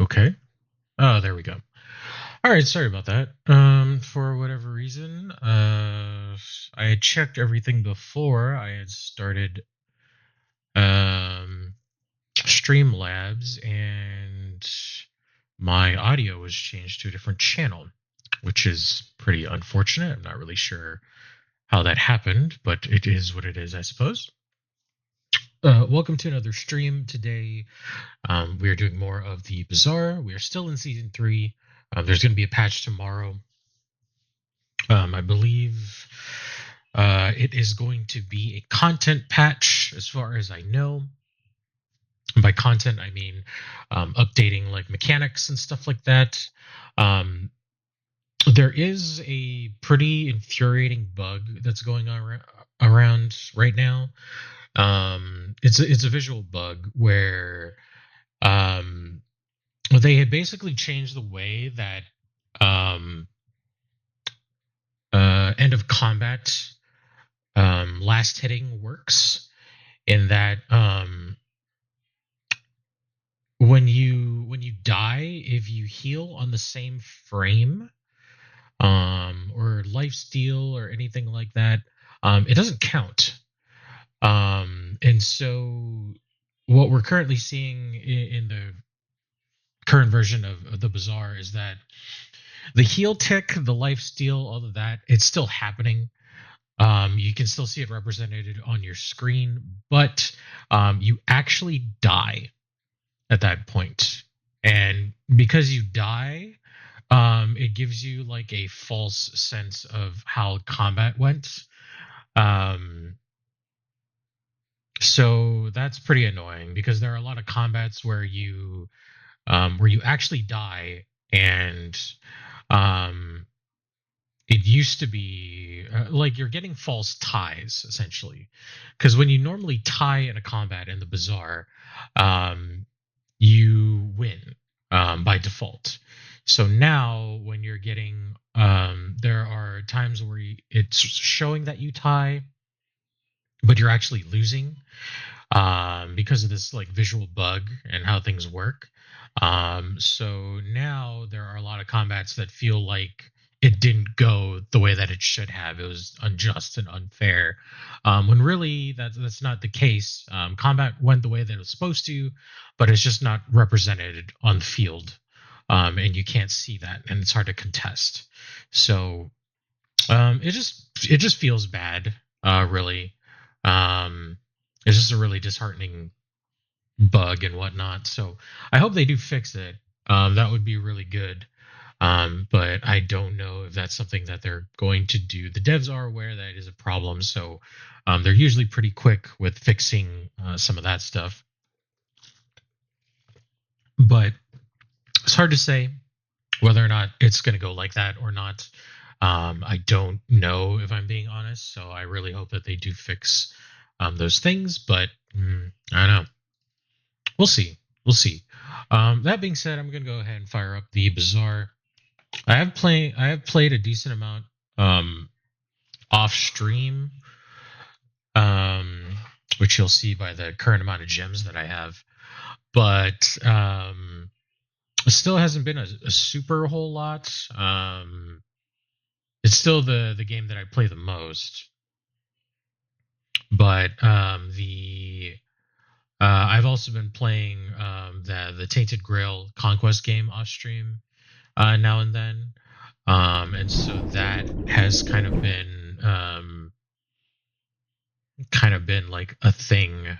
Okay. Oh, there we go. All right, sorry about that. For whatever reason, I had checked everything before I had started um Streamlabs, and my audio was changed to a different channel, which is pretty unfortunate. I'm not really sure how that happened, but it is what it is, I suppose. Welcome to another stream today. We are doing more of the Bazaar. We are still in season 3. There's going to be a patch tomorrow. I believe it is going to be a content patch, as far as I know. And by content, I mean updating like mechanics and stuff like that. Um, there is a pretty infuriating bug that's going on around right now. It's a visual bug where um, they had basically changed the way that um, end of combat last hitting works. In that when you die, if you heal on the same frame or life steal or anything like that, it doesn't count. And so what we're currently seeing in the current version of the Bazaar is that the heal tick, the life steal, all of that, it's still happening. You can still see it represented on your screen, but you actually die at that point. And because you die, it gives you like a false sense of how combat went. Um, so that's pretty annoying because there are a lot of combats where you actually die, and um, it used to be like you're getting false ties essentially, because when you normally tie in a combat in the Bazaar, um, you win by default. So now, when you're getting, there are times where it's showing that you tie, but you're actually losing because of this like visual bug and how things work. So now there are a lot of combats that feel like it didn't go the way that it should have. It was unjust and unfair. When really that's not the case. Combat went the way that it was supposed to, but it's just not represented on the field, and you can't see that, and it's hard to contest. So it just feels bad, really. Um, it's just a really disheartening bug and whatnot. So I hope they do fix it. That would be really good. But I don't know if that's something that they're going to do. The devs are aware that it is a problem, so they're usually pretty quick with fixing some of that stuff. But it's hard to say whether or not it's going to go like that or not. I don't know, if I'm being honest. So I really hope that they do fix those things. But I don't know. We'll see. We'll see. That being said, I'm gonna go ahead and fire up the Bazaar. I have played a decent amount off stream, um, which you'll see by the current amount of gems that I have. But it still hasn't been a super whole lot. It's still the game that I play the most. But the I've also been playing the Tainted Grail Conquest game off stream now and then, and so that has kind of been like a thing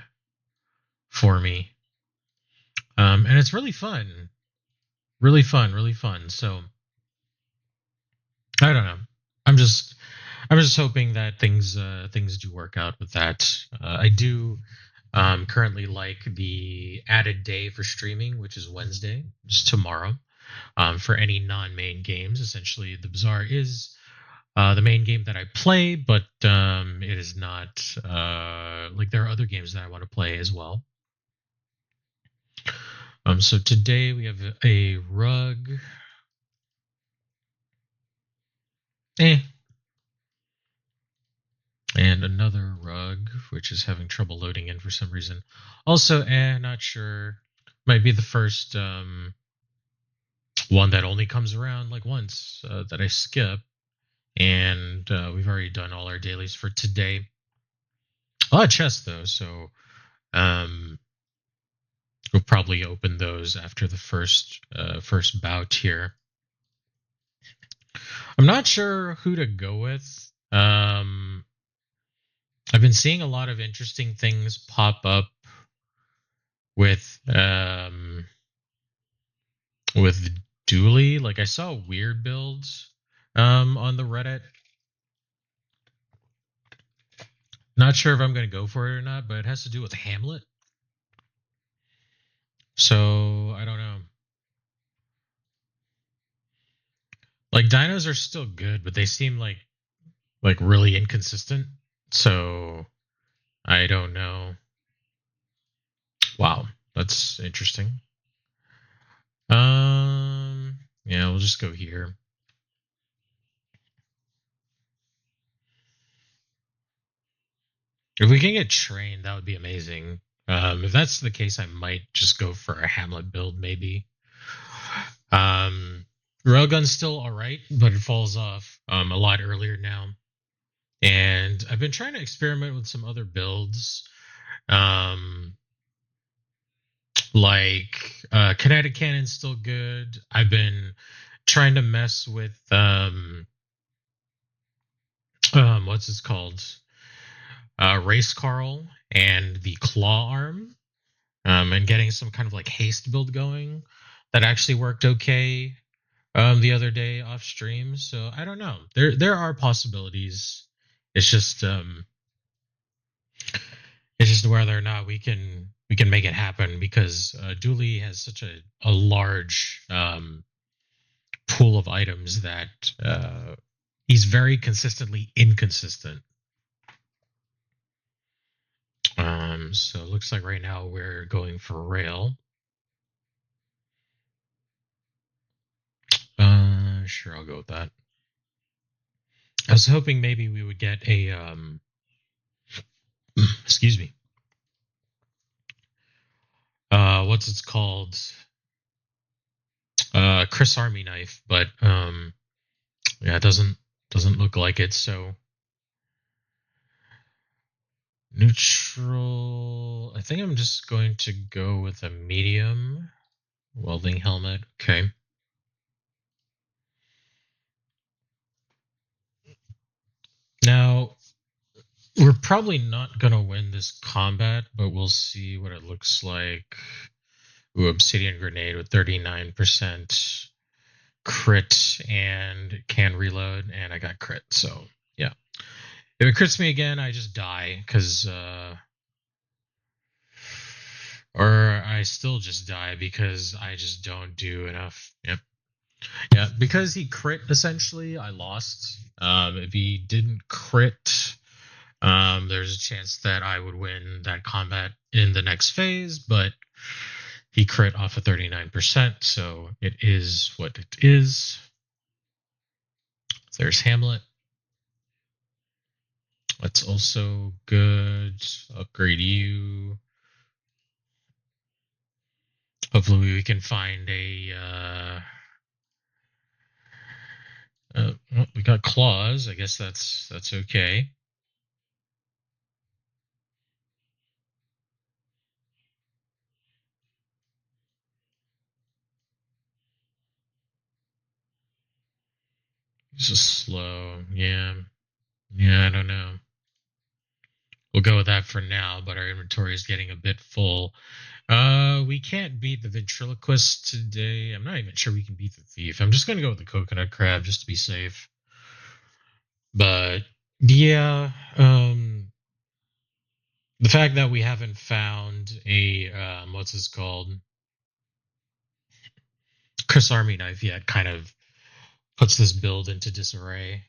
for me, and it's really fun, really fun, really fun. So I don't know. I'm just I'm just hoping that things do work out with that. I do currently like the added day for streaming, which is Wednesday, just tomorrow. For any non-main games, essentially, the Bazaar is the main game that I play, but it is not like there are other games that I want to play as well. So today we have a rug. Eh. And another rug, which is having trouble loading in for some reason. Also, not sure. Might be the first One that only comes around like once that I skip, and we've already done all our dailies for today. A lot of chests though, so um, we'll probably open those after the first bout here. I'm not sure who to go with. I've been seeing a lot of interesting things pop up with with Dooley. Like I saw weird builds on the Reddit. Not sure if I'm going to go for it or not, but it has to do with Hamlet. So I don't know. Like dinos are still good, but they seem like really inconsistent. So I don't know. Wow, that's interesting. Yeah, we'll just go here. If we can get trained, that would be amazing. If that's the case, I might just go for a Hamlet build, maybe. Um, Railgun's still all right, but it falls off a lot earlier now. And I've been trying to experiment with some other builds, um, like kinetic cannon's still good. I've been trying to mess with what's it called, race Carl and the claw arm, and getting some kind of like haste build going that actually worked okay the other day off stream. So I don't know. There are possibilities. It's just um it's just whether or not we can make it happen because Dooley has such a large pool of items that he's very consistently inconsistent. So it looks like right now we're going for rail. Sure, I'll go with that. I was hoping maybe we would get a excuse me. What's it's called? Chris Army knife, but yeah, it doesn't look like it. So neutral. I think I'm just going to go with a medium welding helmet. Okay. Now we're probably not gonna win this combat, but we'll see what it looks like. Ooh, obsidian grenade with 39% crit and can reload, and I got crit. So yeah, if it crits me again, I just die because, or I still just die because I just don't do enough. Yep. Yeah, because he crit essentially, I lost. If he didn't crit, there's a chance that I would win that combat in the next phase, but he crit off of 39%, so it is what it is. There's Hamlet. That's also good. Upgrade you. Hopefully we can find a well, we got claws. I guess that's okay. It's just slow. Yeah. Yeah, I don't know. We'll go with that for now, but our inventory is getting a bit full. We can't beat the ventriloquist today. I'm not even sure we can beat the thief. I'm just gonna go with the coconut crab just to be safe. But yeah, the fact that we haven't found a what's this called, Chris Army knife yet kind of puts this build into disarray.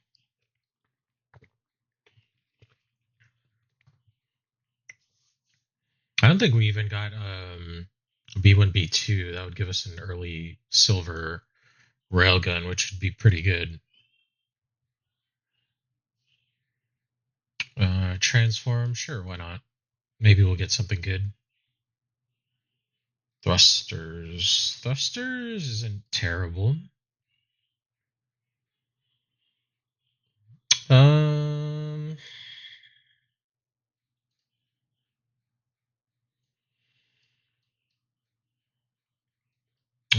I don't think we even got B1 B2. That would give us an early silver railgun, which would be pretty good. Transform, sure, why not? Maybe we'll get something good. Thrusters. Thrusters isn't terrible. Um.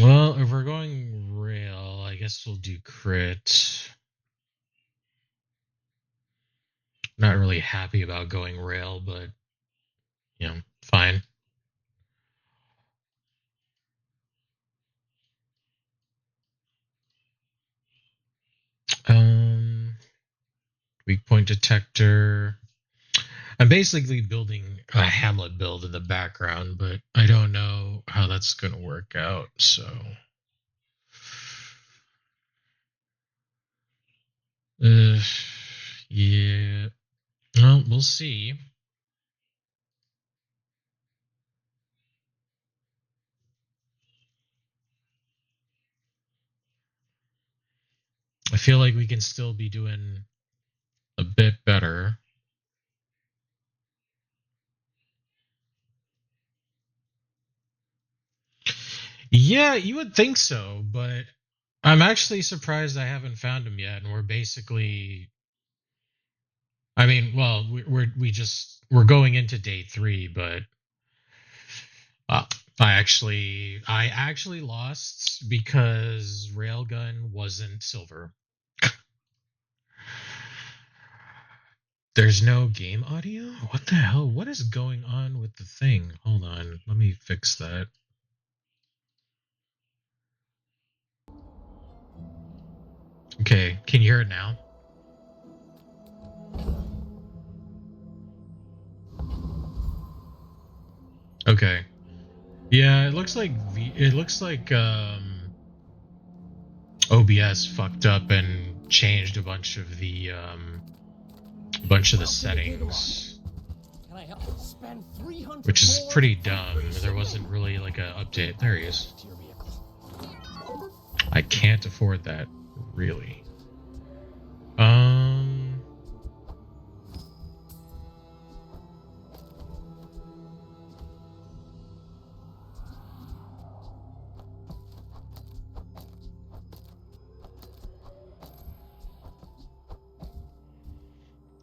Well, if we're going rail, I guess we'll do crit. Not really happy about going rail, but you know, fine. Weak point detector. I'm basically building a Hamlet build in the background, but I don't know how that's going to work out. So, uh, yeah. Well, we'll see. I feel like we can still be doing a bit better. Yeah, you would think so, but I'm actually surprised I haven't found him yet, and we're basically. I mean, well, we're going into day 3, but uh, I actually lost because Railgun wasn't silver. There's no game audio? What the hell? What is going on with the thing? Hold on, let me fix that. Okay, can you hear it now? Okay. Yeah, it looks like OBS fucked up and changed a bunch of the settings, which is pretty dumb. There wasn't really like a update. There he is. I can't afford that, really.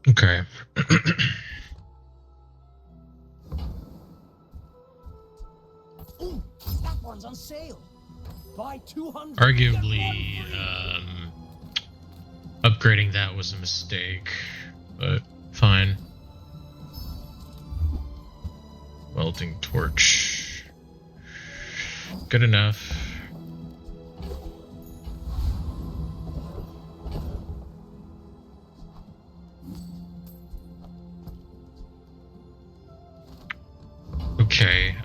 Okay. Ooh, that one's on sale. Buy 200. Arguably, upgrading that was a mistake, but fine. Welding torch. Good enough. Okay,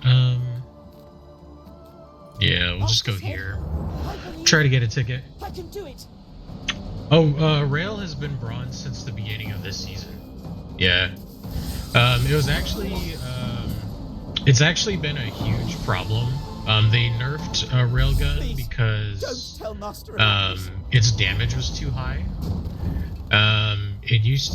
yeah, we'll just go here. Try to get a ticket. I can do it. Oh, rail has been bronze since the beginning of this season. Yeah. It was actually, it's actually been a huge problem. They nerfed railgun because its damage was too high. It used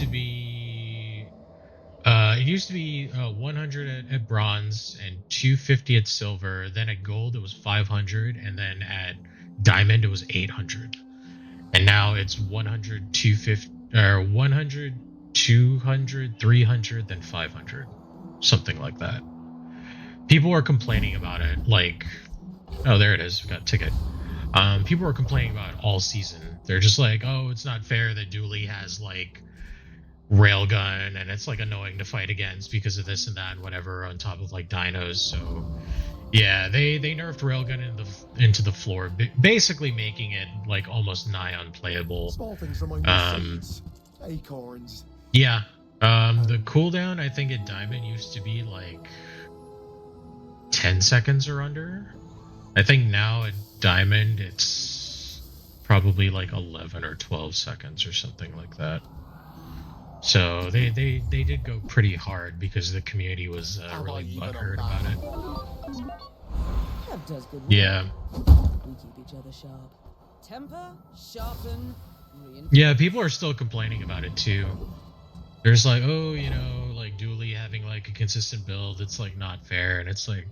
to be 100 at bronze and 250 at silver. Then at gold it was 500, and then at diamond it was 800. And now it's 100, 250, or 100, 200, 300, then 500, something like that. People are complaining about it. Like, oh, there it is. We got a ticket. People are complaining about it all season. They're just like, oh, it's not fair that Dooley has like railgun and it's like annoying to fight against because of this and that and whatever on top of like dinos. So yeah, they nerfed railgun into the floor, basically making it like almost nigh unplayable. Small things remind me of seeds, acorns. Yeah. The cooldown I think at diamond used to be like 10 seconds or under. I think now at diamond it's probably like 11 or 12 seconds or something like that. So they did go pretty hard because the community was really butthurt about it. Does good work. Yeah. We keep each other sharp. Temper, sharpen, yeah, people are still complaining about it too. There's like, oh, you know, like Dooley having like a consistent build, it's like not fair, and it's like,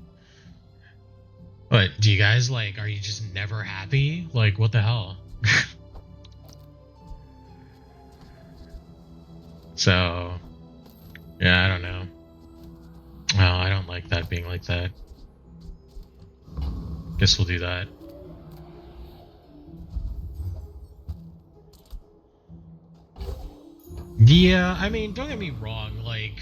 But do you guys like? Are you just never happy? Like, what the hell? So, yeah, I don't know. Oh, I don't like that being like that. Guess we'll do that. Yeah, I mean, don't get me wrong. Like,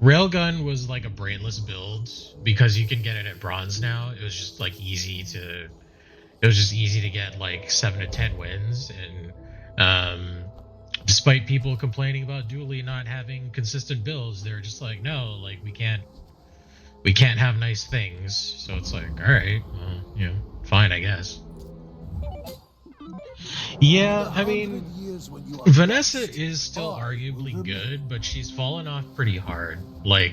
Railgun was like a brainless build because you can get it at bronze now. It was just like easy to. It was just easy to get like 7 to 10 wins, and despite people complaining about Dooley not having consistent builds, they're just like, no, like we can't have nice things. So it's like, all right, well, you know, fine, I guess. Yeah, I mean, Vanessa is still arguably good, but she's fallen off pretty hard. Like,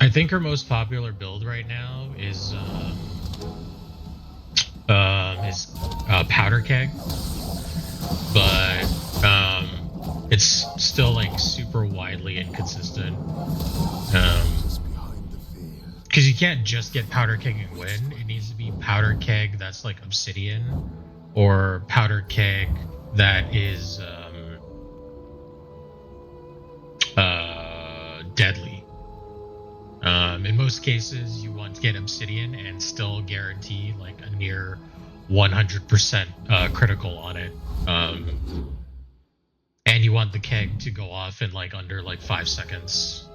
I think her most popular build right now is powder keg, but it's still like super widely inconsistent. Because you can't just get powder keg and win. It needs to be powder keg that's like obsidian, or powder keg that is deadly. In most cases, you want to get obsidian and still guarantee like a near 100% critical on it. And you want the keg to go off in like under like 5 seconds.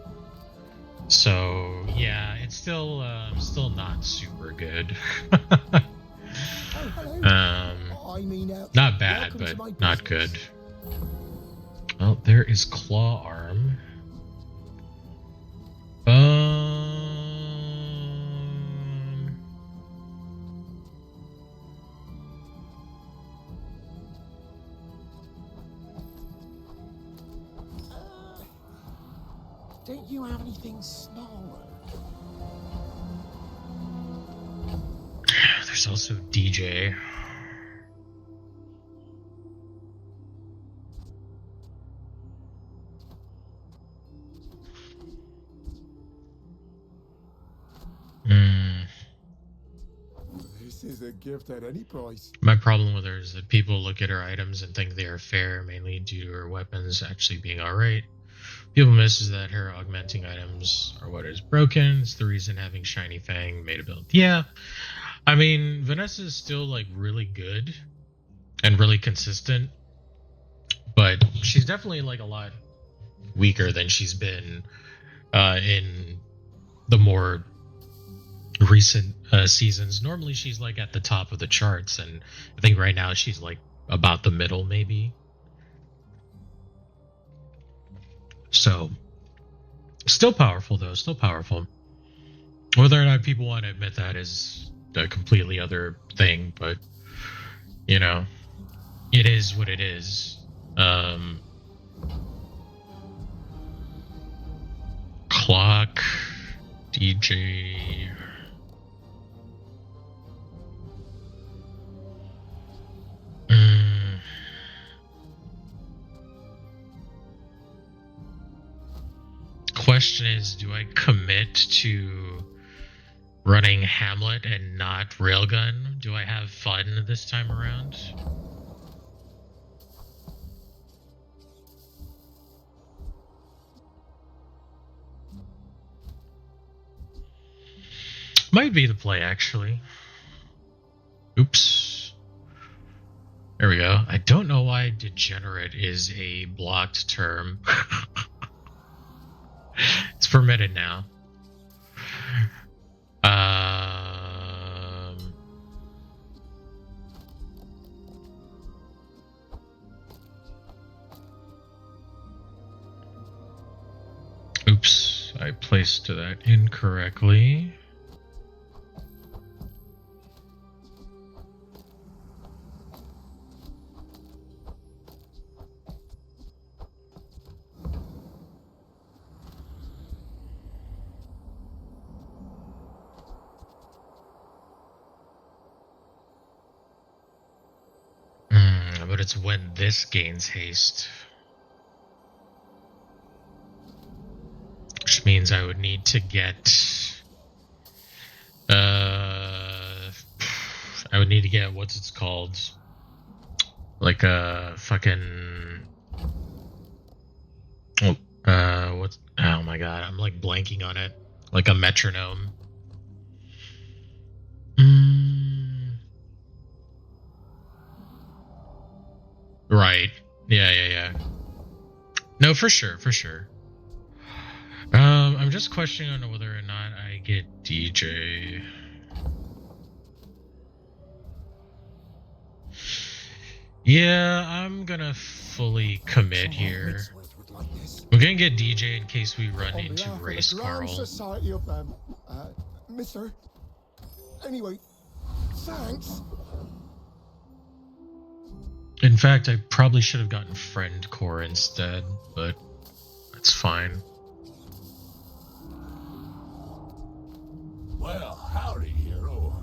So yeah, it's still not super good. Not bad, but not good. Oh, there is claw arm. Don't you have anything smaller? There's also DJ. This is a gift at any price. My problem with her is that people look at her items and think they are fair, mainly due to her weapons actually being alright. People miss is that her augmenting items are what is broken. It's the reason having Shiny Fang made a build. Yeah, I mean, Vanessa is still like really good and really consistent, but she's definitely like a lot weaker than she's been in the more recent seasons. Normally she's like at the top of the charts, and I think right now she's like about the middle maybe. So still powerful though, still powerful. Whether or not people want to admit that is a completely other thing, but you know, it is what it is. Clock, DJ. Question is, do I commit to running Hamlet and not Railgun? Do I have fun this time around? Might be the play, actually. Oops. There we go. I don't know why degenerate is a blocked term. It's permitted now. Oops, I placed that incorrectly. But it's when this gains haste. Which means I would need to get need to get what's it's called, like a fucking what's, oh my god, I'm like blanking on it, like a metronome. Right. Yeah. No, for sure. I'm just questioning on whether or not I get DJ. Yeah, I'm gonna fully commit here. We're gonna get DJ in case we run into Race Carl. Society of Mister. Anyway, thanks. In fact, I probably should have gotten Friend Core instead, but that's fine. Well, howdy, hero.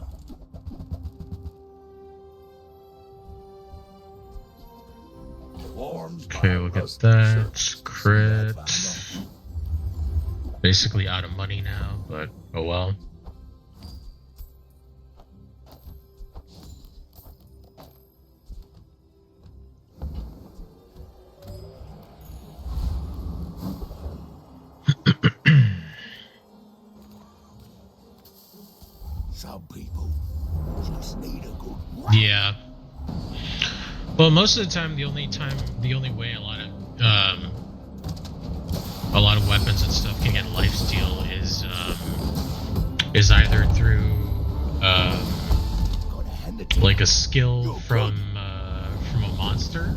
Okay, we'll get that. Crit. Basically out of money now, but oh well. Some people just need a good whack. Yeah. Well, most of the time, the only way a lot of weapons and stuff can get lifesteal is either through like a skill from a monster,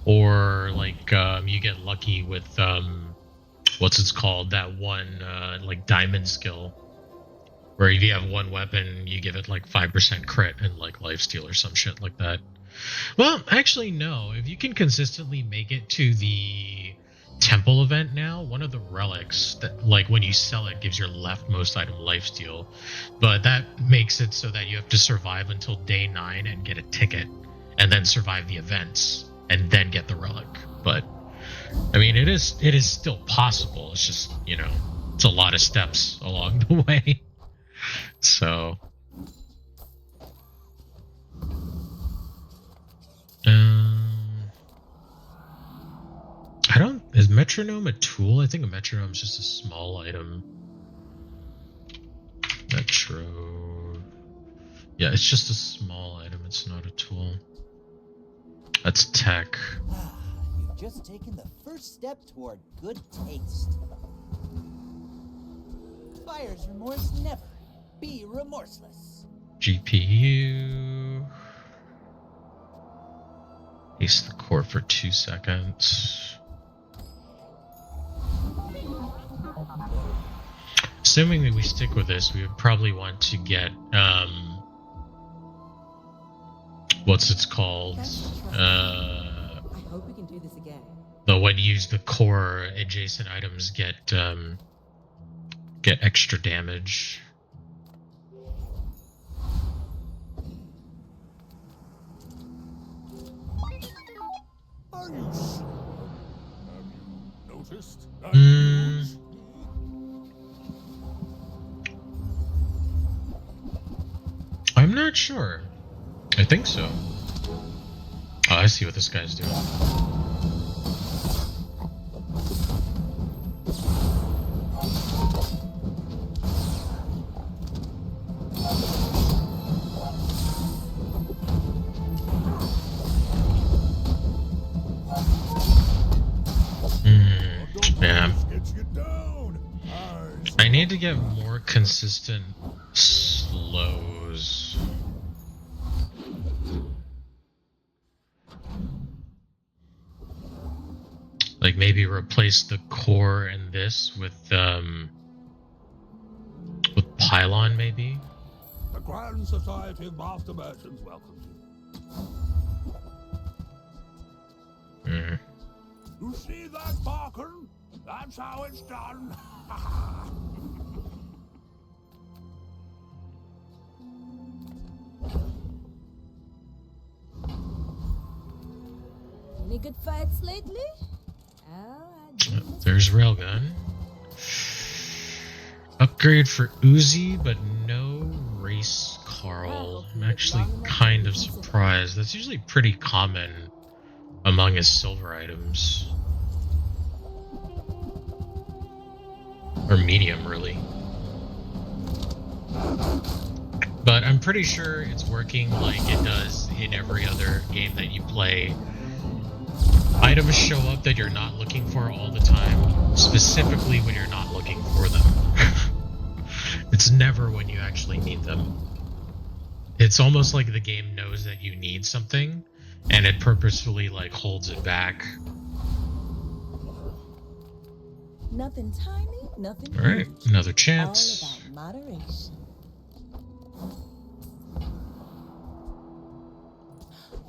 or like you get lucky with what's it's called, that one like diamond skill, where if you have one weapon, you give it like 5% crit and like lifesteal or some shit like that. Well, actually, no. If you can consistently make it to the temple event now, one of the relics that, like, when you sell it, gives your leftmost item lifesteal. But that makes it so that you have to survive until day 9 and get a ticket, and then survive the events, and then get the relic. But, I mean, it is still possible. It's just, you know, it's a lot of steps along the way. So... Is metronome a tool? I think a metronome is just a small item. Metro... Yeah, it's just a small item. It's not a tool. That's tech. You've just taken the first step toward good taste. Buyer's remorse never. Be remorseless. GPU. Ace the core for 2 seconds. Assuming that we stick with this, we would probably want to get what's it's called? I hope we can do this again. The when you use the core, adjacent items get extra damage. Are you sure? Have you noticed? I'm not sure. I think so. Oh, I see what this guy's doing. Yeah. I need to get more consistent slows. Like maybe replace the core and this with pylon, maybe. The Grand Society of Master Merchants welcomes you. You see that, Barkin? That's how it's done. Any good fights lately? There's Railgun. Upgrade for Uzi, but no race Carl. I'm actually kind of surprised. That's usually pretty common among his silver items. Or medium, really. But I'm pretty sure it's working like it does in every other game that you play. Items show up that you're not looking for all the time, specifically when you're not looking for them. It's never when you actually need them. It's almost like the game knows that you need something, and it purposefully like holds it back. Nothing tiny, nothing All right, huge. another chance. All about moderation.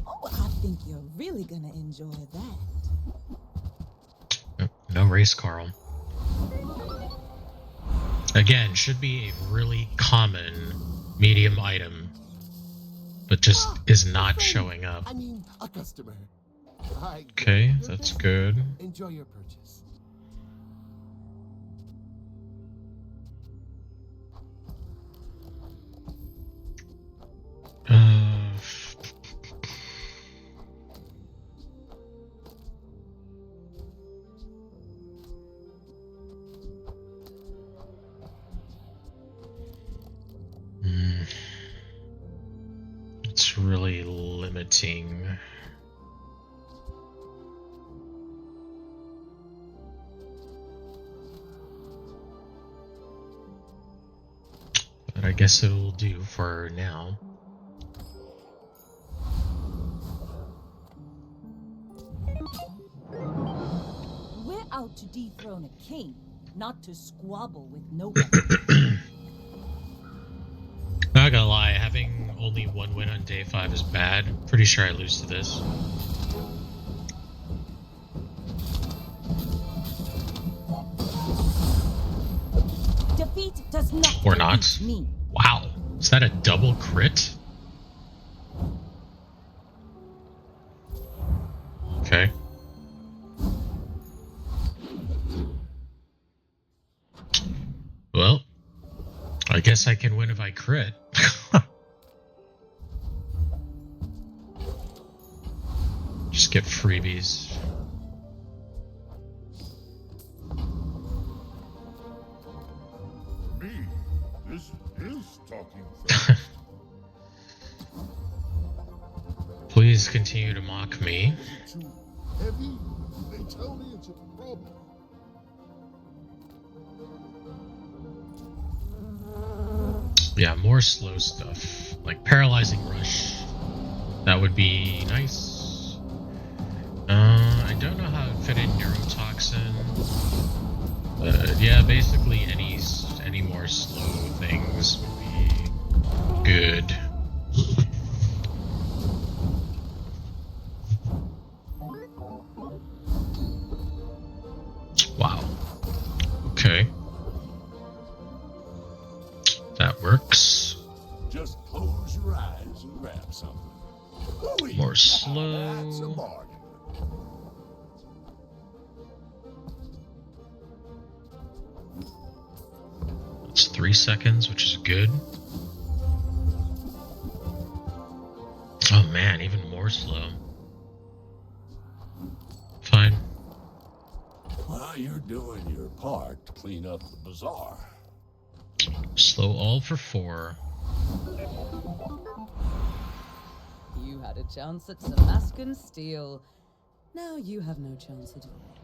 Oh, I think you're really gonna enjoy that. No race, Carl. Again, should be a really common medium item, but just is not showing up. I mean, a customer. Okay, that's good. Enjoy your purchase. It's really limiting. But I guess it'll do for now. We're out to dethrone a king, not to squabble with nobody. Not gonna lie, having only one win on day 5 is bad. Pretty sure I lose to this. Defeat does not Or not. defeat me. Wow, is that a double crit? Okay. Well, I guess I can win if I crit. Just get freebies. Me? This is talking fast. Please continue to mock me. Is it too heavy? They tell me it's a problem. Yeah, more slow stuff. Like Paralyzing Rush. That would be nice. I don't know how to fit in Neurotoxin. But yeah, basically any more slow things would be good. Wow. Okay. That works. Just close your eyes and grab something. Ooh-wee. More That's a slow. bargain. It's 3 seconds, which is good. Oh man, even more slow. Fine. Well, you're doing your part to clean up the bazaar. Slow all for 4. You had a chance at Damascus steel. Now you have no chance at all.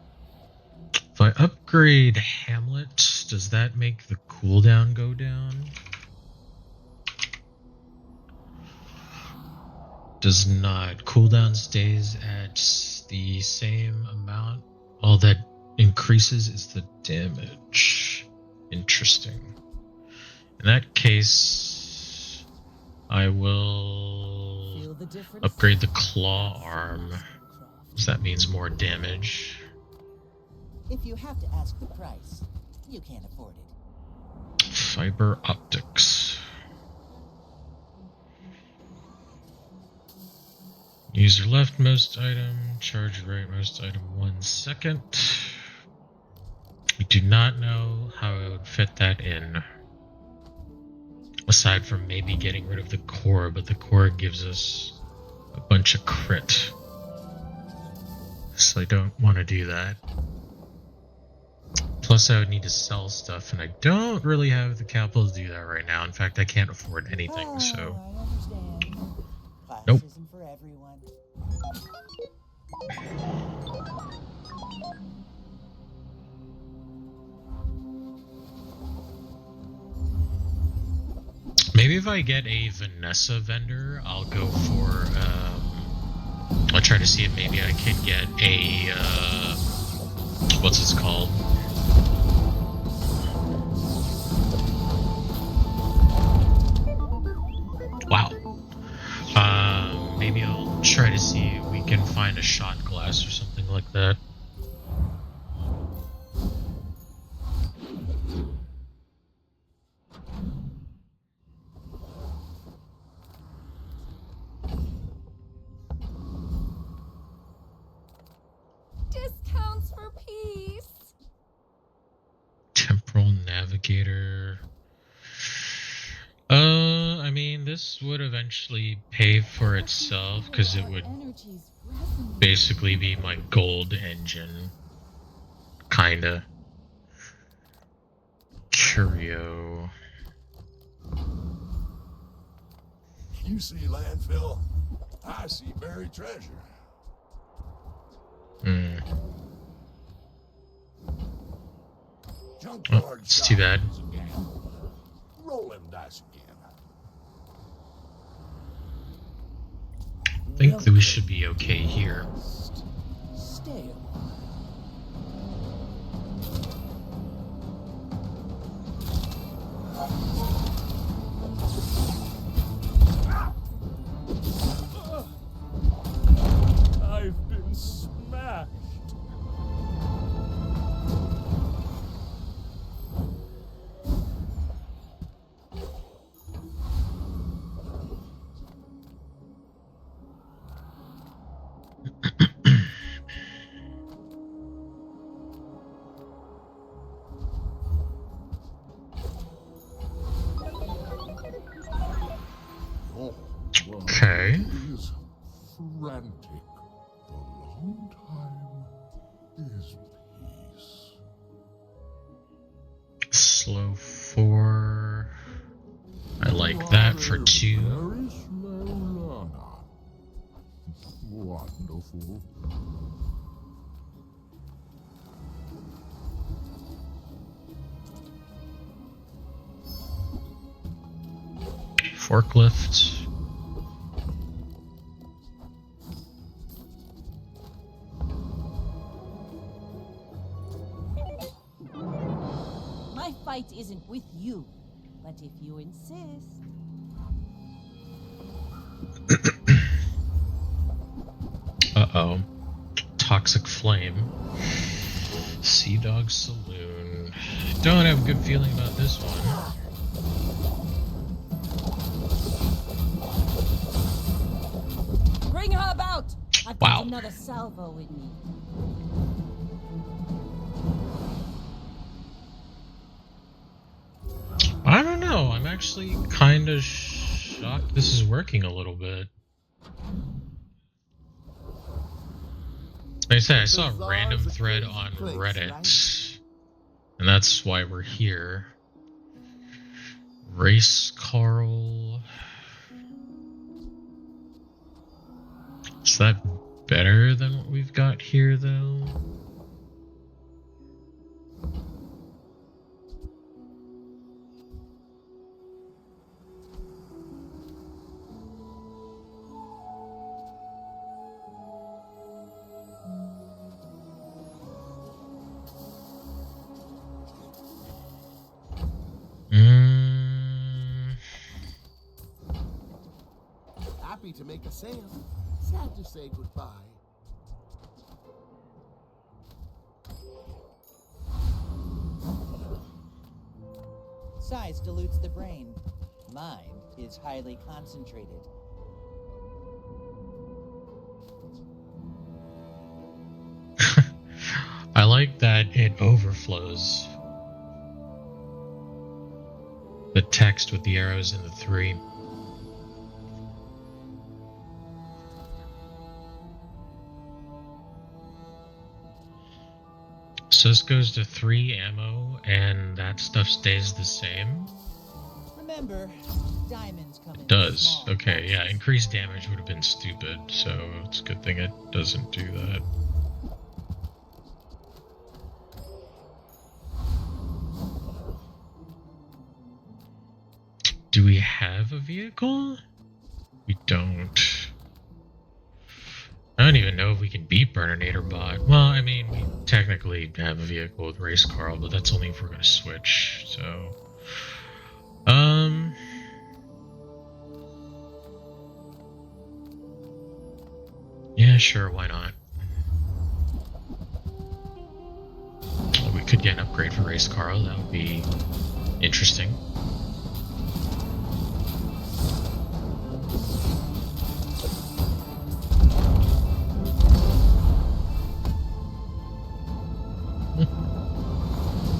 If I upgrade Hamlet, does that make the cooldown go down? Does not. Cooldown stays at the same amount. All that increases is the damage. Interesting. In that case, I will Feel the difference? upgrade the claw arm, because that means more damage. If you have to ask the price, you can't afford it. Fiber optics. User leftmost item, charge rightmost item 1 second. I do not know how I would fit that in. Aside from maybe getting rid of the core, but the core gives us a bunch of crit. So I don't want to do that. Plus, I would need to sell stuff, and I don't really have the capital to do that right now. In fact, I can't afford anything, so... I understand. Class Nope. isn't for everyone. Maybe if I get a Vanessa vendor, I'll go for, I'll try to see if maybe I can get a, what's this called? Wow. Maybe I'll try to see if we can find a shot glass or something like that. Discounts for peace. Temporal Navigator. I mean, this would eventually pay for itself because it would basically be my gold engine. Kinda. Curio. You see landfill, I see buried treasure. Junkyard It's too bad. shoppers again. Roll them dice again. I think that we should be okay here. Stay a while. I've been smashed. Okay. Is frantic. The long time is peace. Slow 4. I like that for 2. Very slow learner. Wonderful. Forklift. My fight isn't with you, but if you insist. Uh-oh. Toxic Flame. Sea Dog Saloon. Don't have a good feeling about this one. Bring her about! I've Wow. got another salvo in me. I don't know. I'm actually kind of shocked this is working a little bit. Like I said, I saw a random thread on Reddit, and that's why we're here. Race Carl. Is that better than what we've got here, though? Happy to make a sale. Sad to say goodbye. Size dilutes the brain. Mine is highly concentrated. I like that it overflows. The text with the arrows and the 3. So this goes to 3 ammo, and that stuff stays the same? Remember, diamonds come in It does. small Okay, yeah, boxes. increased damage would have been stupid, so it's a good thing it doesn't do that. Do we have a vehicle? We don't. I don't even know if we can beat Burninator Bot. Well, I mean, we technically have a vehicle with Race Carl, but that's only if we're going to switch, so... Yeah, sure, why not? We could get an upgrade for Race Carl, that would be interesting.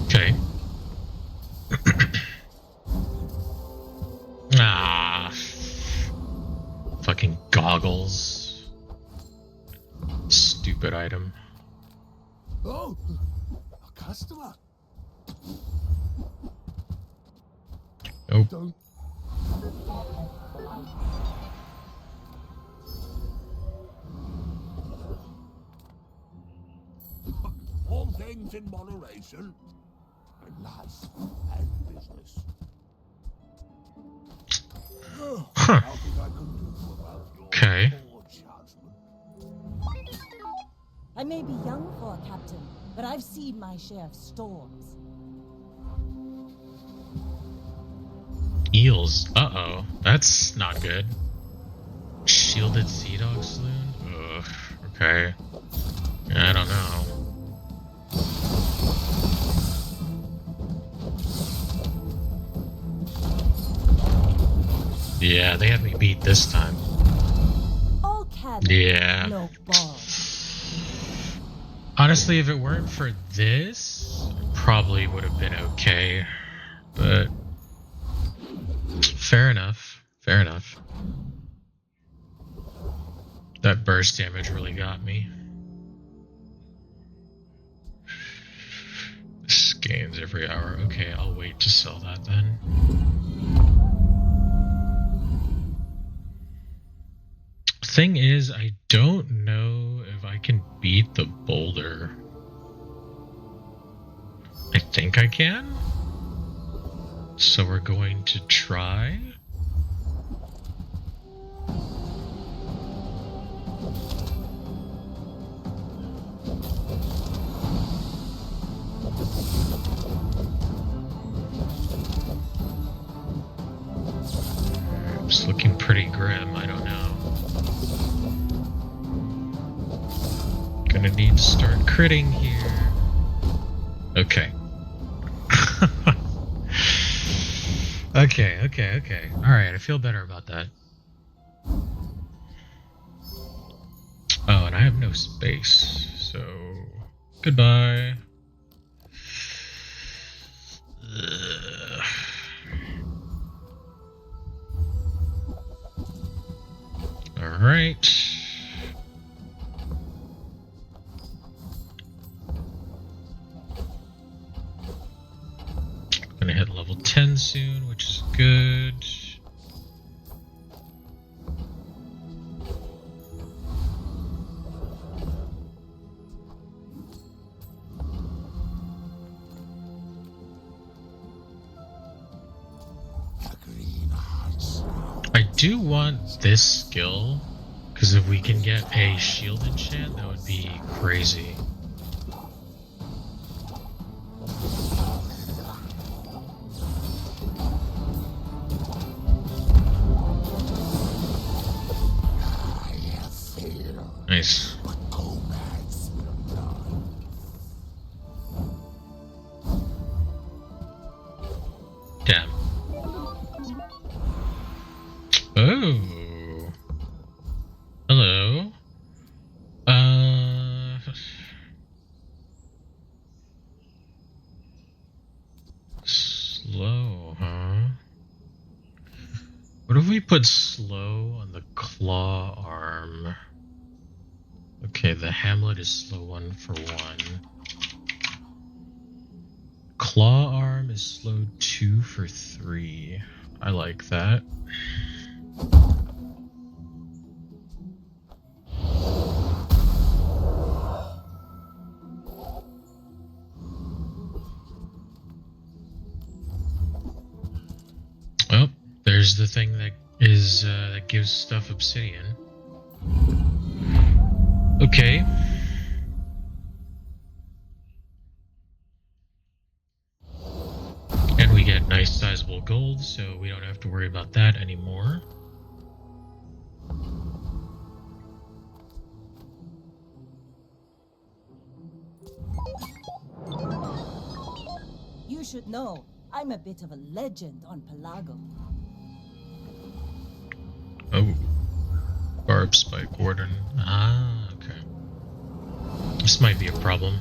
Okay. Ah. Fucking goggles. Stupid item. Oh, a customer. Nope. Don't. All things in moderation. Life and business. Huh. Nothing I can do about your Okay. poor judgment. I may be young for a captain, but I've seen my share of storms. Eels. Uh-oh. That's not good. Shielded Sea Dog Saloon? Ugh. Okay. I don't know. Yeah, they had me beat this time. All cannon, Yeah. no ball. Honestly, if it weren't for this, probably would have been okay. But fair enough. Fair enough. That burst damage really got me. This gains every hour. Okay, I'll wait to sell that then. Thing is, I don't know if I can beat the boulder. I think I can. So we're going to try. It's looking pretty grim, I don't know. Gonna need to start critting here. Okay. Okay. Alright, I feel better about that. Oh, and I have no space, so... Goodbye. Ugh. Alright. Gonna hit level 10 soon, which is good. I do want this skill, because if we can get a shield enchant, that would be crazy. Nice. Damn. Oh. Hello. What if we put slow on the claw arm? Okay, the Hamlet is slow 1 for 1. Claw arm is slow 2 for 3. I like that. Well, there's the thing that is that gives stuff obsidian. Okay. And we get nice sizable gold, so we don't have to worry about that anymore. You should know, I'm a bit of a legend on Pelago. Oh. Barb Spike Warden. Ah, okay. This might be a problem.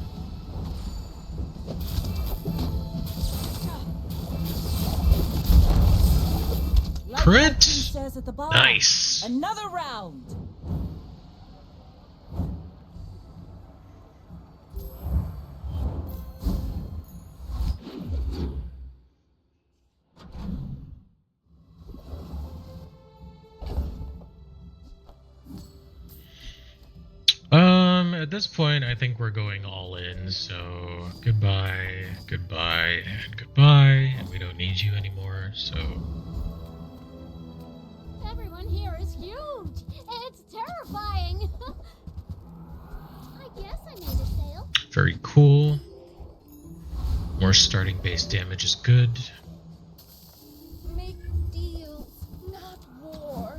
Like Crit! my says at the bar, Nice! another round! At this point, I think we're going all in, so goodbye, goodbye, and goodbye, and we don't need you anymore, so... Everyone here is huge. It's terrifying. I guess I made a sale. Very cool. More starting base damage is good. Make deals, not war.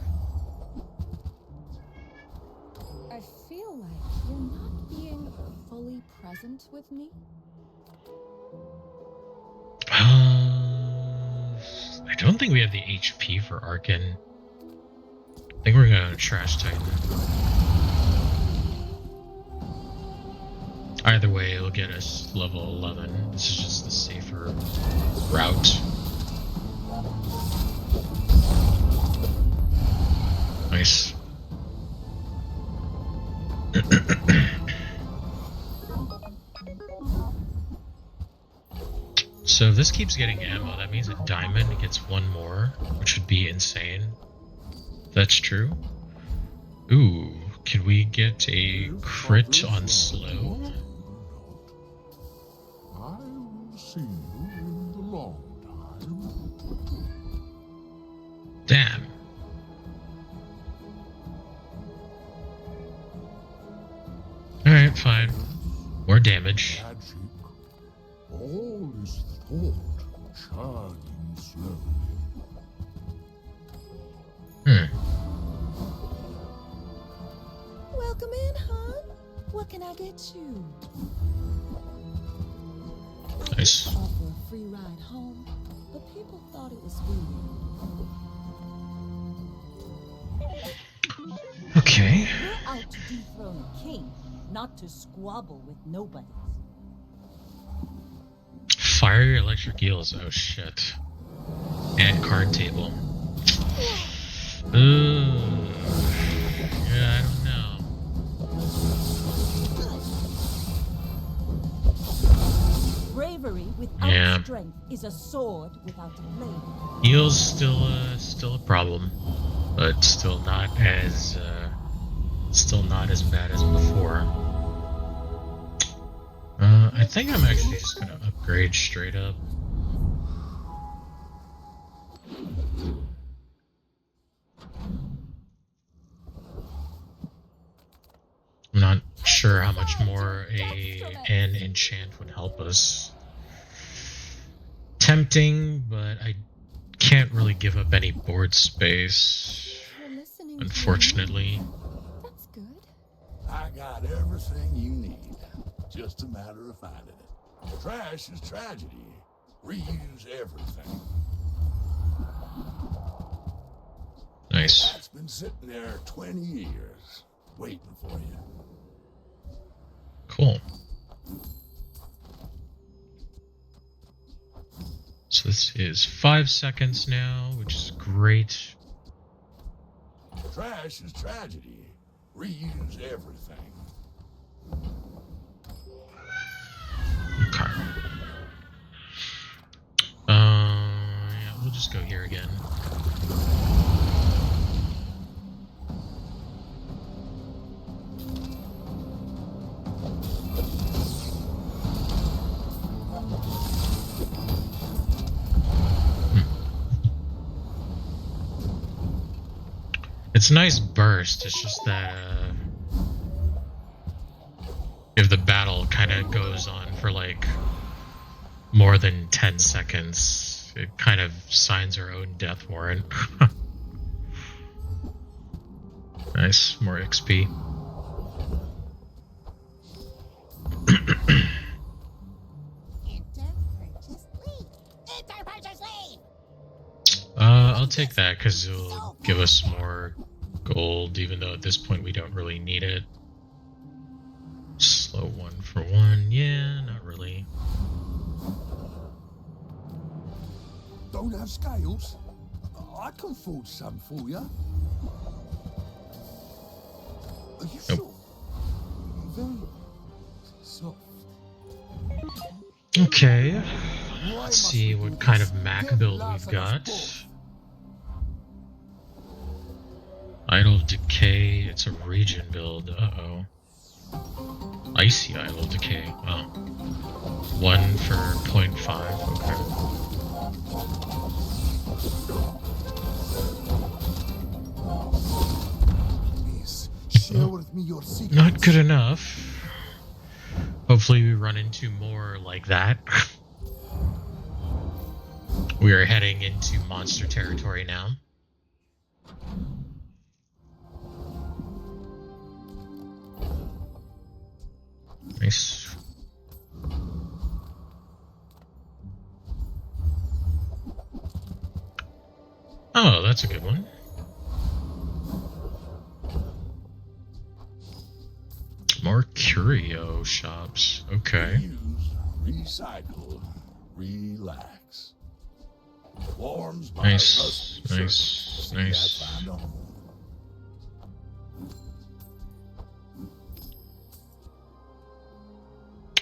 I feel like you're not being fully present with me. I don't think we have the HP for Arkin. I think we're gonna Trash Titan. Either way, it'll get us level 11. This is just the safer route. Nice. So if this keeps getting ammo, that means a diamond gets one more, which would be insane. That's true. Ooh, can we get a crit on slow? I will see you in the long time. Damn. Alright, fine. More damage. Magic. All is thought churning slowly. Welcome in, hon. What can I get you? Nice. Offer a free ride home, but people thought it was weird. Okay. We're out to dethrone a king, not to squabble with nobody. Fire your electric eels. Oh shit. And card table. Ooh. Yeah, I don't know. Bravery without Yeah. strength is a sword without a blade. Eels still a problem, but still not as bad as before. I think I'm actually just gonna upgrade straight up. I'm not sure how much more an enchant would help us. Tempting, but I can't really give up any board space, You're listening. unfortunately. That's good. I got everything you need. Just a matter of finding it. Trash is tragedy. Reuse everything. Nice. That's been sitting there 20 years, waiting for you. Cool. So this is 5 seconds now, which is great. Trash is tragedy. Reuse everything. Okay. Yeah, we'll just go here again. It's a nice burst. It's just that if the battle kind of goes on for like more than 10 seconds, it kind of signs our own death warrant. Nice, more XP. I'll take that because it'll give us more gold, even though at this point we don't really need it. Slow 1 for 1, yeah, not really. Don't have scales? I can forge some for you. Are you sure? Very soft. Okay, let's see what kind of Mac build we've got. Idol of Decay, it's a region build, uh-oh. Icy Idol of Decay, wow. 1 for 0.5, okay. Share with me your secrets. Not good enough. Hopefully we run into more like that. We are heading into monster territory now. Nice. Oh, that's a good one. More curio shops. Okay. Reuse, recycle, relax. Warms my Nice, rusty nice, circuit. nice. See that find on?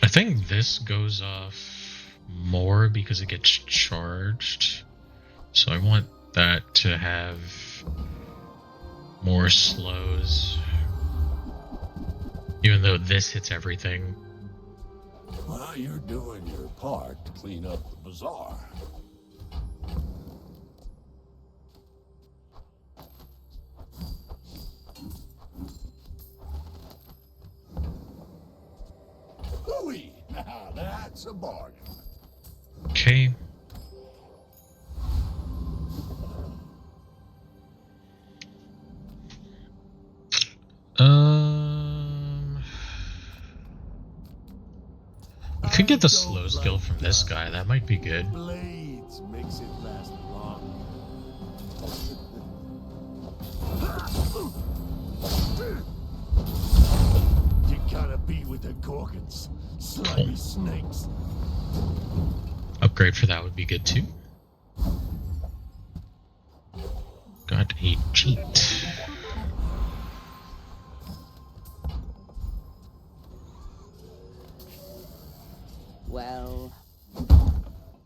I think this goes off more because it gets charged. So I want that to have more slows. Even though this hits everything. Well, you're doing your part to clean up the bazaar. Hooey! Now that's a bargain. Okay. We could get the slow skill from this guy. That might be good. Blades makes it last long. You gotta be with the Gorgons, slimy snakes. Upgrade for that would be good too. Got a cheat. Well,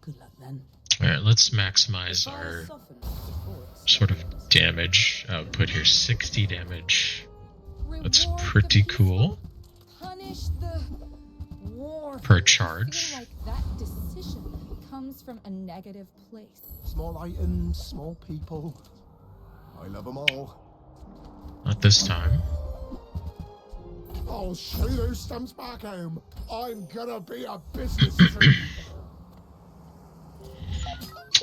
good luck then. Alright, let's maximize our sort of damage output here. 60 damage. That's pretty cool. Punish the war. Per charge. I feel like that decision comes from a negative place. Small items, small people. I love them all. Not this time. I'll show those stumps back home. I'm gonna be a businessman.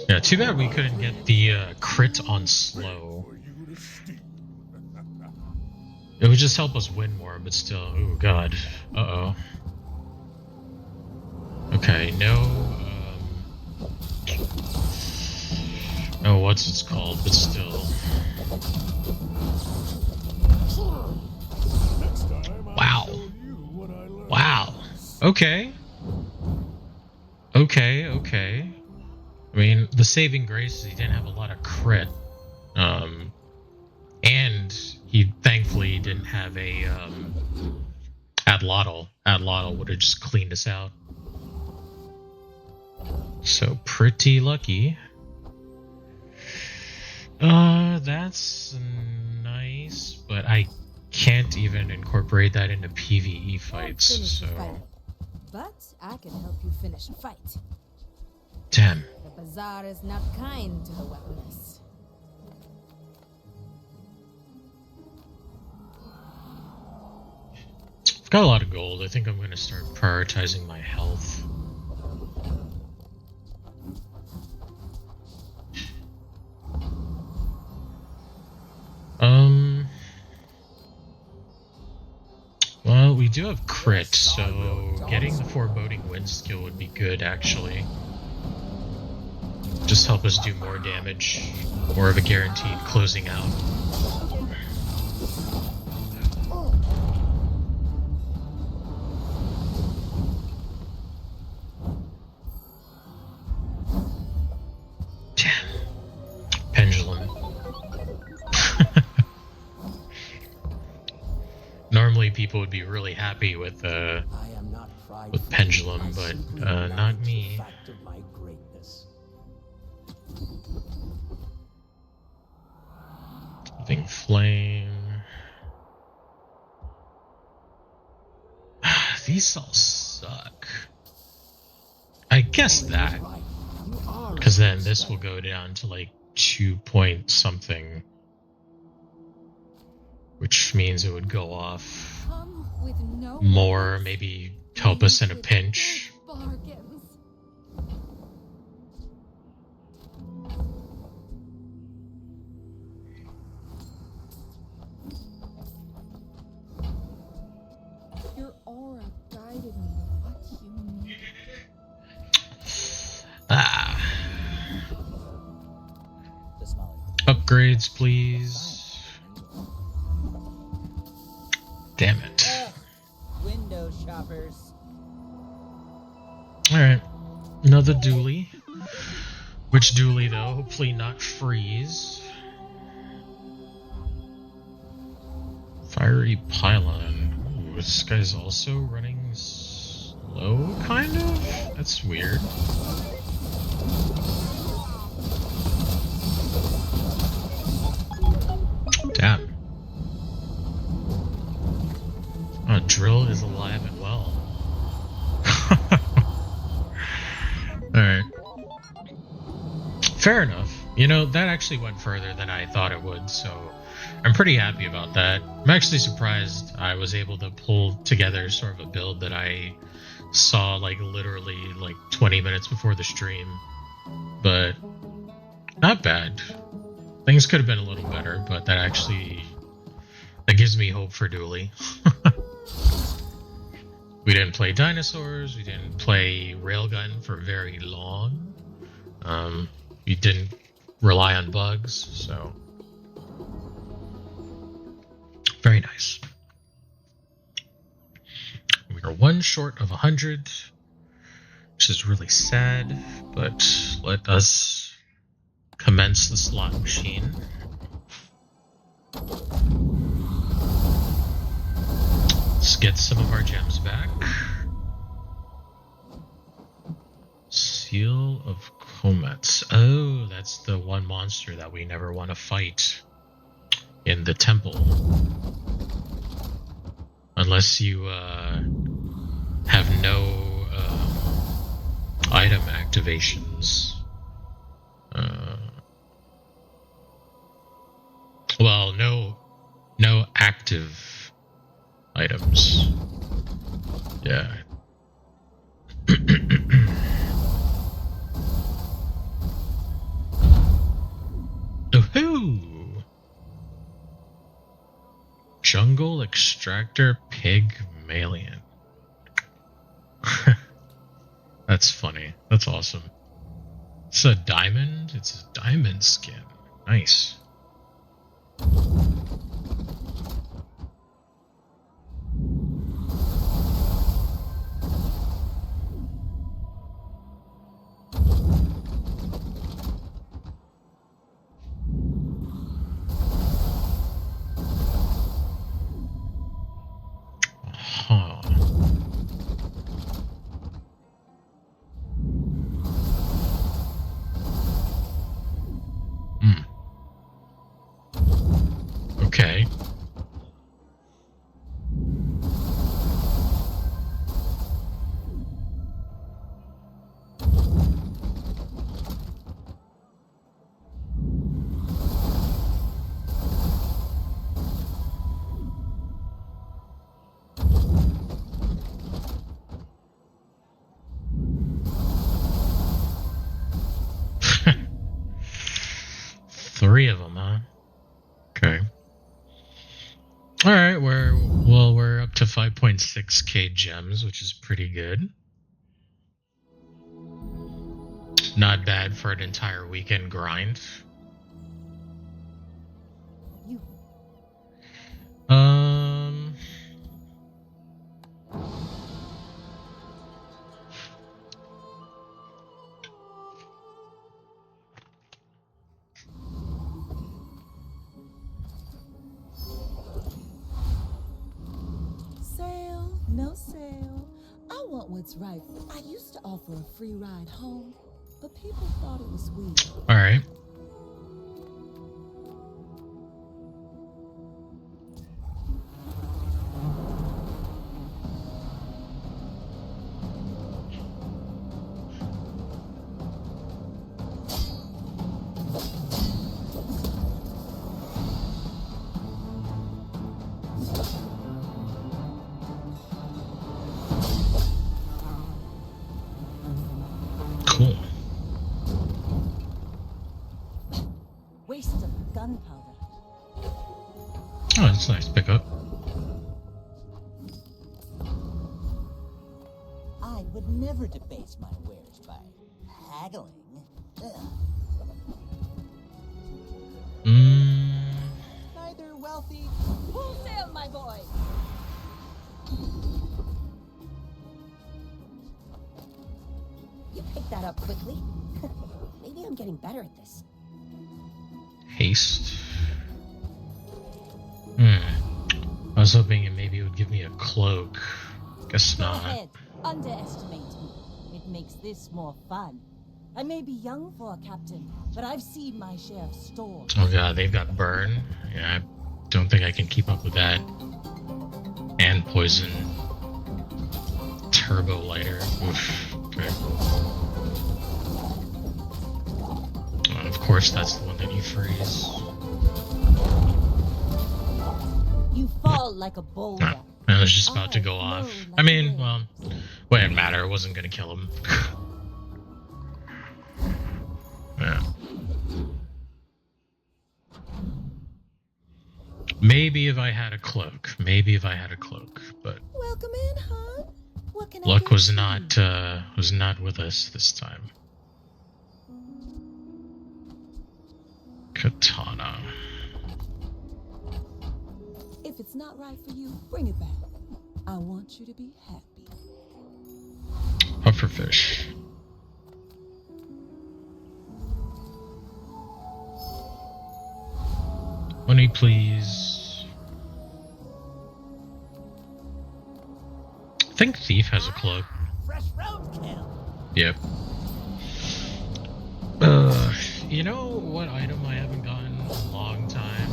Yeah, too bad we couldn't get the crit on slow. It would just help us win more, but still, oh god. Uh-oh. Okay, no, oh, what's it's called, but still. Wow. Wow. Okay. Okay. I mean, the saving grace is he didn't have a lot of crit. And didn't have a Adlotl. Adlotl would have just cleaned us out. So pretty lucky. That's nice, but I can't even incorporate that into PvE fights, Finish so... the fight. But I can help you finish a fight. Damn. The Bazaar is not kind to the weaponless. I've got a lot of gold. I think I'm going to start prioritizing my health. Well, we do have crit, so getting the foreboding wind skill would be good, actually. Just help us do more damage, more of a guaranteed closing out. Damn. Pendulum. Normally people would be really happy with pendulum, but not me. Something flame. These all suck. I guess that, because then this will go down to like 2 point something, which means it would go off more, maybe help us in a pinch. Your aura guided me what you need. Upgrades, please. Damn it. Window shoppers. Alright. Another dually. Which dually, though? Hopefully not freeze. Fiery pylon. Ooh, this guy's also running slow, kind of? That's weird. Damn. Oh, Drill is alive and well. Alright. Fair enough. You know, that actually went further than I thought it would, so I'm pretty happy about that. I'm actually surprised I was able to pull together sort of a build that I saw like literally like 20 minutes before the stream. But not bad. Things could have been a little better, but that gives me hope for Dually. We didn't play dinosaurs, we didn't play railgun for very long. We didn't rely on bugs, so very nice. We are one short of 100, which is really sad, but let us commence the slot machine. Let's get some of our gems back. Seal of Comets. Oh, that's the one monster that we never want to fight in the temple. Unless you have no item activations. Well, no active items. Yeah. Woohoo! Jungle Extractor Pygmalion. That's funny. That's awesome. It's a diamond? It's a diamond skin. Nice. 3 of them, huh? Okay. All right, we're up to 5.6k gems, which is pretty good. Not bad for an entire weekend grind. You Sale, no sale. I want what's right. I used to offer a free ride home, but people thought it was weird. All right. Cool. Waste of gunpowder. Oh, that's a nice pickup. I would never debase my wares by haggling. Ugh. Neither wealthy. Full sail, my boy. You picked that up quickly. Maybe I'm getting better at this. Haste. I was hoping maybe it would give me a cloak. Guess Go not. ahead. Underestimate me. It makes this more fun. I may be young for a captain, but I've seen my share of storms. Oh god, they've got burn. Yeah, I don't think I can keep up with that. And poison. Turbo lighter. Oof. Okay. Of course, that's the one that you freeze. You fall like a boulder. I was just about to go off. I mean, well, wouldn't matter. It wasn't gonna kill him. Yeah. Maybe if I had a cloak. Maybe if I had a cloak, but Welcome in, hon. What can I luck get was you? not with us this time. Katana. If it's not right for you, bring it back. I want you to be happy. Pufferfish. Money, please. I think Thief has a cloak. Fresh roadkill. Yep. You know what item I haven't gotten in a long time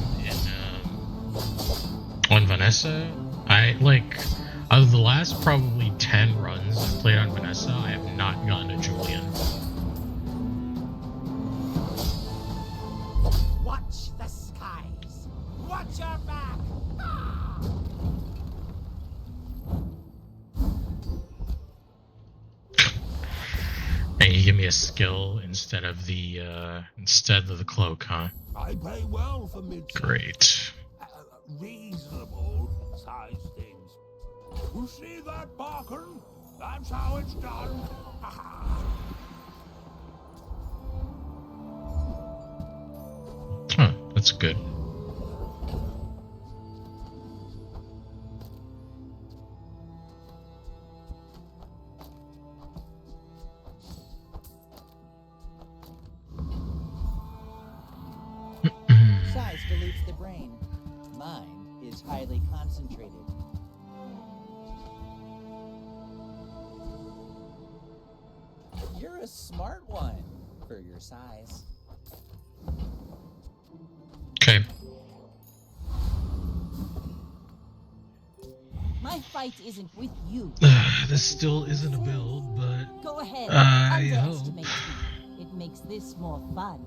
on Vanessa? Out of the last probably 10 runs I've played on Vanessa, I have not gotten a Julian. Watch the skies. Watch your back. And you give me a skill instead of the cloak, huh? I pay well for mid. Great. Reasonable size things. You see that, Barker? That's how it's done. Huh, that's good. Size dilutes the brain. Mine is highly concentrated. You're a smart one for your size. Okay. My fight isn't with you. This still isn't a build, but Go ahead. I Underestimate me. It makes this more fun.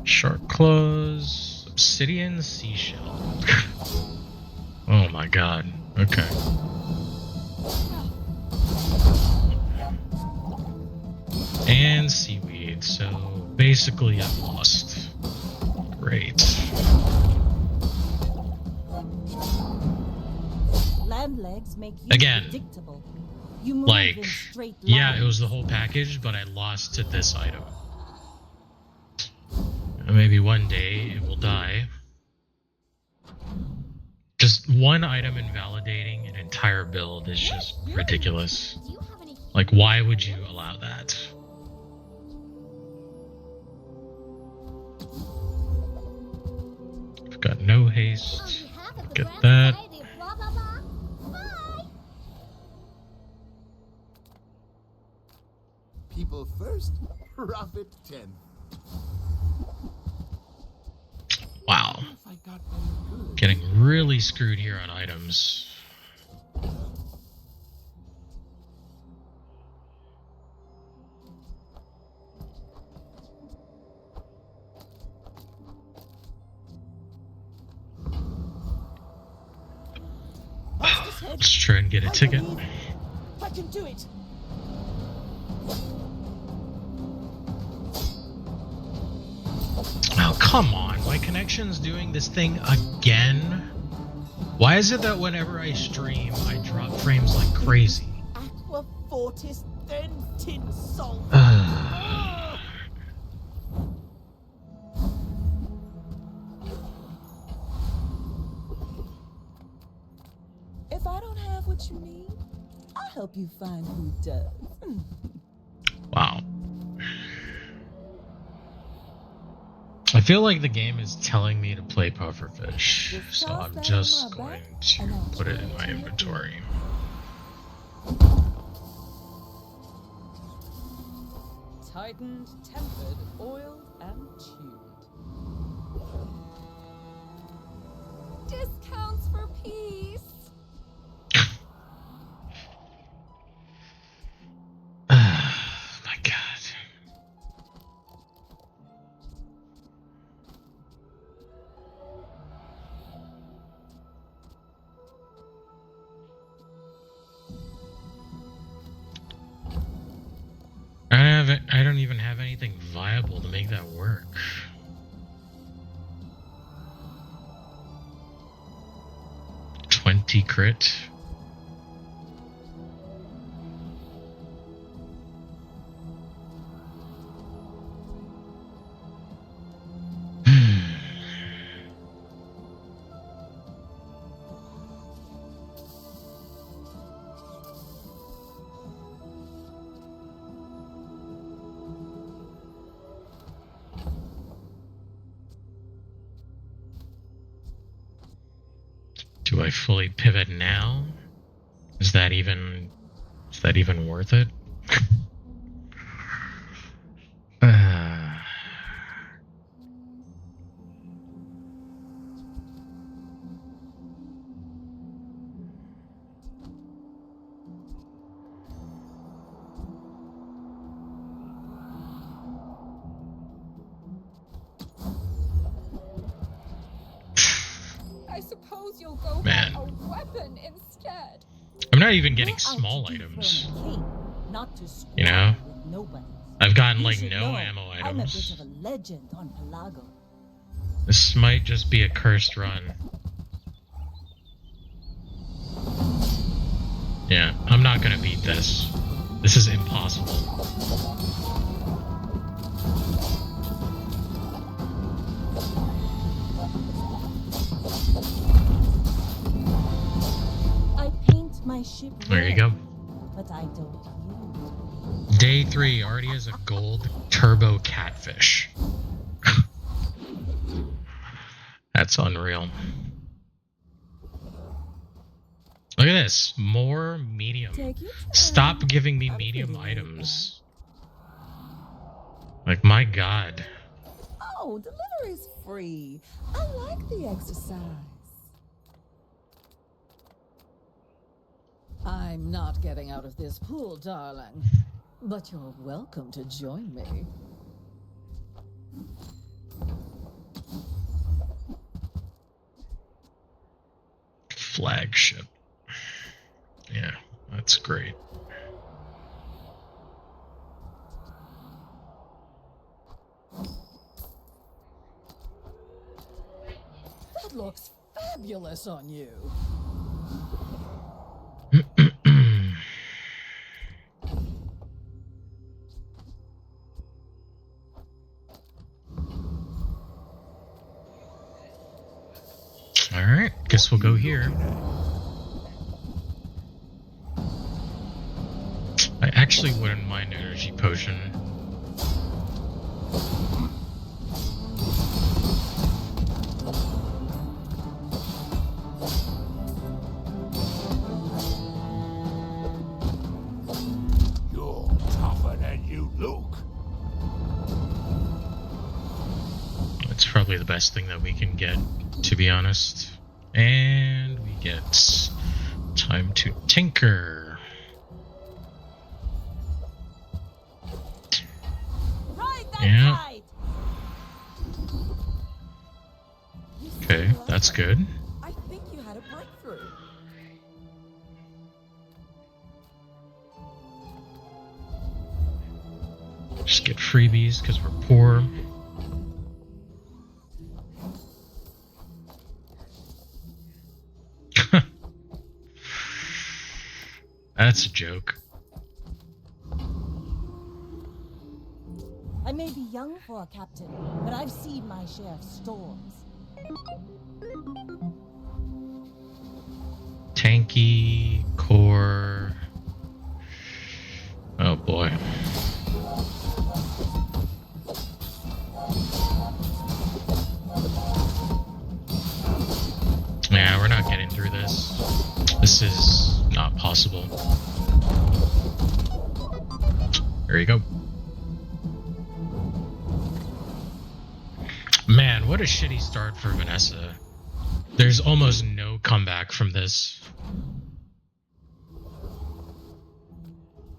Shark claws, obsidian seashell. Oh my god. Okay. And seaweed. So basically, I'm lost. great. Land legs make you Again, predictable. You move like, in straight lines. yeah, it was the whole package, but I lost to this item. Maybe one day it will die. Just one item invalidating an entire build is just ridiculous. Do you have any? Like, why would you allow that? I've got no haste. On behalf of the Get Grand that. Society of blah blah blah. Bye. People first, profit 10. Wow. If I got any good. Getting really screwed here on items. Let's try and get a ticket. I can do it. Oh, come on. My connection's doing this thing again? Why is it that whenever I stream, I drop frames like crazy? Aqua Fortis Dentin Salt. If I don't have what you need, I'll help you find who does. Wow. I feel like the game is telling me to play pufferfish, so I'm just going to put it in my inventory. Tightened, tempered, oiled, and tuned. Discounts for peace. My God. I don't even have anything viable to make that work. $20 crit. Do I fully pivot now? Is that even worth it? I suppose you'll go Man. for a weapon instead. I'm not even getting small items. Not to You know? with nobody. I've gotten You like should no know, ammo I'm a bit items. of a legend on Pelago. This might just be a cursed run. Yeah, I'm not gonna beat this. This is impossible. I paint my ship There you red, go. but I don't use. Day 3 already has a gold turbo catfish. That's unreal. Look at this. More medium. Take your time. Stop giving me I'm medium pretty laid items. Like, my God. Oh, delivery's free. I like the exercise. I'm not getting out of this pool, darling. But you're welcome to join me. Flagship. Yeah, that's great. That looks fabulous on you. Alright, guess we'll go here. I actually wouldn't mind energy potion. You're tougher than you look. It's probably the best thing that we can get, to be honest. And we get time to tinker. Yeah. Okay, that's good. I think you had a breakthrough. Just get freebies because we're poor. That's a joke. I may be young for a captain, but I've seen my share of storms. Tanky, core. Oh boy. Yeah, we're not getting through this. This is not possible. There you go. Man, what a shitty start for Vanessa. There's almost no comeback from this.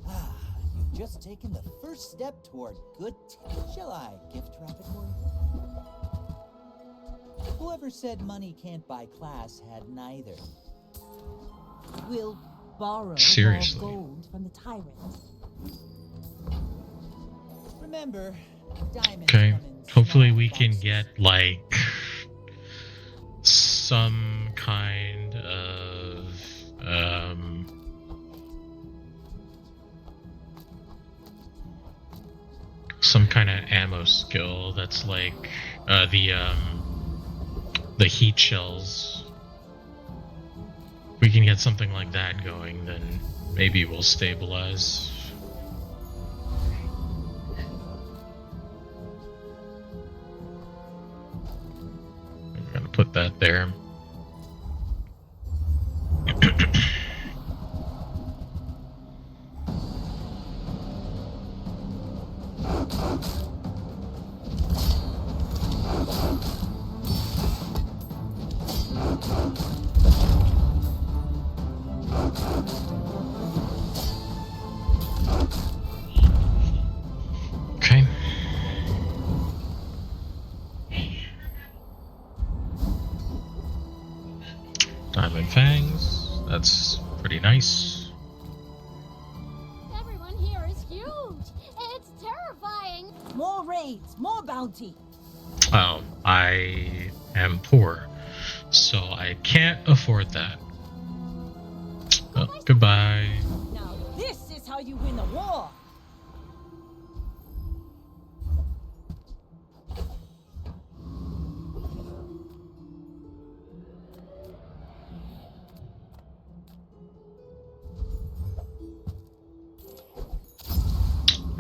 You've just taken the first step toward good. Shall I gift wrap it for you? Whoever said money can't buy class had neither. We'll borrow Seriously. more gold from the tyrant. Remember, diamonds Okay, come in hopefully small we can boxes. get, like, some kind of, some kind of ammo skill that's like, the heat shells. If we can get something like that going, then maybe we'll stabilize. I'm gonna put that there. Okay. Diamond fangs. That's pretty nice. Everyone here is huge. It's terrifying. More raids, more bounty. Oh, I am poor, so I can't afford that. Oh, goodbye. Now this is how you win a war.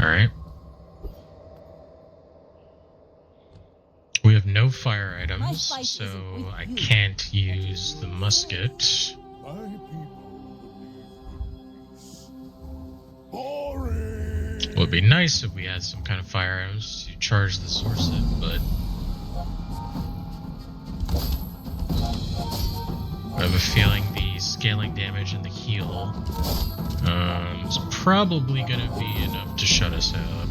Alright. We have no fire items, fight so isn't with I you. can't use the musket. My people live in peace. Boring. It would be nice if we had some kind of fire items to charge the sword set, but I have a feeling the scaling damage and the heal is probably going to be enough to shut us out.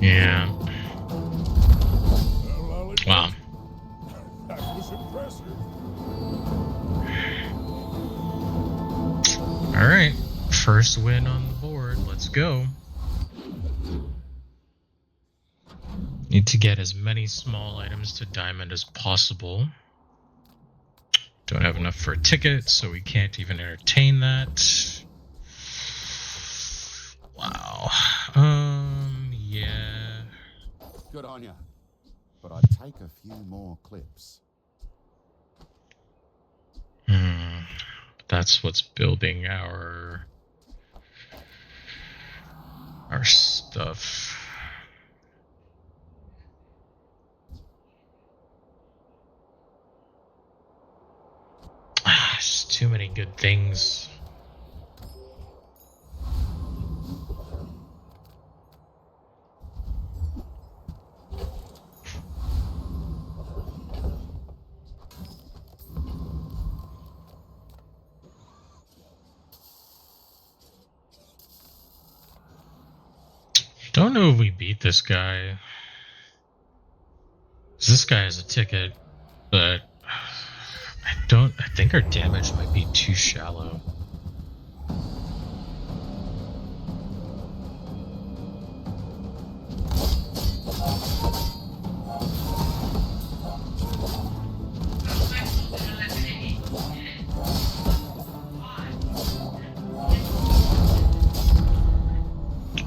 Yeah. All right, first win on the board. Let's go. Need to get as many small items to diamond as possible. Don't have enough for a ticket, so we can't even entertain that. Wow. Yeah. Good on ya. But I'd take a few more clips. That's what's building our stuff. Just too many good things. Don't know if we beat this guy. This guy has a ticket, but I think our damage might be too shallow.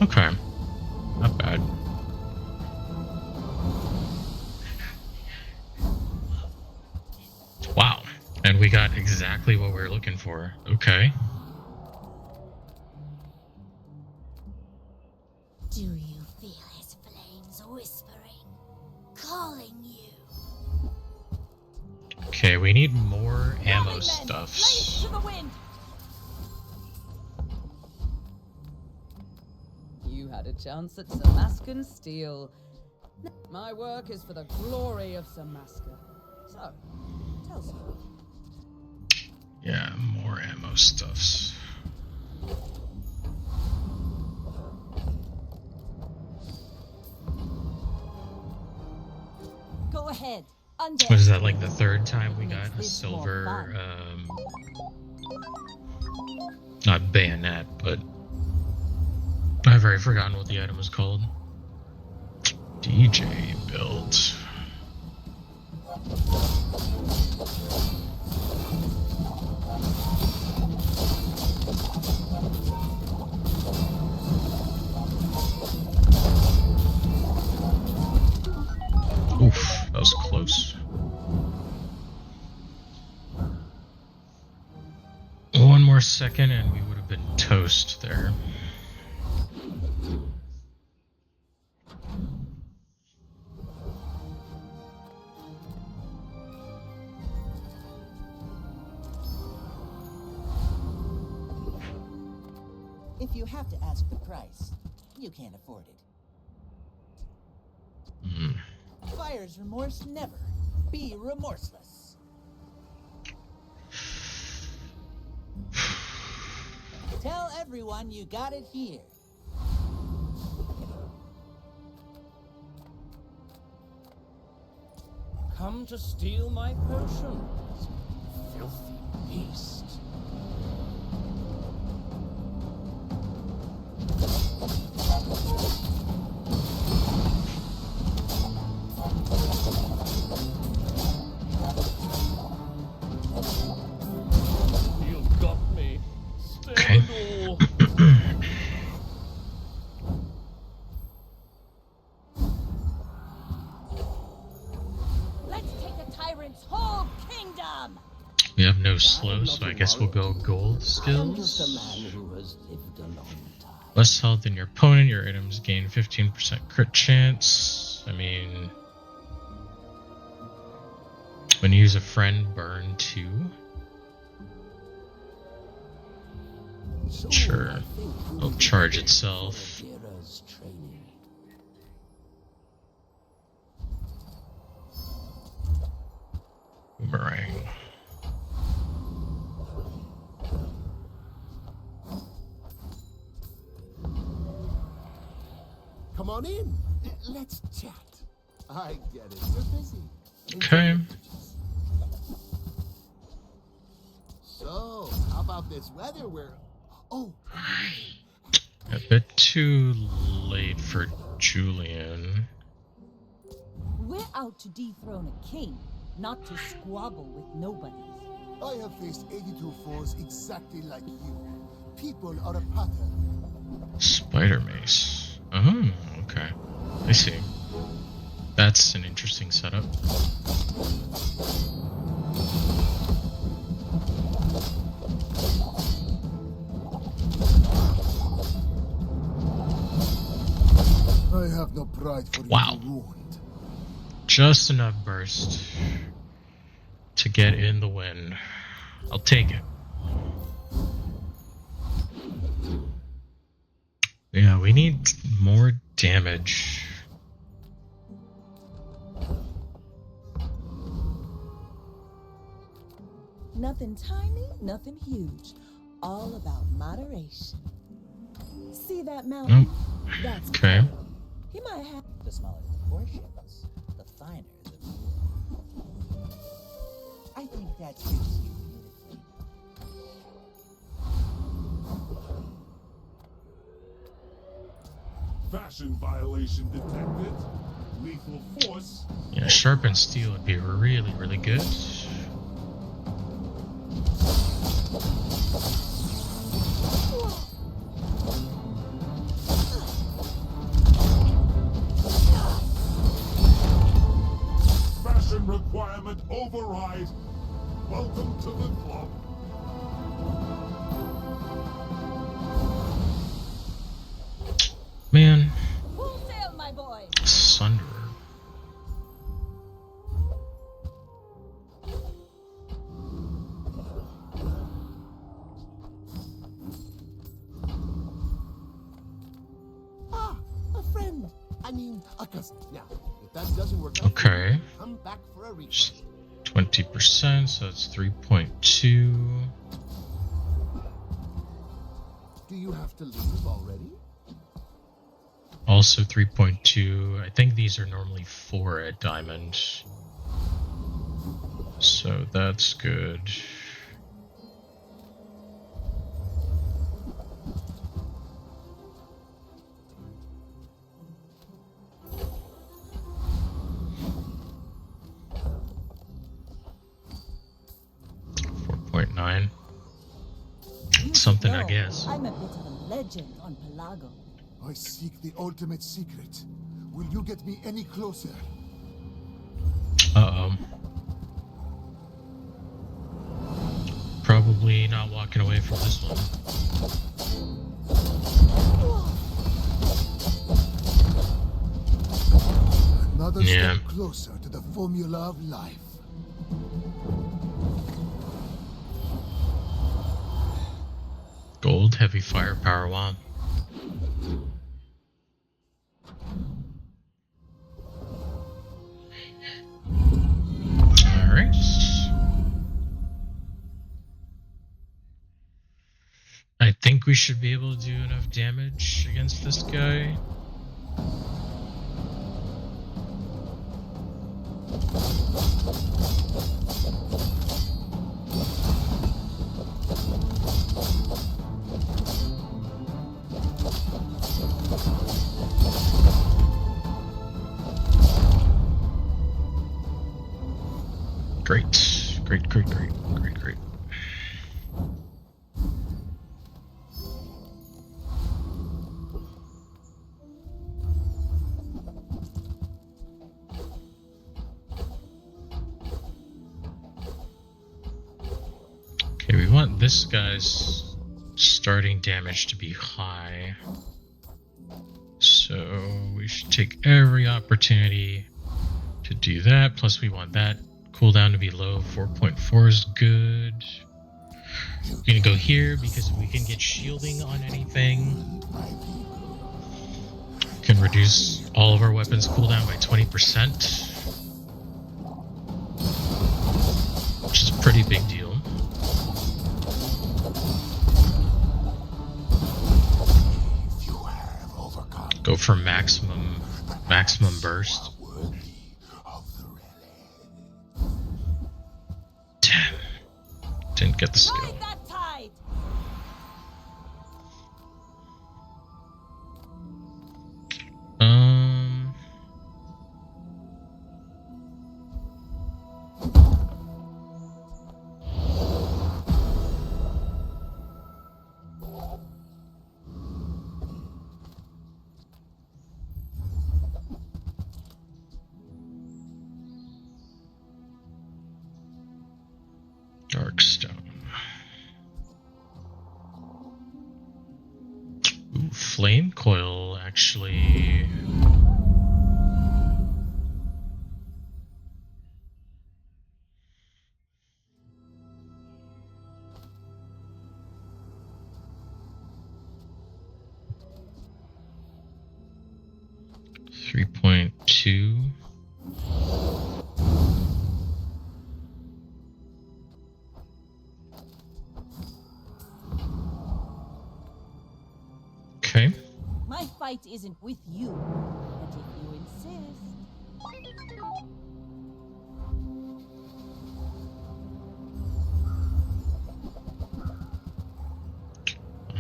Okay. Not bad. Wow. And we got exactly what we were looking for. Okay. Do you feel his flames whispering, calling you? Okay, we need more ammo stuffs. To the wind. You had a chance at Samascan steel. My work is for the glory of Samaska. So, tell someone. Yeah, more ammo stuffs. Go ahead. What is that, like the third time we got a silver, not bayonet, but I've already forgotten what the item was called. DJ build. Oof, that was close. One more second and we would have been toast there. If you have to ask the price, you can't afford it. Buyer's remorse never. Be remorseless. Tell everyone you got it here. Come to steal my potions, filthy beast. You got me. Stay the door. Let's take the tyrant's whole kingdom. We have no slow, so I guess we'll go gold I'm just a skills. man who has lived a long time. Less health than your opponent, your items gain 15% crit chance. I mean, when you use a friend, burn 2. Sure. It'll charge itself. Boomerang. Come on in. Let's chat. I get it. You're busy. Okay. So, how about this weather? We're Oh, A bit too late for Julian. We're out to dethrone a king, not to squabble with nobodies. I have faced 82 foes exactly like you. People are a pattern. Spider Mace. Oh, okay. I see. That's an interesting setup. I have no pride for Wow. you to wound. Just enough burst to get in the win. I'll take it. Yeah, we need more damage. Nothing tiny, nothing huge. All about moderation. See that mountain? That's Okay. Keanu. He might have. The smaller the portions, the finer the meal. I think that suits you beautifully. Fashion violation detected. Lethal force. Yeah, sharpened steel would be really, really good. Fashion requirement override. Welcome to the club. Man, Full sail, my boy. Sunderer. Ah, a friend. I mean, a cousin. Now, if that doesn't work out, Okay. come back for a refund. 20%, so that's 3.2. Do you have to leave already? Also 3.2. I think these are normally 4 at Diamond. So that's good. .9. You Something, should I know, guess. I'm a bit of a legend on Pelago. I seek the ultimate secret. Will you get me any closer? Uh-oh. Probably not walking away from this one. Another Yeah. step closer to the formula of life. Gold heavy firepower. Wow. Alright. I think we should be able to do enough damage against this guy. Great. Great, great, great, great, great. Okay, we want this guy's starting damage to be high. So we should take every opportunity to do that. Plus we want that cooldown to be low. 4.4 is good. We're gonna go here because we can get shielding on anything. Can reduce all of our weapons cooldown by 20%. Which is a pretty big deal. Go for maximum burst. Damn. Didn't get the skill. Ride that tide. flame coil actually. .2. Okay. My fight isn't with you, but if you insist.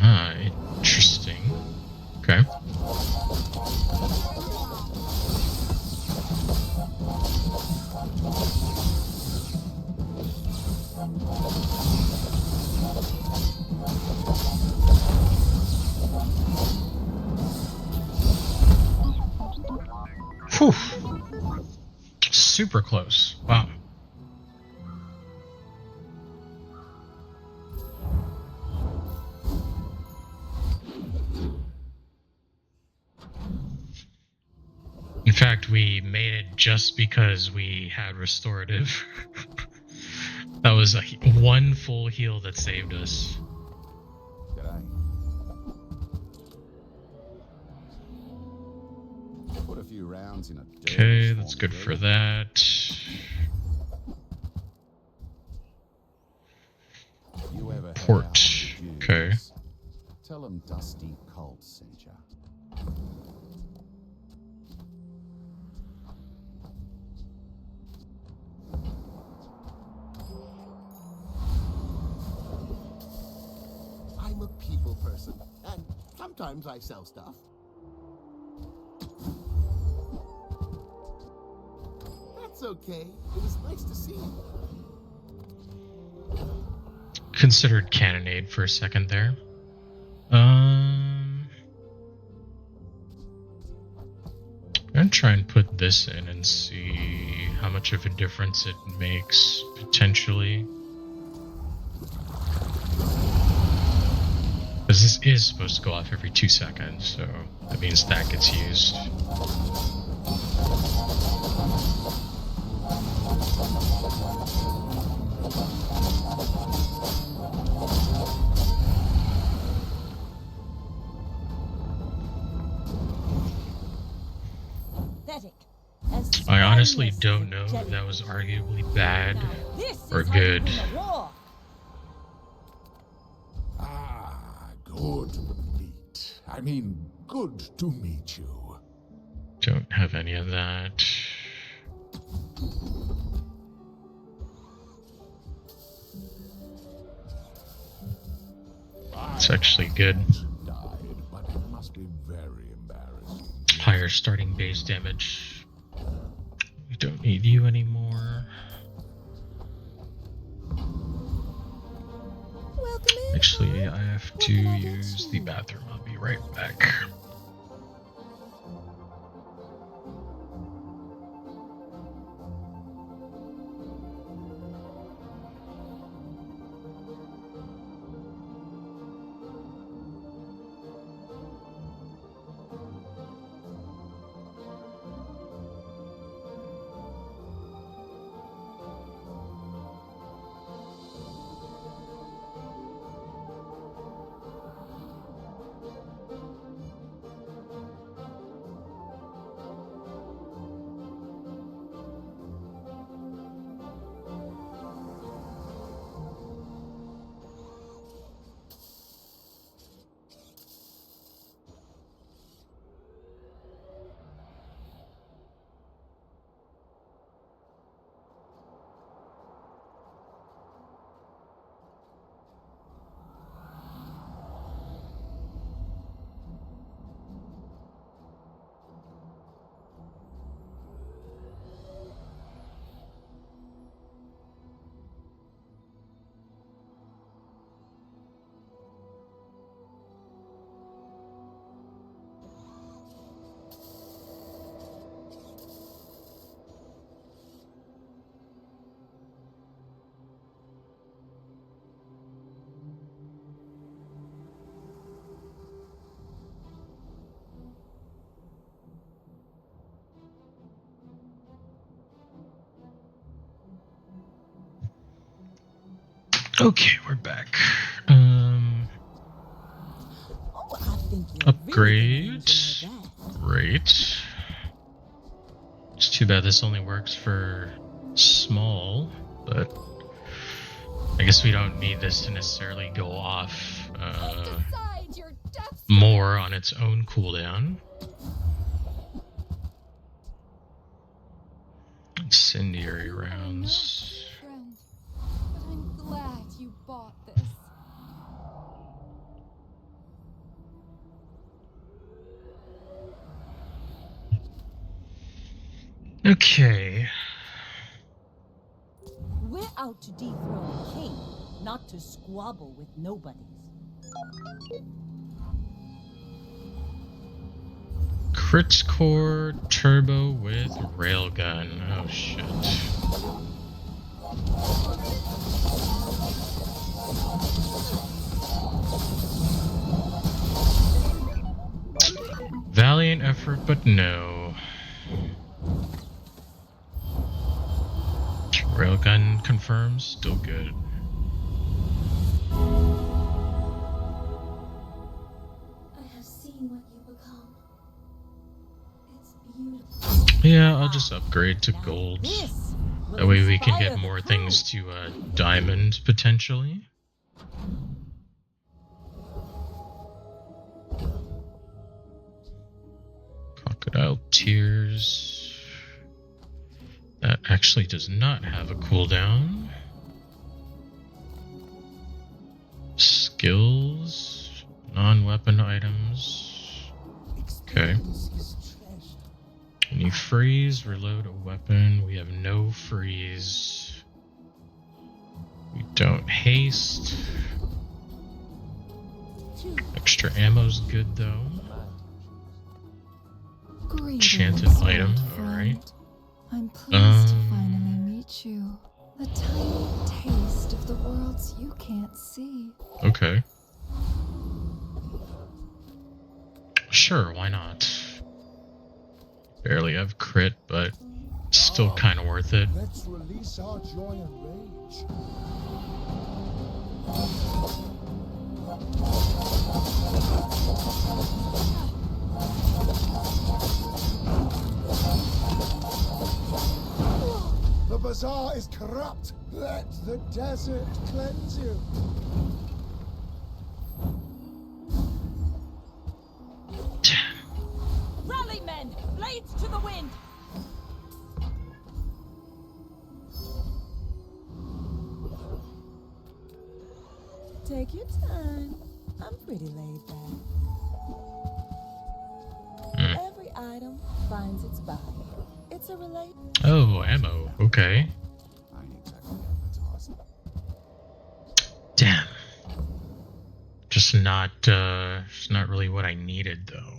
Ah, interesting. Okay. Whew. Super close. Wow. In fact, we made it just because we had restorative. That was one full heal that saved us. G'day. Put a few rounds in a Okay, that's good for that. You ever head Port. out to the Okay. dunes? Tell them Dusty Colt sent ya. I'm a people person, and sometimes I sell stuff. That's okay. It was nice to see you. Considered cannonade for a second there. I'm gonna try and put this in and see how much of a difference it makes, potentially. Because this is supposed to go off every 2 seconds, so that means that gets used. I honestly don't know if that was arguably bad or good. Ah, good meet. I mean, good to meet you. Don't have any of that. It's actually good. Died, but it must be very embarrassing. Higher starting base damage. We don't need you anymore. Actually, I have to use the bathroom. I'll be right back. Okay, we're back. Oh, I think you're Upgrade. really gonna enjoy Great. It's too bad this only works for small, but I guess we don't need this to necessarily go off more on its own cooldown. Incendiary rounds. Friend, but I'm glad you bought this. Okay. We're out to dethrone a king, not to squabble with nobodies. Crits core turbo with railgun. Oh shit. Valiant effort, but no. Railgun confirms, still good. I have seen what you become. It's beautiful. Yeah, I'll just upgrade to gold. That way we can get more things to diamond, potentially. Crocodile Tears. That actually does not have a cooldown. Skills. Non-weapon items. Okay. When you freeze, reload a weapon. We have no freeze. We don't haste. Extra ammo's good though. Enchanted item, alright. I'm pleased to finally meet you. A tiny taste of the worlds you can't see. Okay. Sure, why not? Barely have crit, but still kind of worth it. Let's release our joy and rage. The Bazaar is corrupt. Let the desert cleanse you. Rally, men! Blades to the wind! Take your time. I'm pretty laid back. Every item finds its buyer. It's a relate. Oh, ammo. Okay. I ain't exactly Amaterasu. Damn. Just not really what I needed though.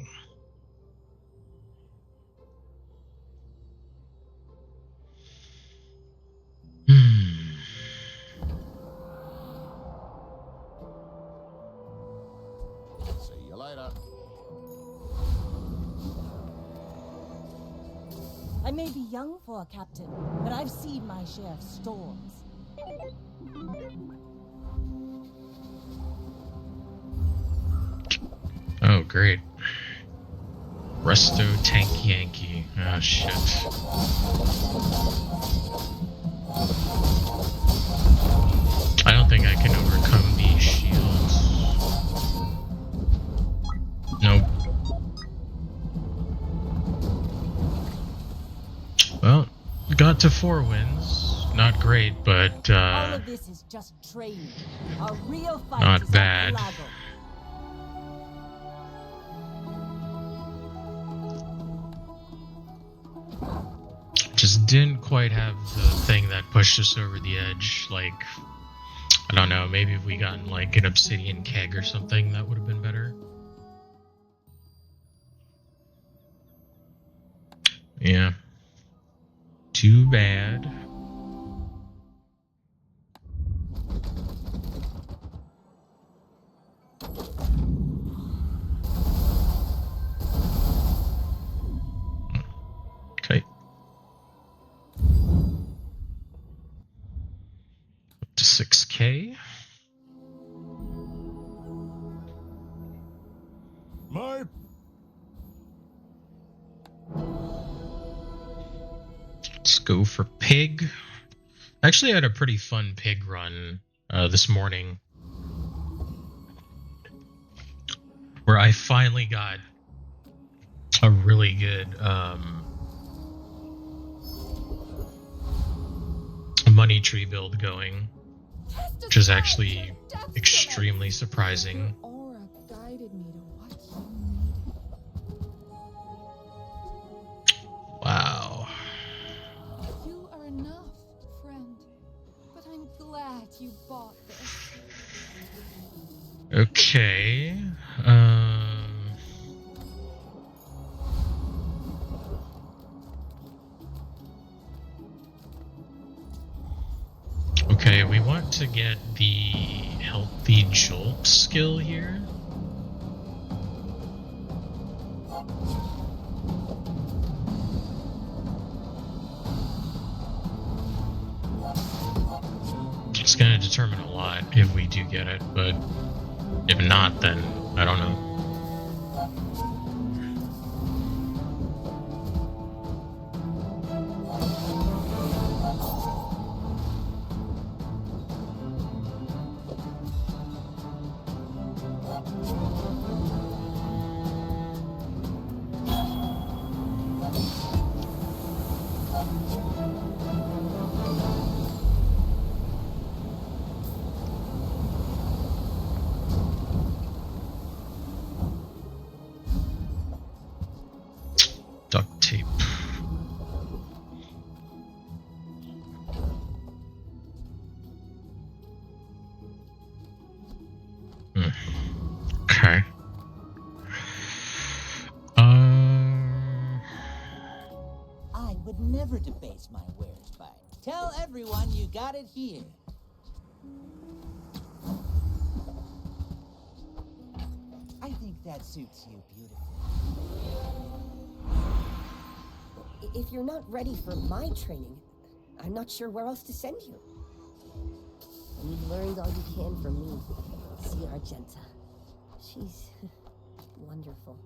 See you later. I may be young for a captain, but I've seen my share of storms. Oh, great. Resto Tank Yankee. Oh, shit. I don't think I can overcome these shields. Nope. Well, got to 4 wins. Not great, but all of this is just training. A real fight not is bad. Lago. Just didn't quite have the thing that pushed us over the edge. Like, I don't know, maybe if we gotten like an obsidian keg or something, that would have been better. Yeah. Too bad. Okay. Up to 6K. My Let's go for pig. Actually, I had a pretty fun pig run this morning, where I finally got a really good money tree build going, which is actually extremely surprising. Your aura guided me to what you needed. Wow. You are enough, friend. But I'm glad you bought this. Okay. Okay, we want to get the healthy jolt skill here. It's going to determine a lot if we do get it, but if not, then I don't know. Duct tape. Okay. I would never debase my wares by. Tell everyone you got it here. I think that suits you beautifully. If you're not ready for my training, I'm not sure where else to send you. You've learned all you can from me. See Argenta. She's wonderful.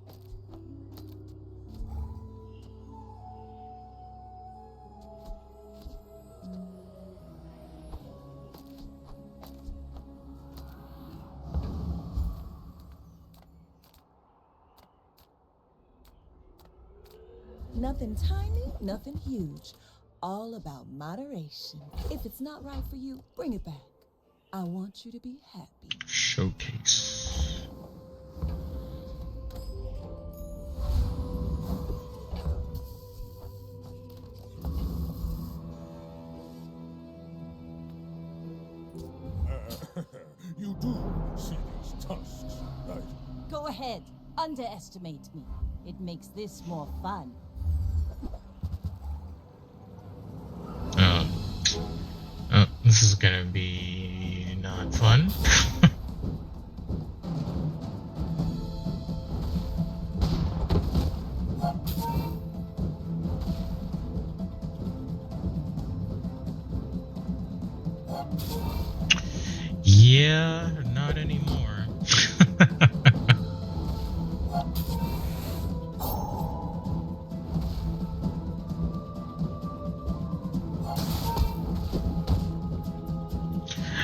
Nothing tiny, nothing huge. All about moderation. If it's not right for you, bring it back. I want you to be happy. Showcase. You do see these tusks, right? Go ahead, underestimate me. It makes this more fun. Oh, this is gonna be not fun. Yeah, not anymore.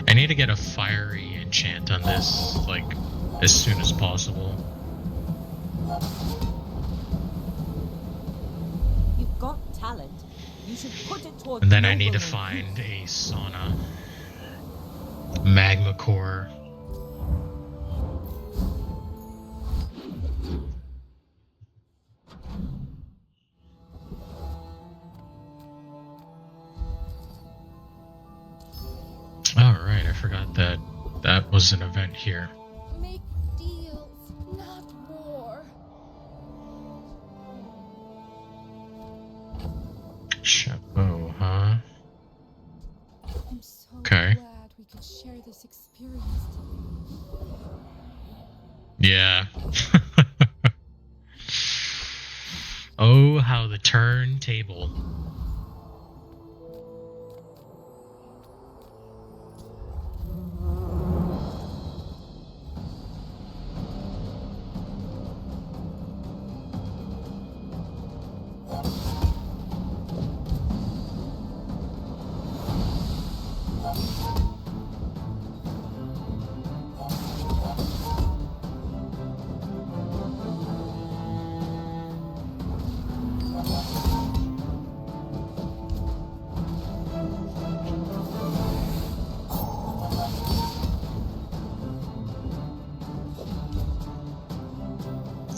I need to get a fiery enchant on this, like, as soon as possible. You've got talent. You should put it toward And then I need to nobler find use. a sauna. Magma core. Alright, I forgot that that was an event here. Make deals, not war. Chapeau, huh? I'm so Okay. glad we could share this experience today. Yeah. Oh, how the turntable.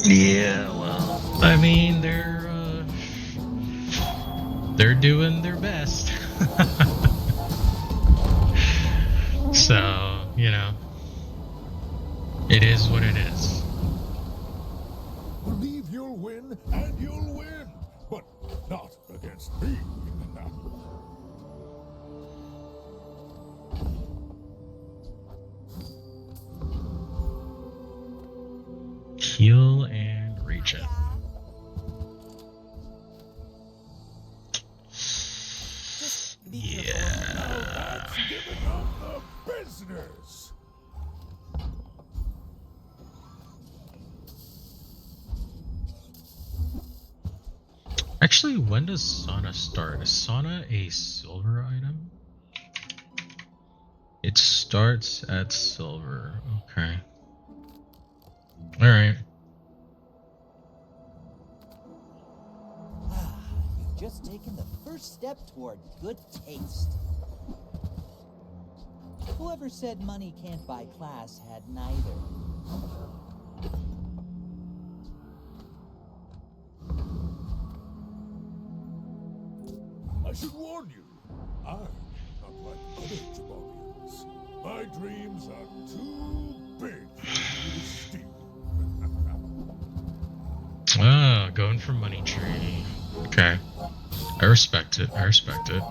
Yeah, well, I mean, they're doing their best. So, it is what it is. Believe you'll win, and you'll win. But not against me. Heal and regen. Yeah. Now that's giving up the business. Actually, when does Sauna start? Is Sauna a silver item? It starts at silver. Okay. Alright. You've just taken the first step toward good taste. Whoever said money can't buy class had neither. I should warn you, I'm not like other Jabalians. My dreams are too big for you to steal. Ah, going for money tree. Okay. I respect it. I respect it.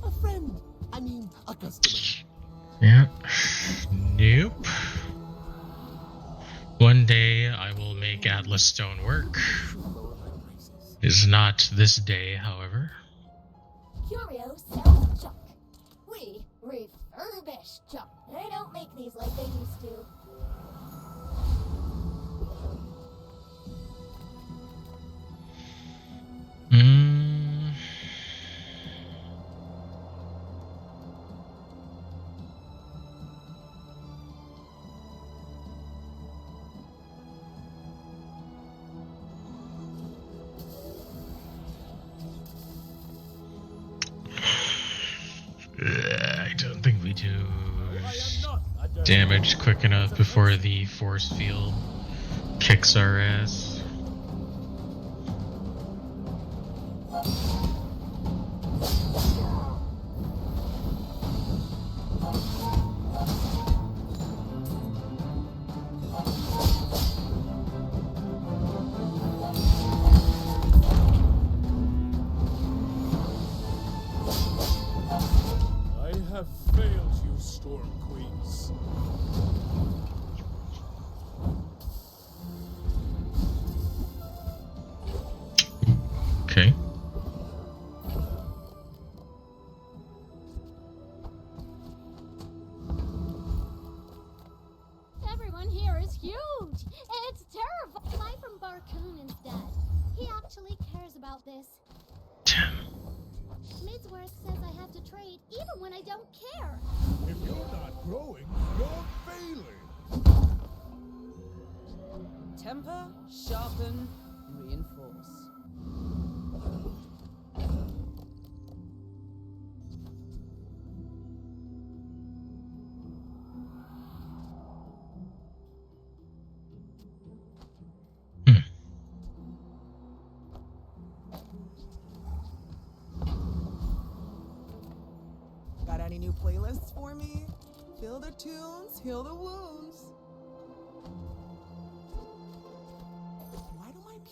A friend. I mean, a customer. Yeah. Nope. One day I will make Atlas Stone work. Is not this day, however. Curio sells junk. We refurbish junk. They don't make these like they used to. I don't think we do damage quick enough before the force field kicks our ass. I have failed you, Storm Queens. Okay. Everyone here is huge. It's terrifying. Buy from Barcoon instead. He actually cares about this. Midsworth says I have to trade even when I don't care. If you're not growing, you're failing. Temper, sharpen, reinforce. Got any new playlists for me? Fill the tunes, heal the wounds.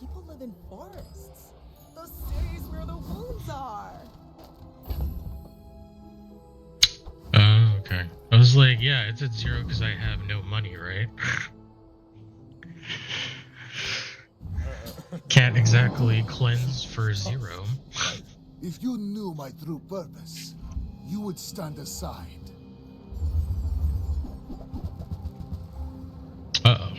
people live in forests. Those cities where the wounds are. Oh, okay. I was like, yeah, it's at 0 because I have no money, right? Can't exactly cleanse for 0. If you knew my true purpose, you would stand aside. Uh-oh.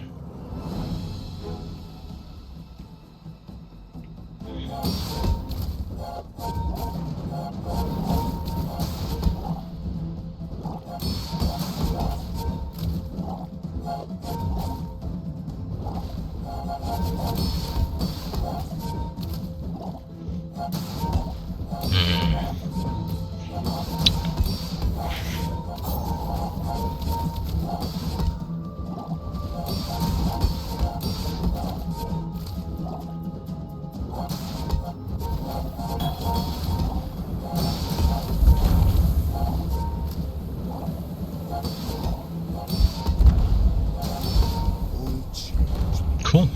Cool.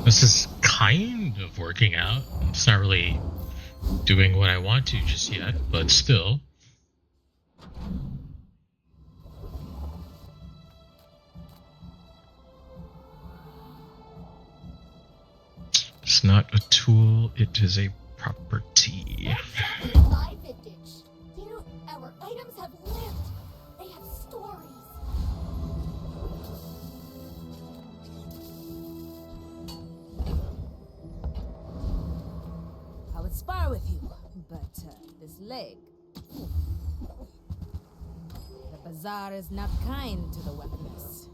This is kind of working out. It's not really doing what I want to just yet, but still. It's not a tool, it is a property. My vintage. Our items have lived. They have stories. I would spar with you, but this leg. The Bazaar is not kind to the weaponless.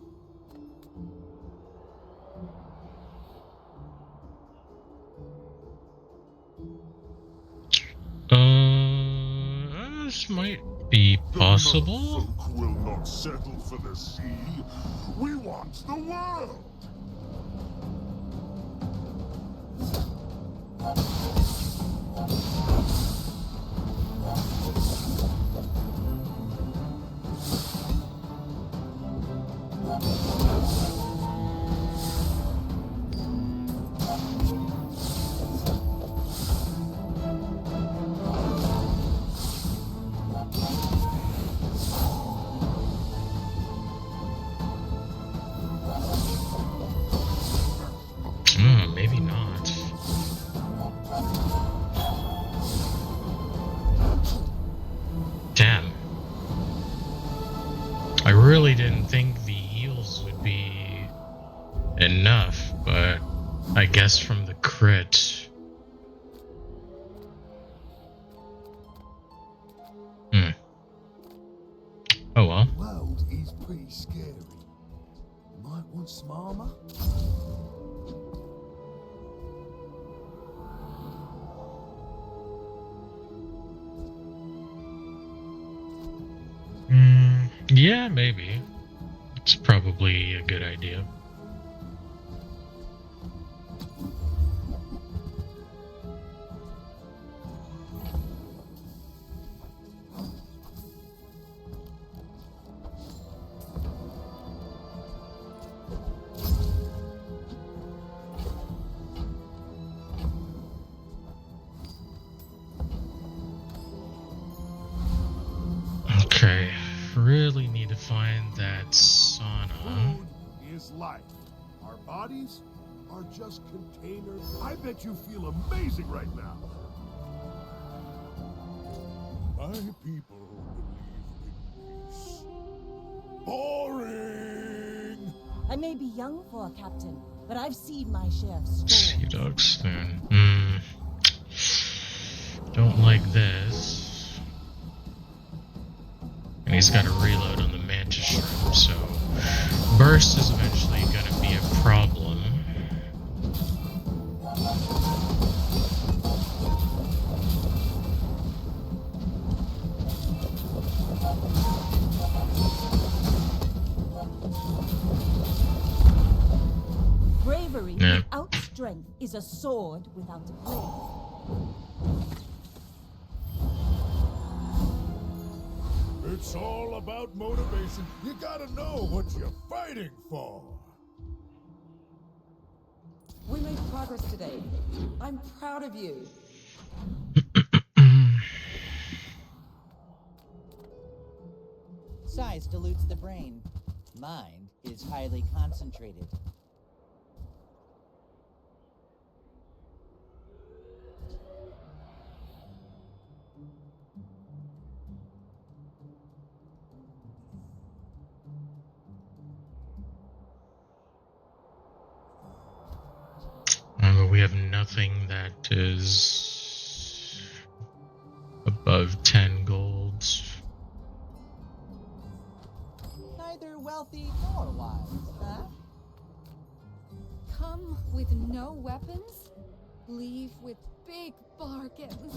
This might be possible. The merfolk will not settle for the sea. We want the world. Maybe not. Damn. I really didn't think the eels would be enough, but I guess from the crit. Oh well. The world is pretty scary. You might want some armor. Yeah, maybe. It's probably a good idea. Okay, really need to find that sauna. Food is life. Our bodies are just containers. I bet you feel amazing right now. My people believe in peace. Boring! I may be young for a captain, but I've seen my share of storms. Sea Dog Spoon. Don't like this. And he's got to reload on the Mantis Shrimp, so burst is eventually going to be a problem. Bravery without strength is a sword without a blade. It's all about motivation. You gotta know what you're fighting for. We made progress today. I'm proud of you. Size dilutes the brain. Mind is highly concentrated. But we have nothing that is above 10 golds. Neither wealthy nor wise, huh? Come with no weapons, leave with big bargains.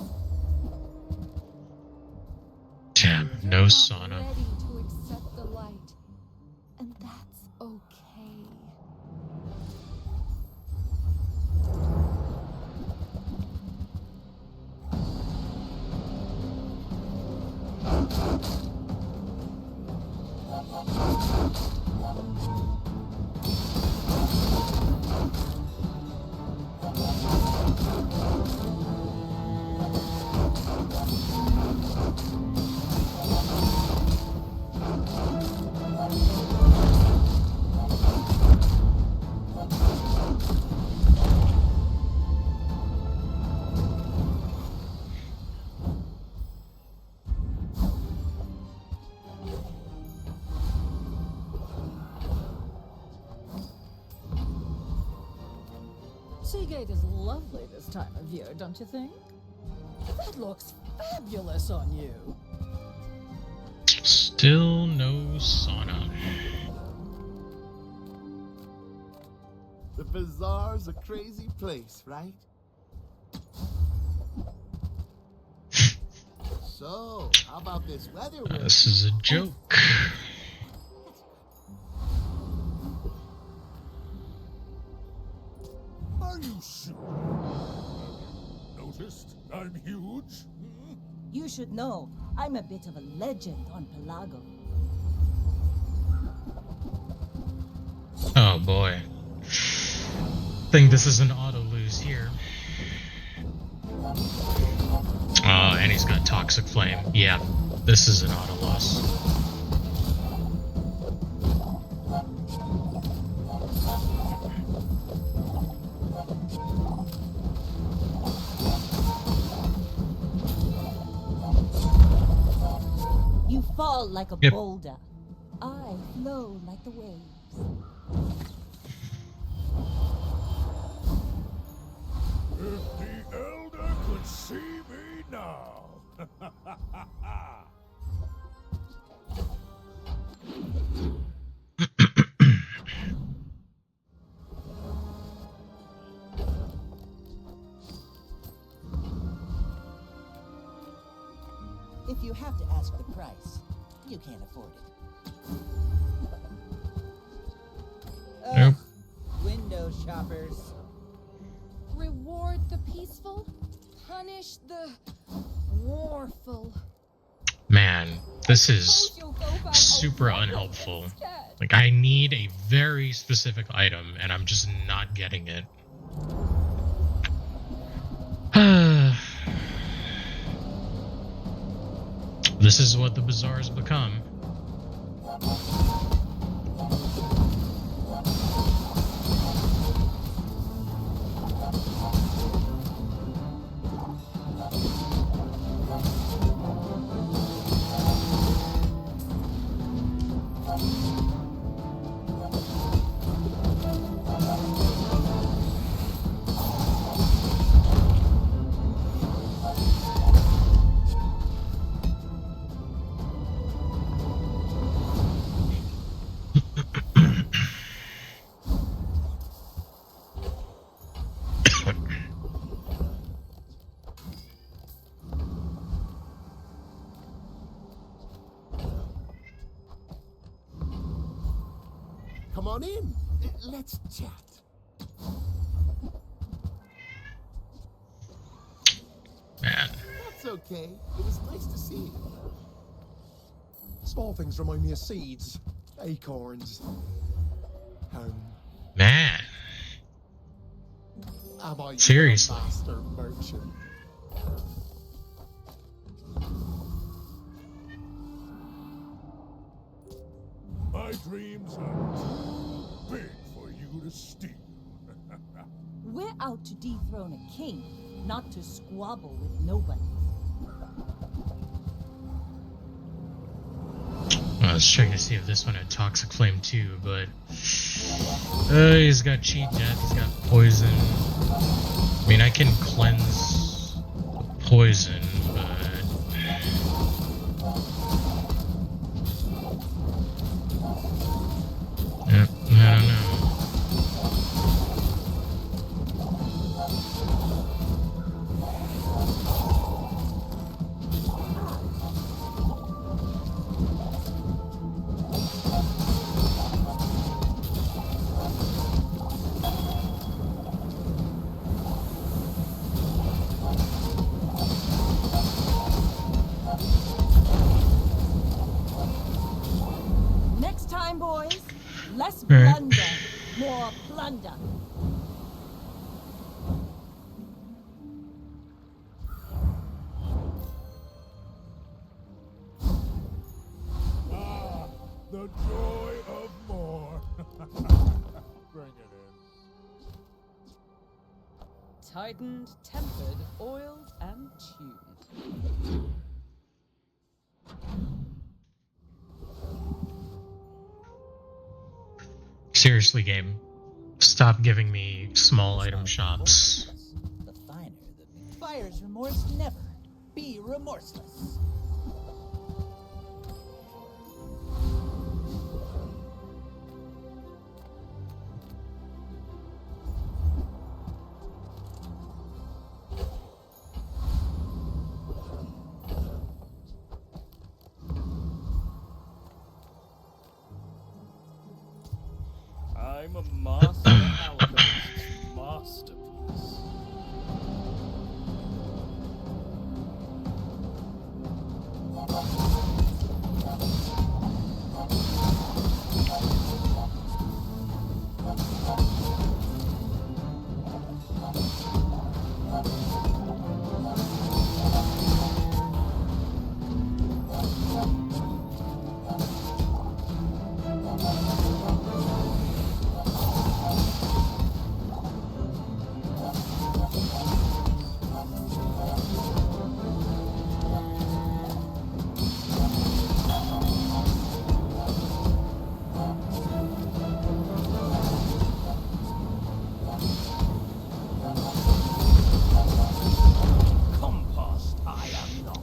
Damn, You're no not sauna. ready to accept the light, and that's okay. Seagate is lovely this time of year, don't you think? That looks fabulous on you. Still no sauna. The Bazaar's a crazy place, right? So, how about this weather? This is a joke. Are you sure? Noticed I'm huge? Hmm? You should know, I'm a bit of a legend on Pelago. Oh boy. Think this is an auto lose here. Oh, and he's got Toxic Flame. Yeah, this is an auto loss. You fall like a Yep. boulder. I flow like the waves. If the Elder could see me now. If you have to ask the price, you can't afford it. Nope. Window shoppers. Reward the peaceful, punish the warful. Man, this is Suppose you'll go back super over unhelpful. instead. Like, I need a very specific item, and I'm just not getting it. This is what the Bazaar's become. Come on in. Let's chat. Man. That's okay. It was nice to see you. Small things remind me of seeds, acorns, home. Man. Am I Seriously. your master merchant? My dreams are too big for you to steal. We're out to dethrone a king, not to squabble with nobody. I was checking to see if this one had Toxic Flame too, but he's got Cheat Death, he's got Poison. I mean, I can cleanse the poison, but yeah, I don't know. Next time, boys, less All right. blunder, more plunder. Ah, the joy of more. Bring it in. Tightened, tempered, oiled, and tuned. Seriously, game. Stop giving me small item shops. The finer the buyer's remorse never. Be remorseless. I'm a master alchemist's masterpiece. Compost, I am not.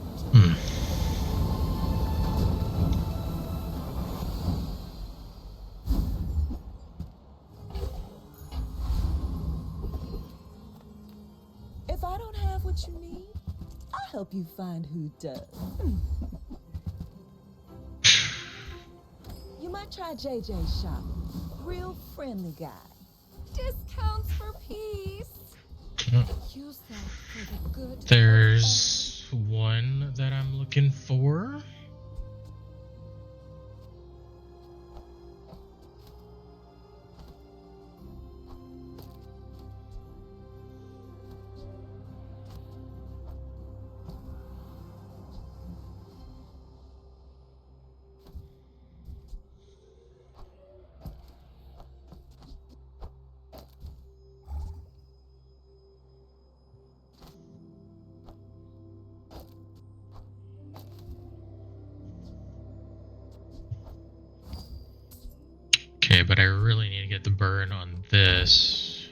If I don't have what you need, I'll help you find who does. You might try JJ's shop. Real friendly guy. Discounts for peace. Use that for the good. There's one that I'm looking for. Okay, but I really need to get the burn on this.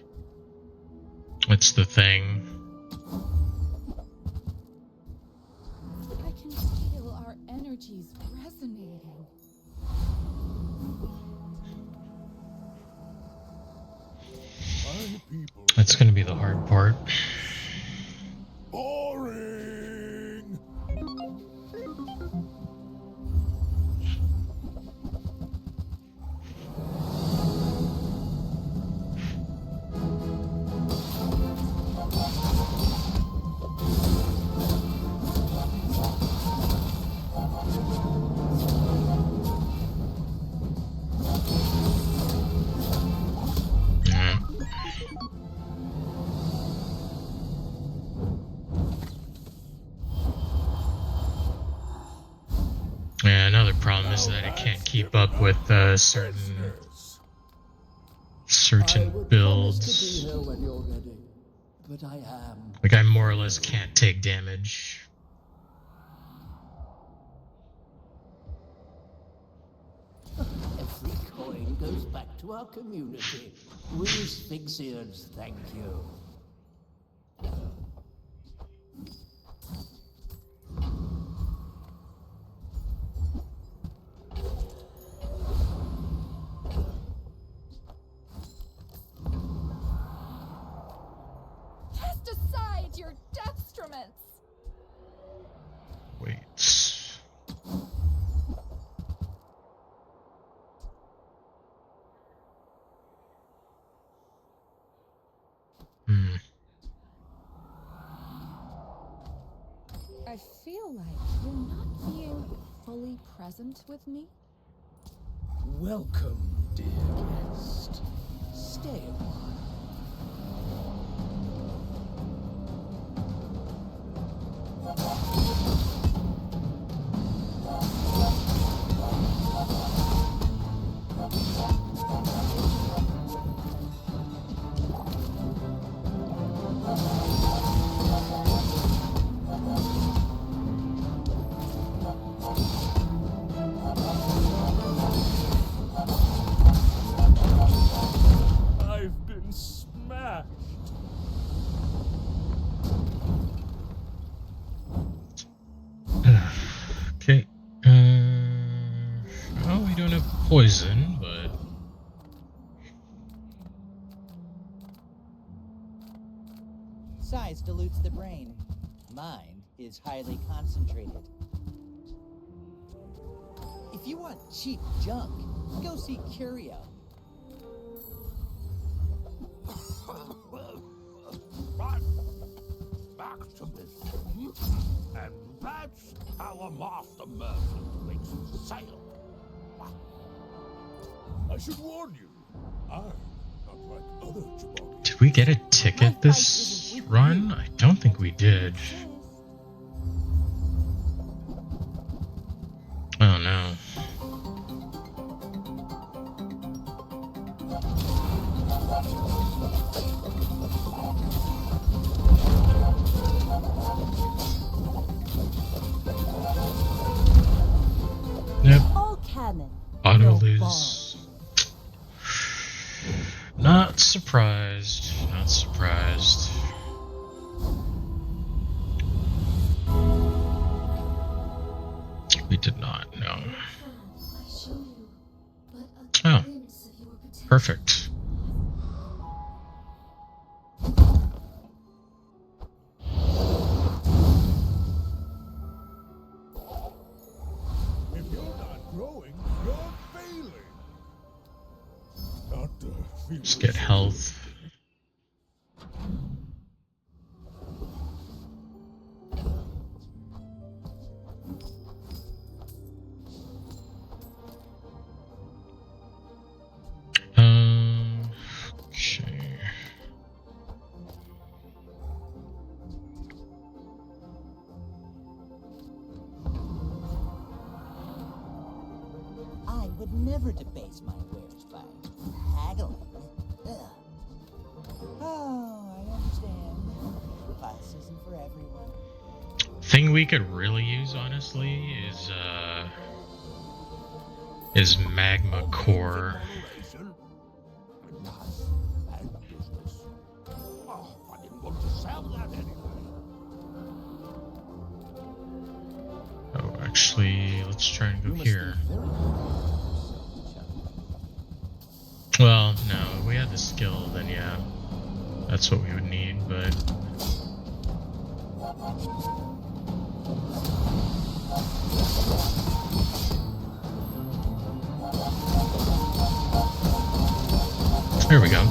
What's the thing? I can feel our energies resonating. My people. That's gonna be the hard part. Boring. can't keep up with certain builds. When you're ready, but I am. Like I more or less can't take damage. Every coin goes back to our community. We Sphinxians thank you. Cast aside your destruments! Wait. I feel like you're not being fully present with me. Welcome, dear guest. Stay a while. I've been smashed. Okay. Oh, we don't have poison, but Size dilutes the brain. Mine is highly concentrated. If you want cheap junk, go see Curio. Right. Back to business. And that's how a master merchant makes his sale. I should warn you, I'm not like other Jabari. did we get a ticket this run? I don't think we did. Oh no. Yep. All canon. Auto no lose. Not surprised. Not surprised. We did not, no. Oh. Perfect. If you're not growing, you're failing. Not Let's get health. Okay. I would never debase my wares by haggling. Ugh. Oh, I understand. Class isn't for everyone. Thing we could really use, honestly, is magma core. And business. Oh, I didn't want to sell that anyway. Oh, actually, let's try and go here. Well, no, if we had the skill, then yeah, that's what we would need, but... There we go.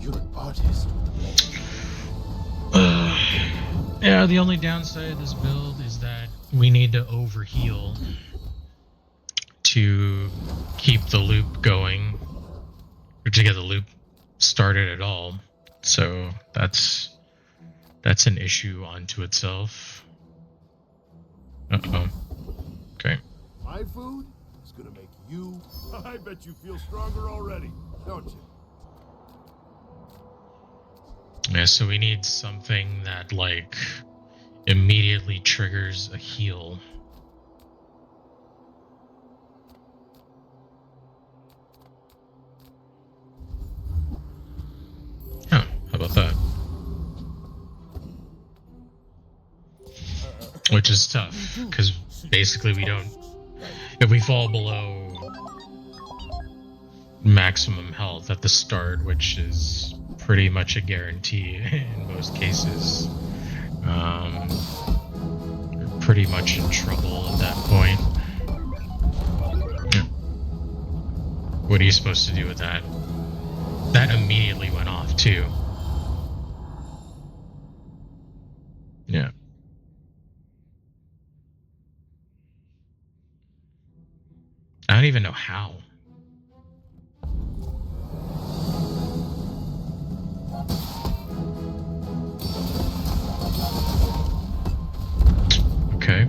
You're an artist. Yeah, the only downside of this build is that we need to overheal to keep the loop going, or to get the loop started at all. So that's That's an issue unto itself. Uh-oh. Okay. My food is gonna make you. I bet you feel stronger already, don't you? Yeah, so we need something that, like, immediately triggers a heal. Oh, how about that? Which is tough, because basically we don't... If we fall below maximum health at the start, which is pretty much a guarantee in most cases, we're pretty much in trouble at that point. Yeah. What are you supposed to do with that? That immediately went off, too. Yeah. I don't even know how. Okay.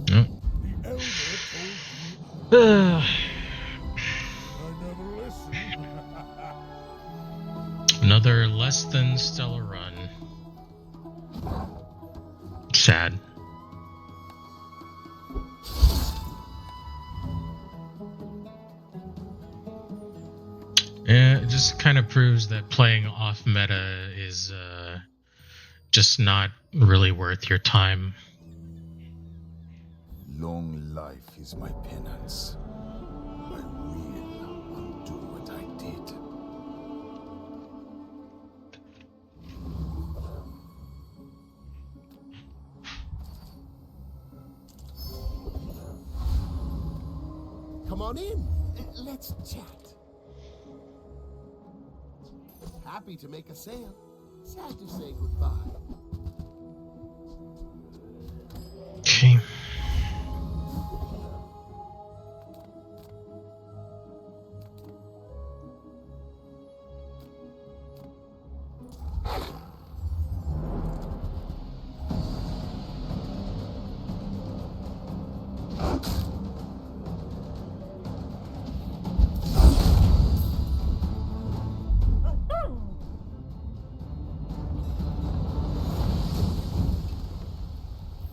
No. Another less than stellar run. Sad. Yeah, it just kind of proves that playing off meta is just not really worth your time. Long life is my penance. I will undo what I did. Come on in. Let's chat. Happy to make a sale. Sad to say goodbye. Okay.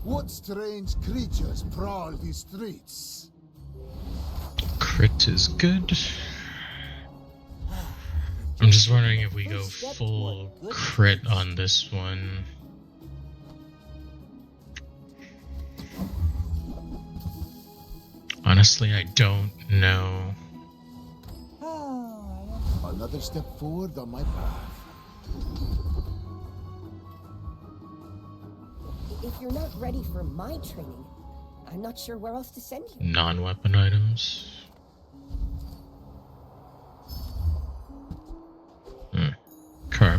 What strange creatures prowl these streets? Crit is good. I'm just wondering if we go full crit on this one. Honestly, I don't know. Another step forward on my path. If you're not ready for my training, I'm not sure where else to send you. Non-weapon items. Okay.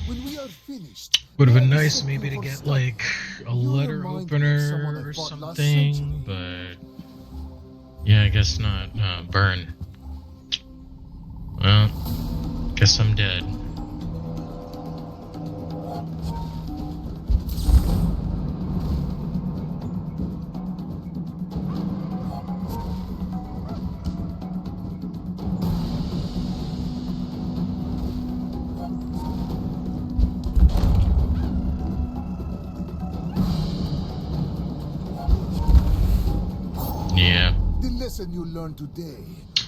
When we are finished, Would have been nice maybe to get like a letter opener or something, but yeah, I guess not. Burn. Well, guess I'm dead. Yeah. The lesson you learned today,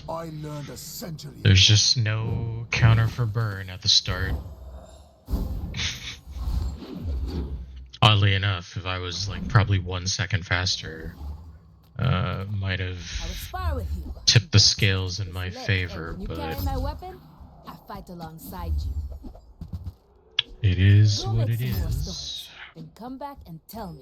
I learned a century ago. There's just no counter for burn at the start. Oddly enough, if I was like probably 1 second faster, might have tipped the scales in my favor, You but carry my weapon, I fight alongside you. it is Go what make it some more is. stories, then come back and tell me.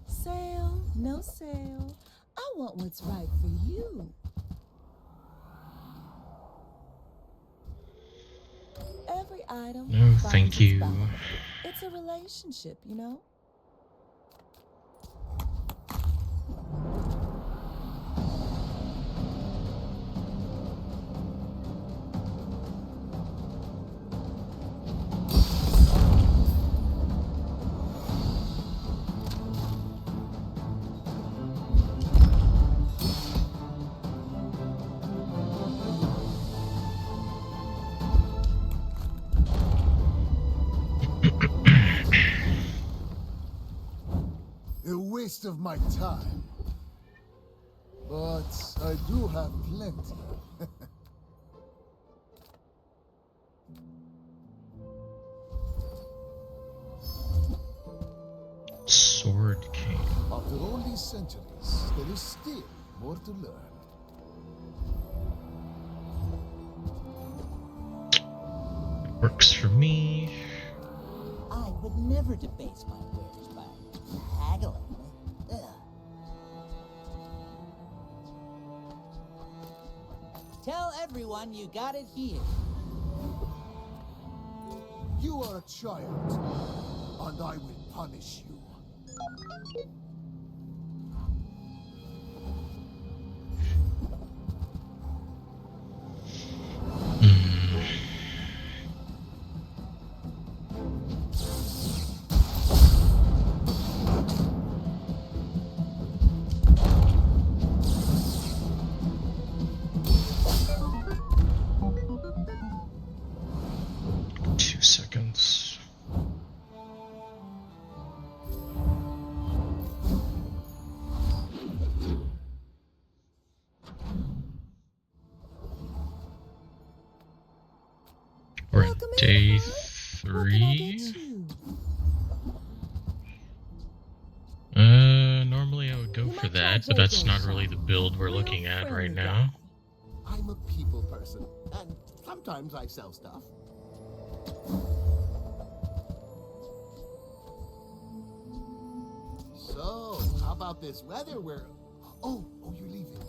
Sale, no sale. I want what's right for you. Every item. No, finds thank its you. balance. It's a relationship, you know? waste of my time. But I do have plenty. Sword King. After all these centuries, there is still more to learn. Works for me. I would never debase my wares by haggling. Ugh. Tell everyone you got it here. You are a child, and I will punish you. We're at day 3. Normally I would go for that, but that's not really the build we're looking at right now. I'm a people person, and sometimes I sell stuff. So, how about this weather where... Oh, you're leaving.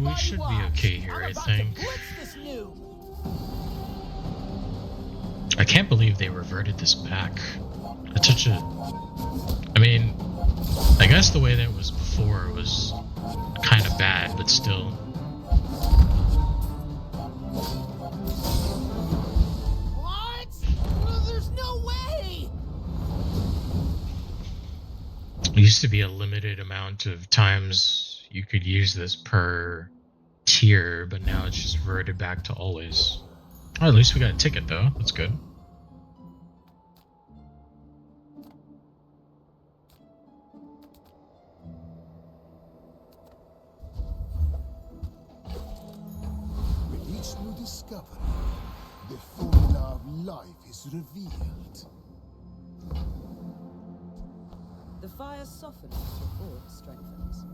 We should be okay here, I think. I can't believe they reverted this back. It's such a... I mean, I guess the way that it was before was kind of bad, but still. What? There's no way! It used to be a limited amount of times you could use this per tier, but now it's just reverted back to always. Oh, at least we got a ticket though. That's good. With each new discovery, the formula of life is revealed. The fire softens before it strengthens.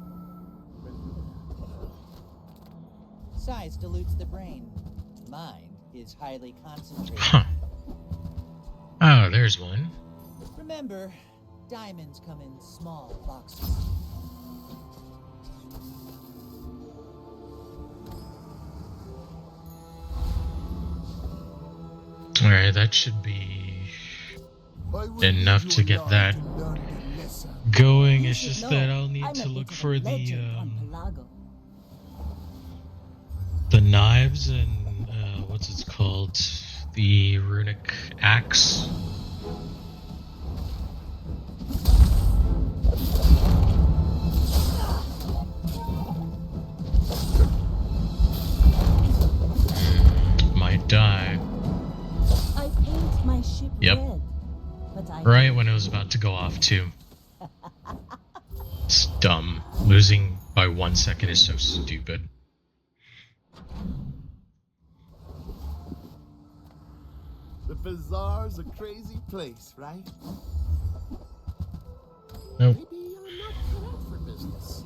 Size dilutes the brain. Mind is highly concentrated. Huh. Oh, there's one. Remember, diamonds come in small boxes. Alright, that should be enough to get that going. It's just that I'll need to look for the knives and what's it called? The runic axe. Might die. I paint my ship Yep. red, but I Right when it was about to go off too. It's dumb. Losing by 1 second is so stupid. The Bazaar's a crazy place, right? Nope. Maybe you're not cut out for business.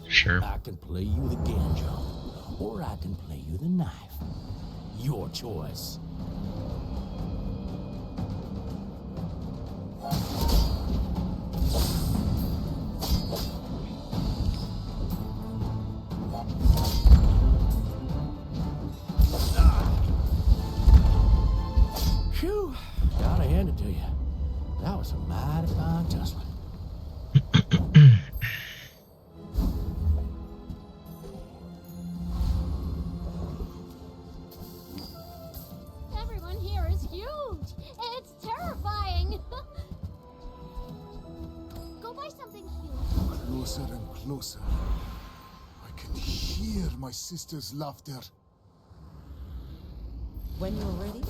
Sure. I can play you the ganjo, or I can play you the knife. Your choice. Phew, gotta hand it to you. That was a mighty fine tussling. huge. It's terrifying. Go buy something huge. Closer and closer. I can hear my sister's laughter. When you're ready,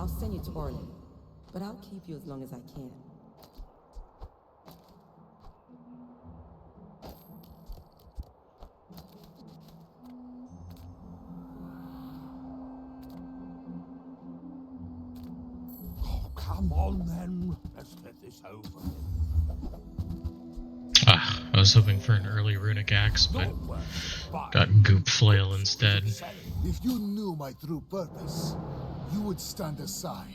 I'll send you to Orlin. But I'll keep you as long as I can. Oh, come on then. Let's get this over with. I was hoping for an early runic axe, but got goop flail instead. If you knew my true purpose, you would stand aside.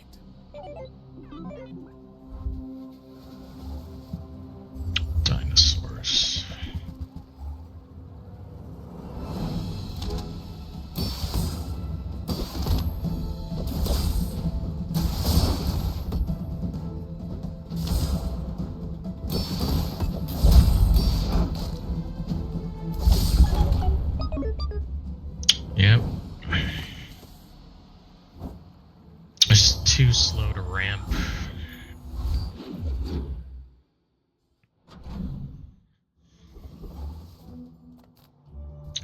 Dinosaurs. Yep. It's too slow to ramp.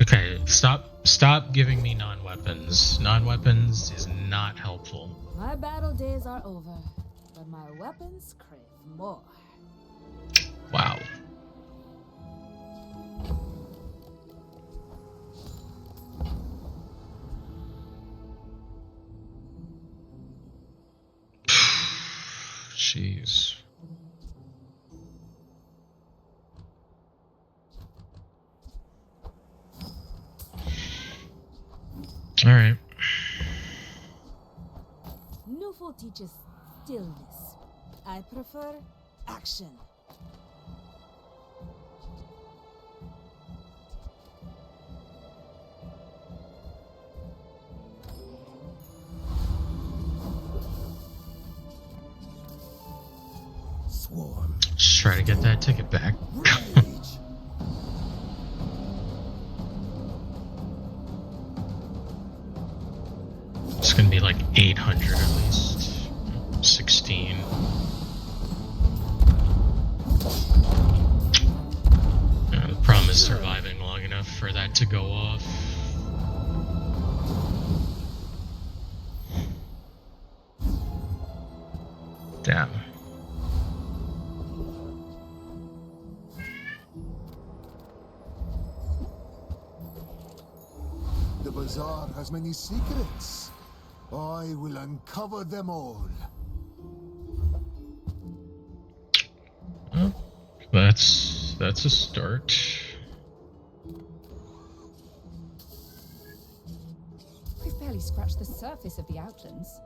Okay, stop giving me non-weapons. Non-weapons is not helpful. My battle days are over, but my weapons crave more. Wow. Jeez. All right. Nufo teaches stillness. I prefer action. Swarm. Just try to get that ticket back. It's gonna be like 800 at least. 16. The problem is surviving long enough for that to go off. Damn. The Bazaar has many secrets. I will uncover them all. Well, that's a start. We've barely scratched the surface of the Outlands.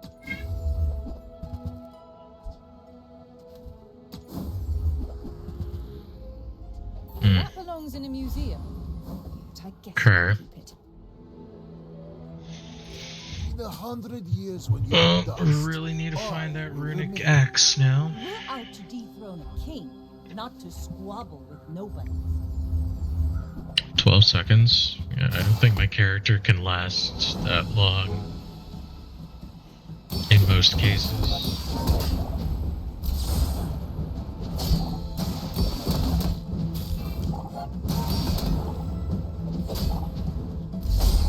That belongs in a museum. But I guess I'll keep it. In 100 years when you Well, we really need to find that runic axe now. We're out to dethrone a king, not to squabble with nobody. 12 seconds. Yeah, I don't think my character can last that long. In most cases.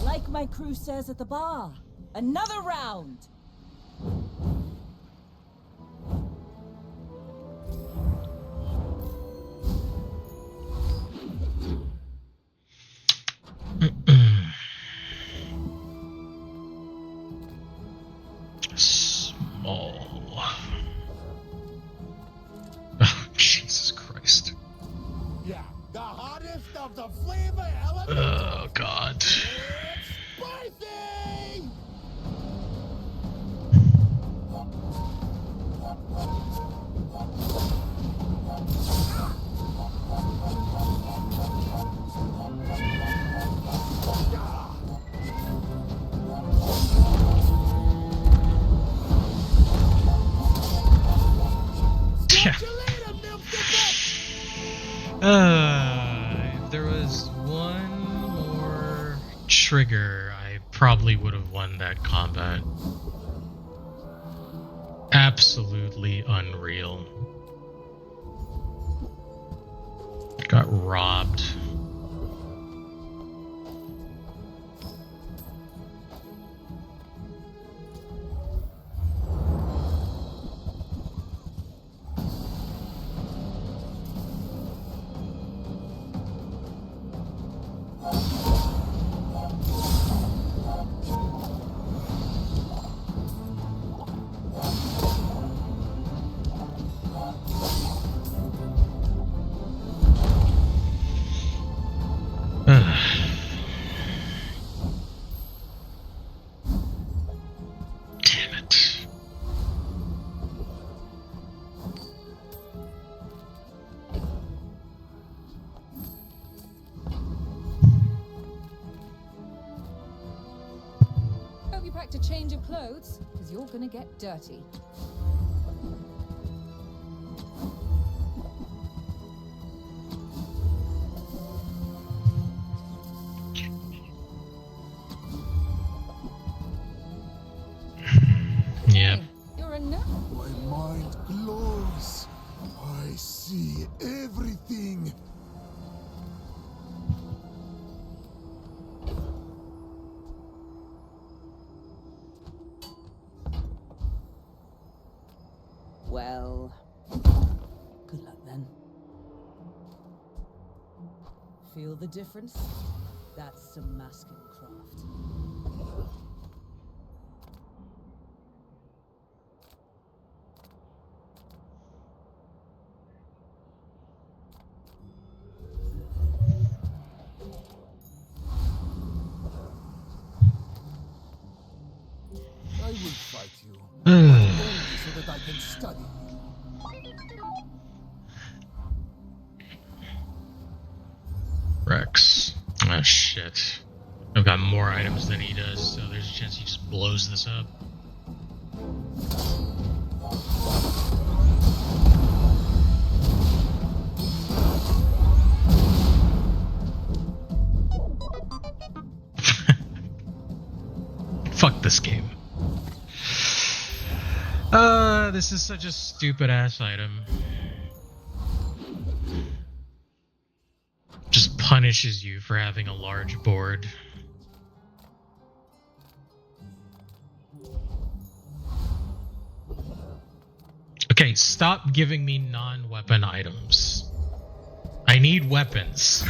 Like my crew says at the bar, another round. Small. Oh, Jesus Christ. Yeah, the hottest of the flavor elements. Oh, God. Spicy! If there was one more trigger, I probably would have won that combat. absolutely unreal. Got robbed. Damn it. Hope you packed a change of clothes, because you're gonna get dirty. Yep. Hey, you're a nut. My mind glows. I see everything. Well, good luck then. Feel the difference? That's some masking craft. I will fight you. Only so that I can study. Rex. Oh shit. I've got more items than he does, so there's a chance he just blows this up. Fuck this game. This is such a stupid ass item. Just punishes you for having a large board. Okay, stop giving me non-weapon items. I need weapons.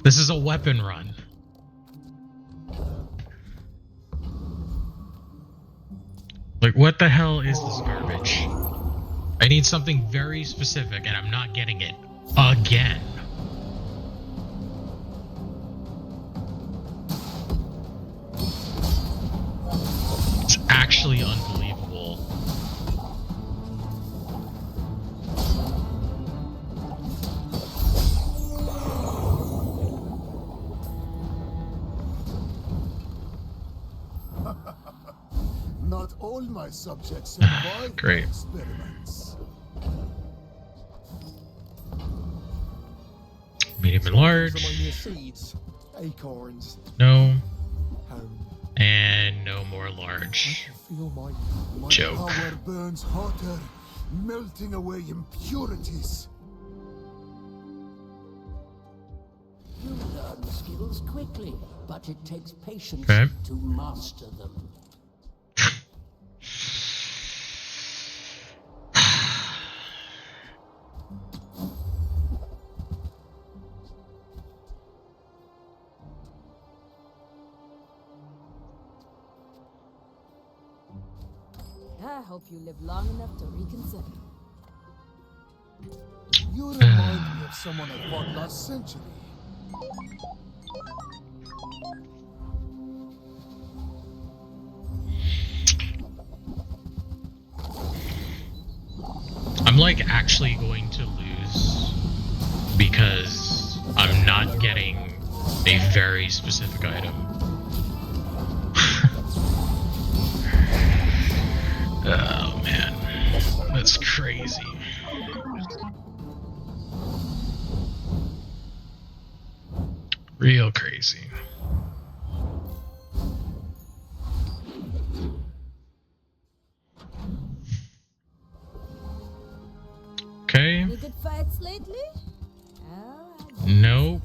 This is a weapon run. Like, what the hell is this garbage? I need something very specific, and I'm not getting it. Again. It's actually unbelievable. Not all my subjects survive Great. experiments. Medium and large. Seeds, acorns. No. Home. And no more I large. can feel my Joke. Power burns hotter, melting away impurities. You learn skills quickly, but it takes patience Okay. to master them. I hope you live long enough to reconsider. You remind me of someone I fought last century. I'm like actually going to lose because I'm not getting a very specific item. Oh man, that's crazy. Real crazy. good fights lately? Oh, I Nope.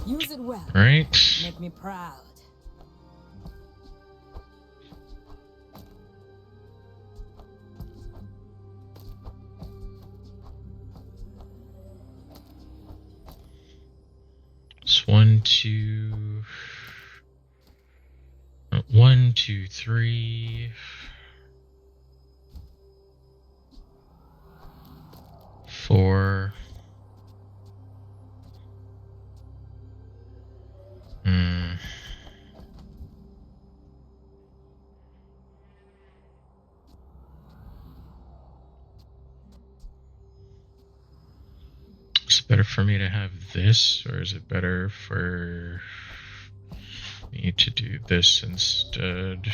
use it well. Right. Make me proud. It's 1, 2, 1, 2, 3, 4. Is it better for me to have this, or is it better for me to do this instead?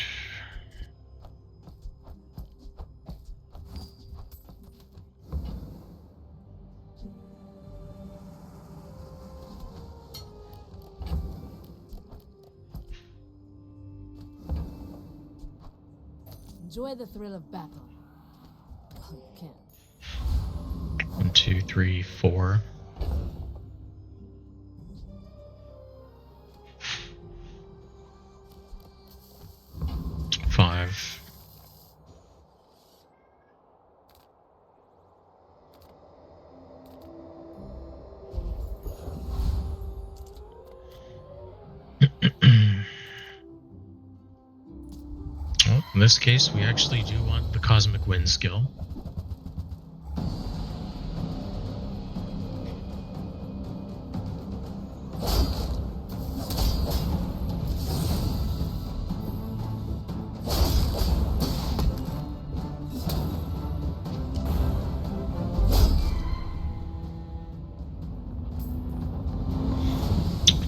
Enjoy the thrill of battle. Well, you can. 1, 2, 3, 4. 5. Well, in this case, we actually do want the Cosmic Wind skill.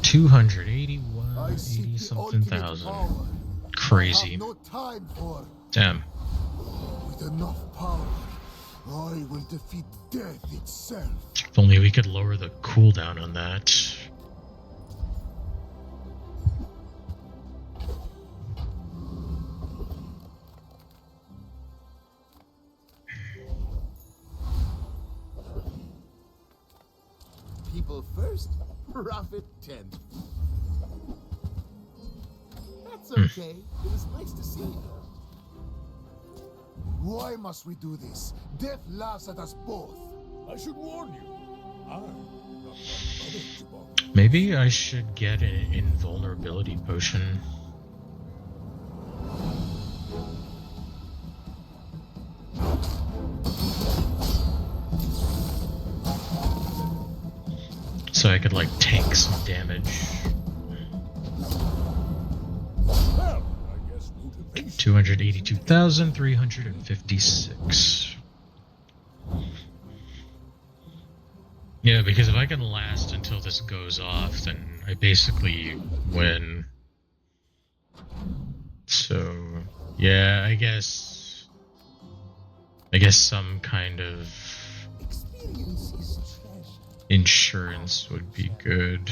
$280 something thousand. Crazy. No time for. Damn. With enough power, I will defeat death itself. If only we could lower the cooldown on that. People first, profit 10th. That's okay. It was nice to see you. Why must we do this? Death laughs at us both. I should warn you. I'm not like other Jabari. Maybe I should get an invulnerability potion. So I could like tank some damage. Well, I guess motivation. 282,356. Yeah, because if I can last until this goes off, then I basically win. So, yeah, I guess some kind of Experience is trash. insurance would be good.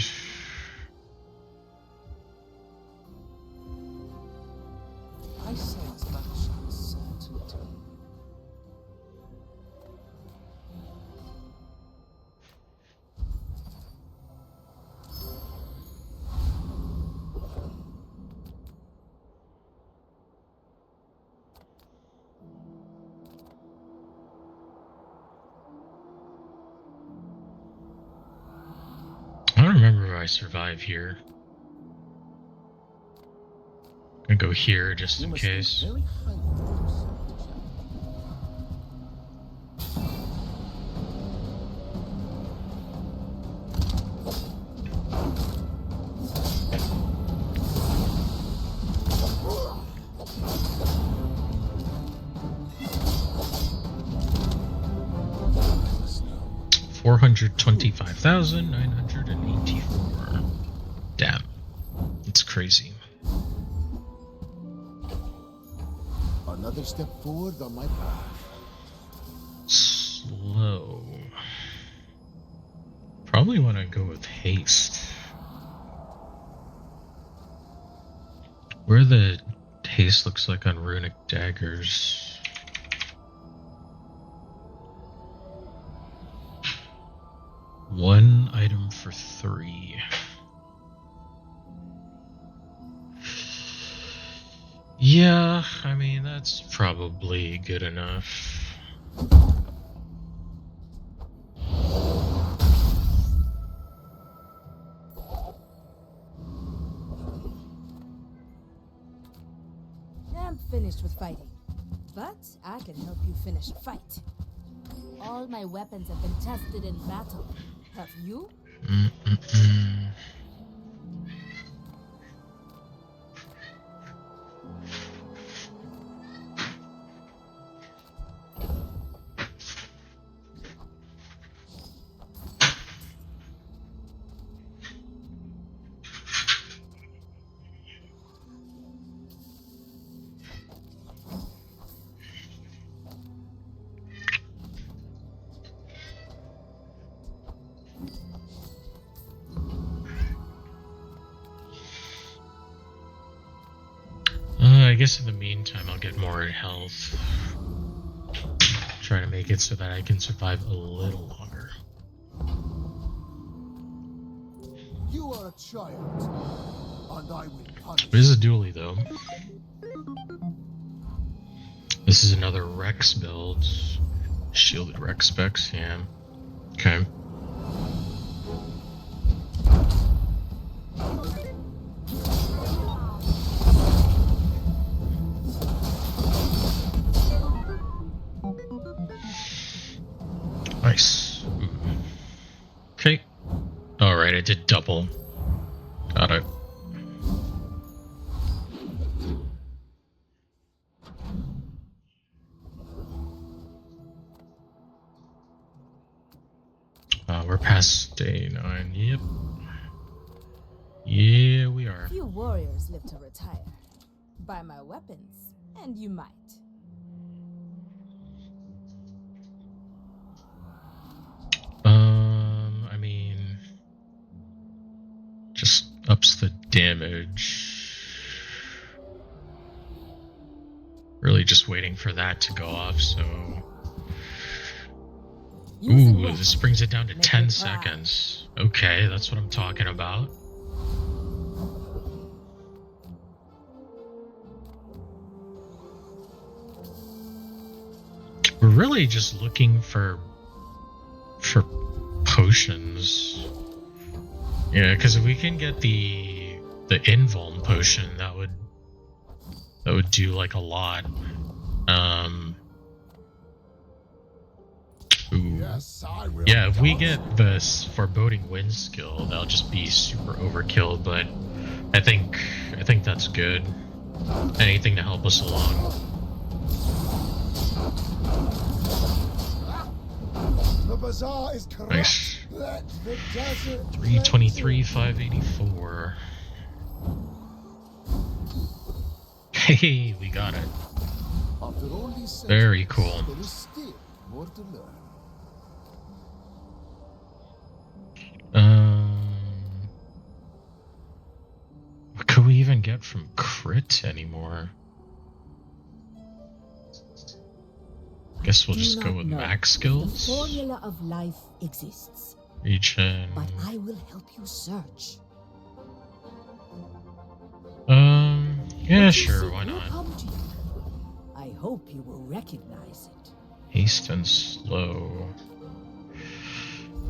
I sense much uncertainty. I don't remember if I survive here. I'm gonna go here just in case. Very highly of yourself. 425,984. Damn. It's crazy. Another step forward on my path. Slow. Probably want to go with haste. Where the haste looks like on runic daggers. 1 item for 3. Yeah, I mean, that's probably good enough. I'm finished with fighting, but I can help you finish a fight. All my weapons have been tested in battle. Have you? I guess in the meantime, I'll get more health. Try to make it so that I can survive a little longer. You are a child, and I will punish This is a dually, though. This is another Rex build. Shielded Rex specs, yeah. Okay. Nice. Okay. Alright, I did double. Got it. We're past day 9. Yep. Yeah, we are. Few warriors live to retire. Buy my weapons, and you might. I mean, just ups the damage. Really just waiting for that to go off, so... Ooh, this brings it down to 10 seconds. Okay, that's what I'm talking about. We're really just looking for potions. Yeah, because if we can get the invuln potion, that would do like a lot. Ooh. Yes, I will. Yeah, if we get the foreboding wind skill, that'll just be super overkill. But I think that's good. Anything to help us along. The bazaar is corrupt. Nice. Let the desert 323, 584. Hey, we got it. After all these centuries, Very cool. there is still more to learn. What could we even get from crit anymore? Guess we'll just go with max skills. The formula of life exists. Regen. But I will help you search. Yeah, sure, why not? I hope you will recognize it. Haste and slow.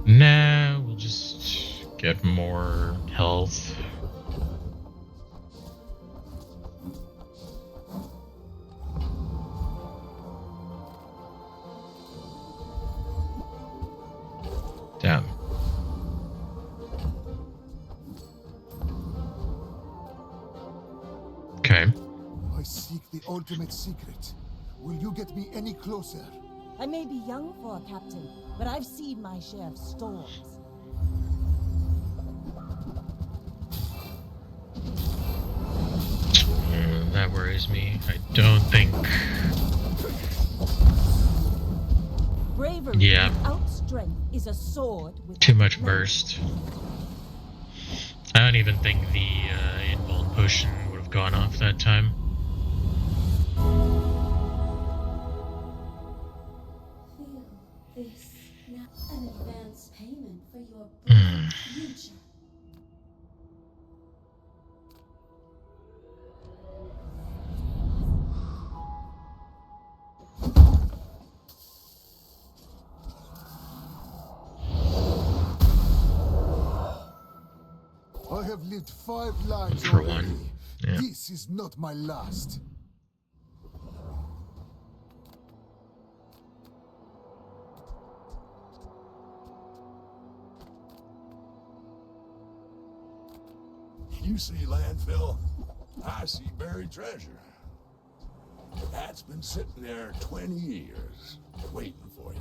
Nah, we'll just get more health. Damn. Okay. I seek the ultimate secret. Will you get me any closer? I may be young for a captain, but I've seen my share of storms. That worries me. I don't think... Bravery without strength is a sword with too much burst. I don't even think the invuln potion would have gone off that time. Feel this. Now, an advance payment for your have lived 5 lives For already. one. Yeah. This is not my last. You see landfill? I see buried treasure. That's been sitting there 20 years, waiting for you.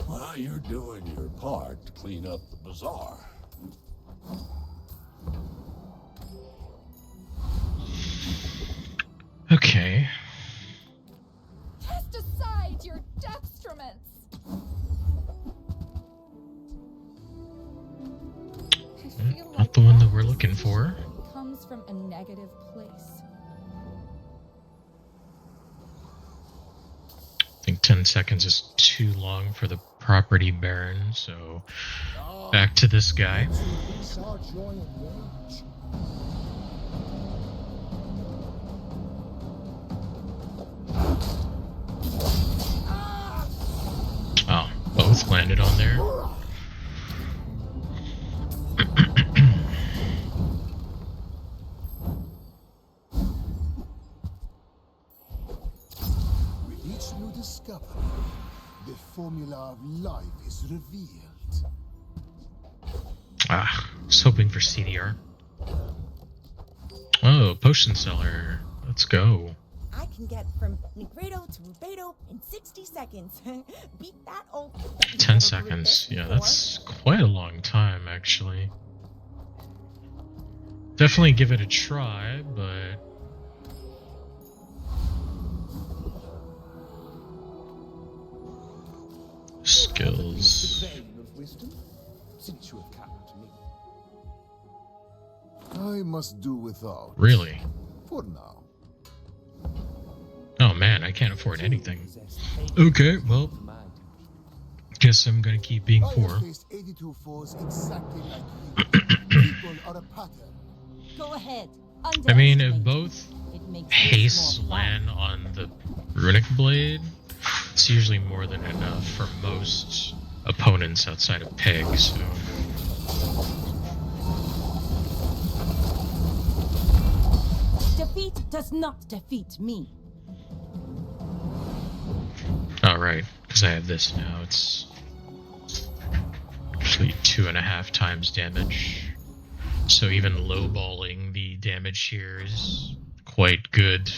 Well, you're doing your part to clean up the bazaar. Okay. Cast aside your destruments. I feel Not like the one that that we're looking for. comes from a negative place. I think 10 seconds is too long for the property baron, so back to this guy. Oh, both landed on there. With each new discovery, the formula of life is revealed. Ah, I was hoping for CDR. Oh, potion seller. Let's go. I can get from Negredo to Rubedo in 60 seconds. Beat that old... 10 seconds. Yeah, that's quite a long time, actually. Definitely give it a try, but... Skills. Since you have come to me. I must do without. Really? For now. Oh man, I can't afford anything. Okay, well, guess I'm gonna keep being poor. I have faced 82 foes exactly like you. People are a pattern. Go ahead. I mean, if both It makes hastes land on the runic blade, it's usually more than enough for most opponents outside of Peg, so... Defeat does not defeat me. Oh, right, because I have this now. It's actually 2.5 times damage. So even lowballing the damage here is quite good.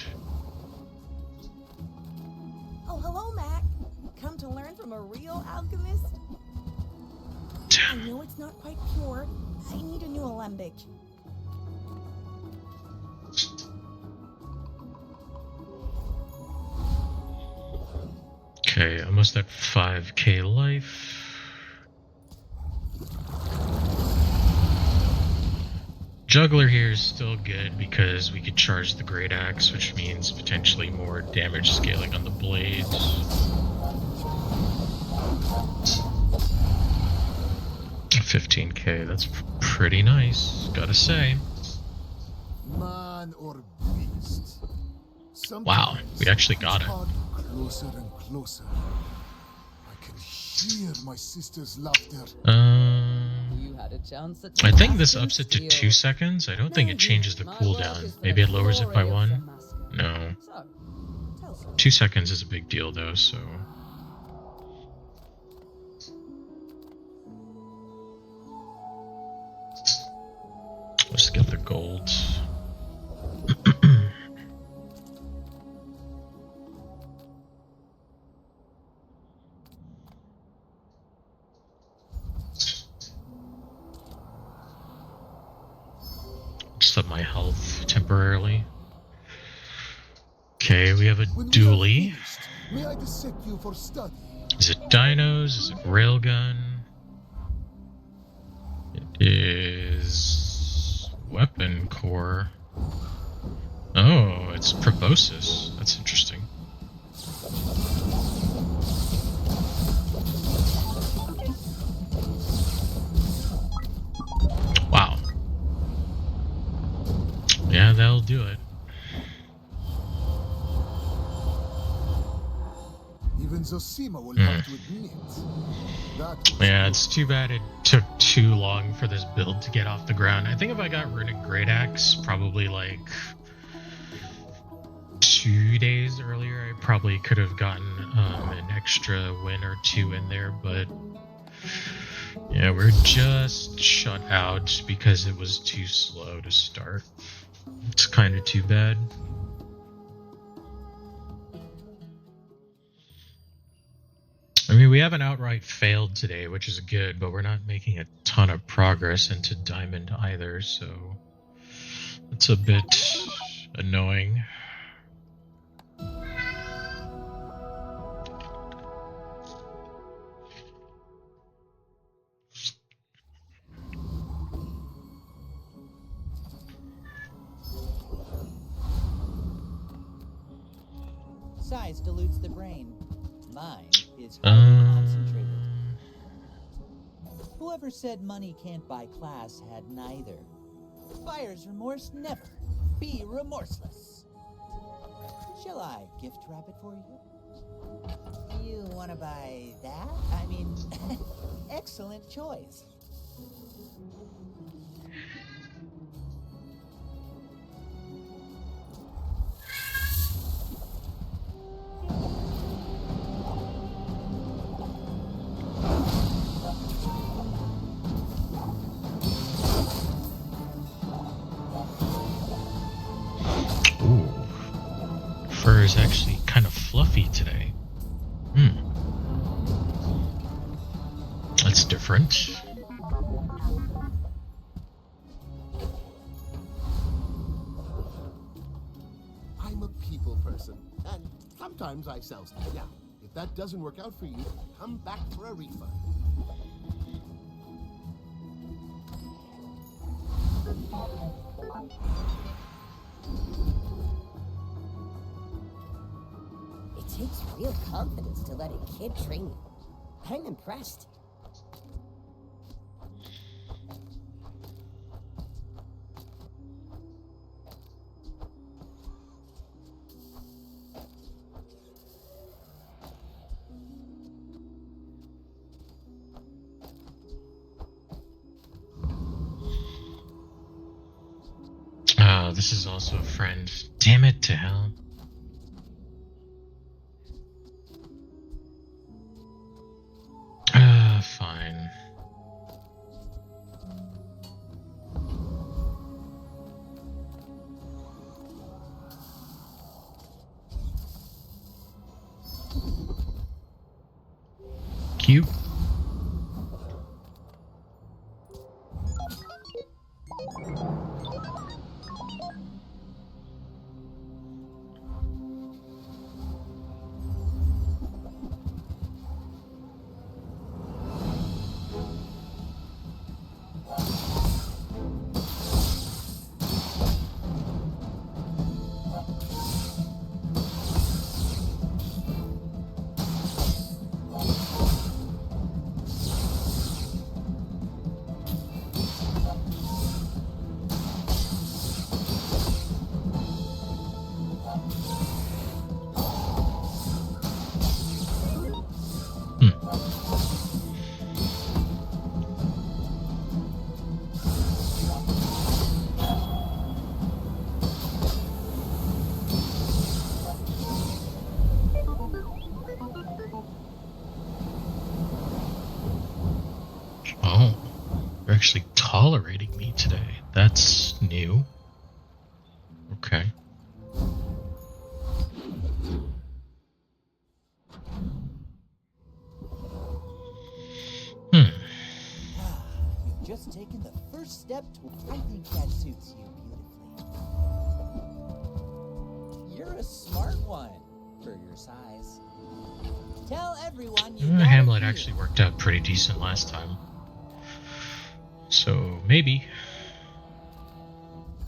Oh, hello, Mac. Come to learn from a real alchemist? I know it's not quite pure. I need a new alembic. Okay, almost at 5k life. Juggler here is still good because we could charge the Great Axe, which means potentially more damage scaling on the blades. $15k, that's pretty nice, gotta say. Man or beast. Wow, we actually got it. Closer and closer. I can hear my sister's laughter. You had a chance at I think this ups it to 2 seconds. I don't think it changes the cooldown. Maybe it lowers it by 1. No. 2 seconds is a big deal though, so... Let's get the gold. Just up my health temporarily. Okay, we have a dually. May I dissect you for study? Is it dinos? Is it railgun? It is weapon core. Oh, it's proboscis. That's interesting. Wow. Yeah, that'll do it. Even Zosima will have to admit. That was Yeah, it's too bad it took too long for this build to get off the ground. I think if I got Runic Great Axe probably like 2 days earlier, I probably could have gotten an extra win or two in there, but yeah, we're just shut out because it was too slow to start. It's kind of too bad. I mean, we haven't outright failed today, which is good, but we're not making a ton of progress into Diamond either, so it's a bit annoying. Size dilutes the brain. Mine is highly concentrated. Whoever said money can't buy class had neither. Buyer's remorse never. Be remorseless. Shall I gift wrap it for you? You want to buy that? I mean, excellent choice. Ooh. Fur is actually kind of fluffy today. That's different. I'm a people person, and sometimes I sell stuff. Yeah, if that doesn't work out for you, come back for a refund. It takes real confidence to let a kid train you. I'm impressed. This is also a friend. Damn it to hell. Fine. Cute. Oh, you're actually tolerating me today. That's new. Okay. You've just taken the first step to... I think that suits you beautifully. You're a smart one for your size. Tell everyone you got Hamlet it actually worked out pretty decent last time. So, maybe.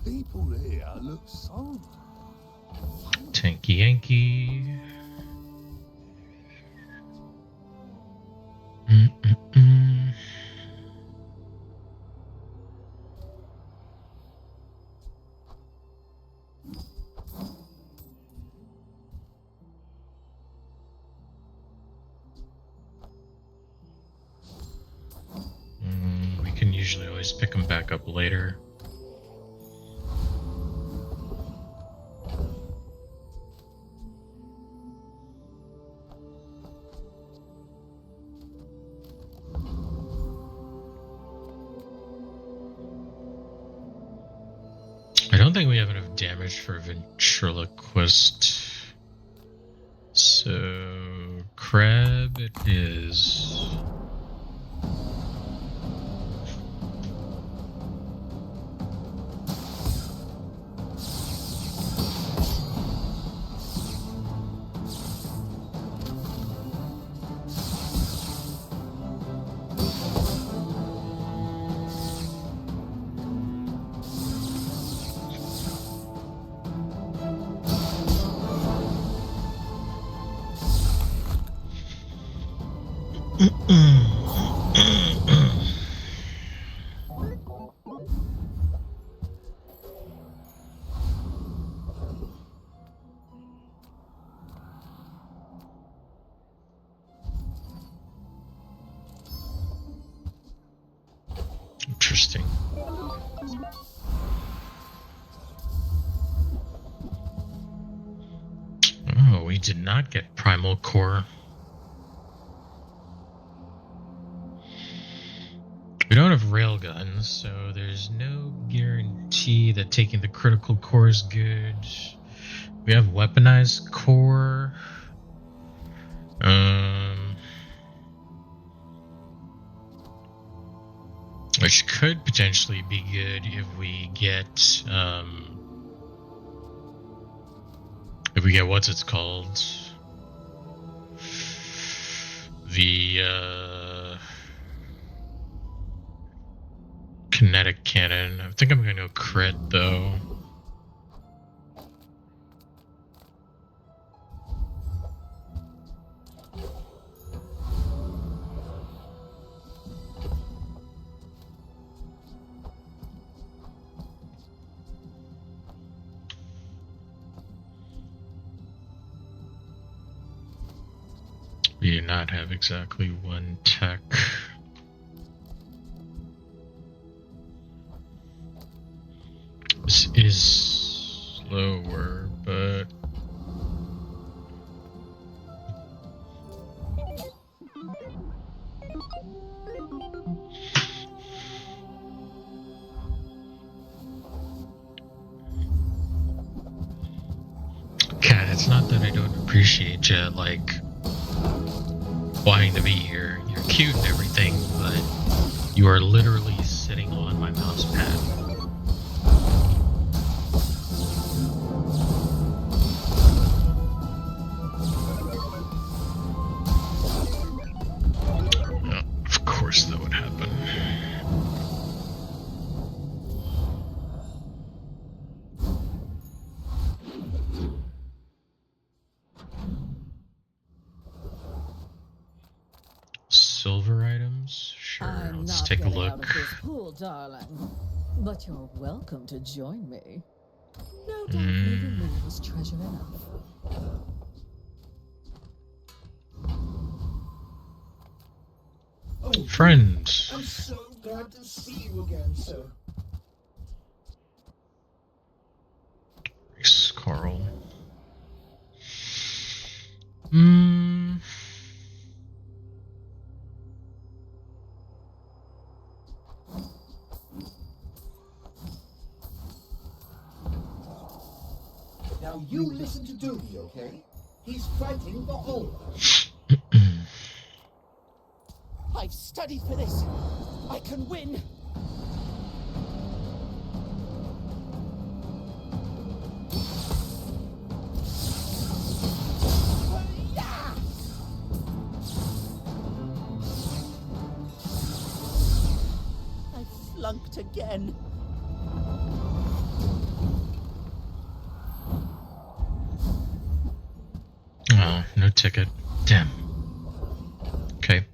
People here look so... Tanky Yankee. just pick them back up later. I don't think we have enough damage for ventriloquist. So, crab it is. Interesting. Oh, we did not get primal core. We don't have railguns, so there's no guarantee that taking the critical core is good. We have weaponized core. Which could potentially be good if we get what's it's called? The kinetic cannon. I think I'm gonna go crit though. We do not have exactly one tech. This is slower, but Cat, it's not that I don't appreciate you, like, wanting to be here. You're cute and everything, but you are literally sitting on my mouse pad. Of course that would happen. Silver items? Sure, let's take a look. Out of this pool, darling. But you're welcome to join me. No doubt leaving me was treasure enough. Friends. I'm so glad to see you again, sir. Reese Carl. Now you listen to Doobie, okay? He's fighting the whole. I've studied for this. I can win. I flunked again. Oh, no ticket. Damn. Okay.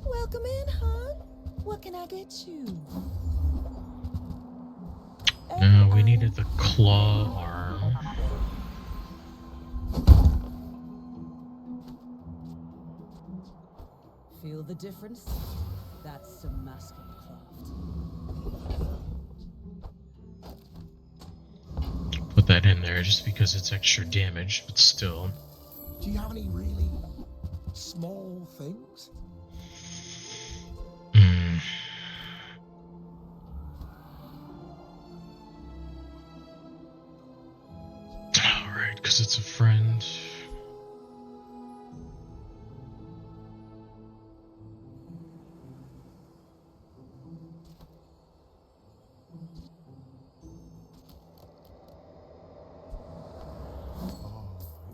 Welcome in, hon. What can I get you? We needed the claw arm. Feel Feel the difference? That's some masking craft. Put that in there just because it's extra damage, but still. Do you have any really small things? Alright, because it's a friend.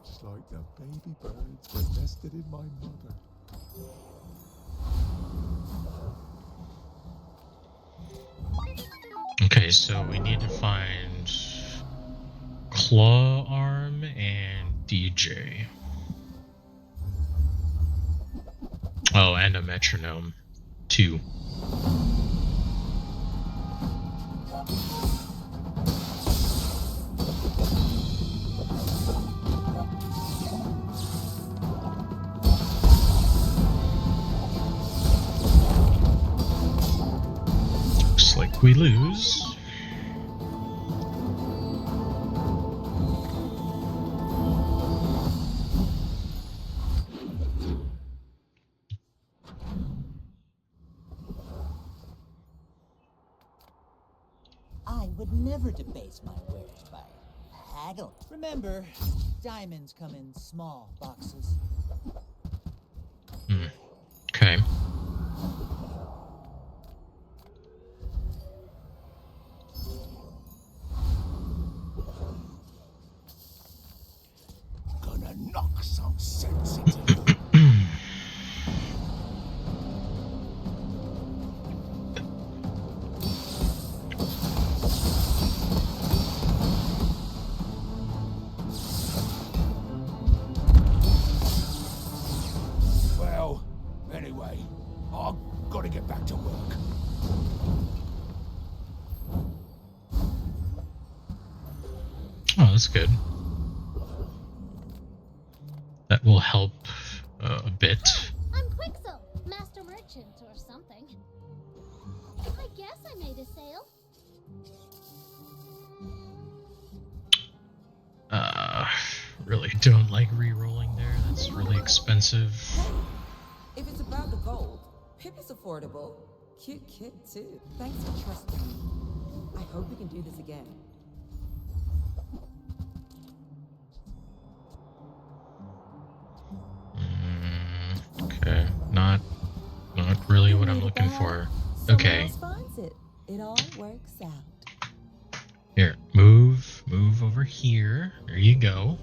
It's like the baby birds were nested in my mother. Okay, so we need to find Claw Arm and DJ. Oh, and a metronome, too. Looks like we lose. I would never debase my wares by haggle. Remember, diamonds come in small boxes. Okay. Gonna knock some sense into you. Well, anyway, I've got to get back to work. Oh, that's good. That will help a bit. I'm Quixel, master merchant or something. I guess I made a sale. Really don't like re-rolling there. That's really expensive. If it's about the gold, Pip is affordable. Cute kid, too. Thanks for trusting me. I hope we can do this again. Okay, not really what I'm looking for. Okay. Finds it. It all works out. Here, move over here. There you go.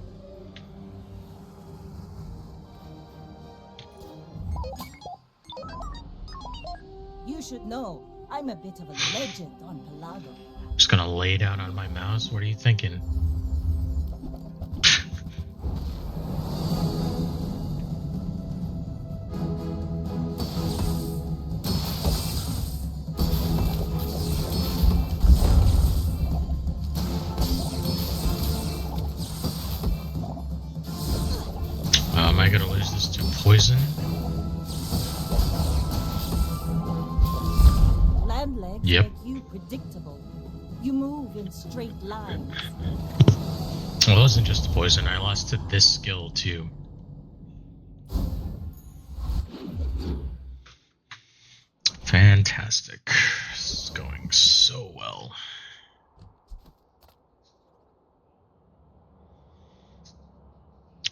You should know, I'm a bit of a legend on Pelago. Just gonna lay down on my mouse. What are you thinking? Am I gonna lose this to poison? Land legs Yep. make you predictable. You move in straight lines. Well, it wasn't just poison. I lost to this skill too. Fantastic. This is going so well.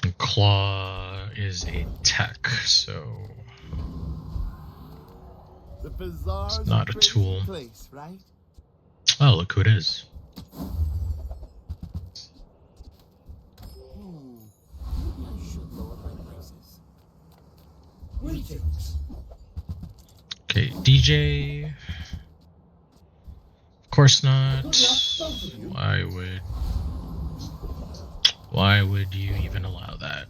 And Claw is a tech, so The Bazaar's it's not a crazy tool. place, right? Oh, look who it is. Maybe I should lower my prices. Greetings. Okay, DJ. Of course not. Why would you even allow that?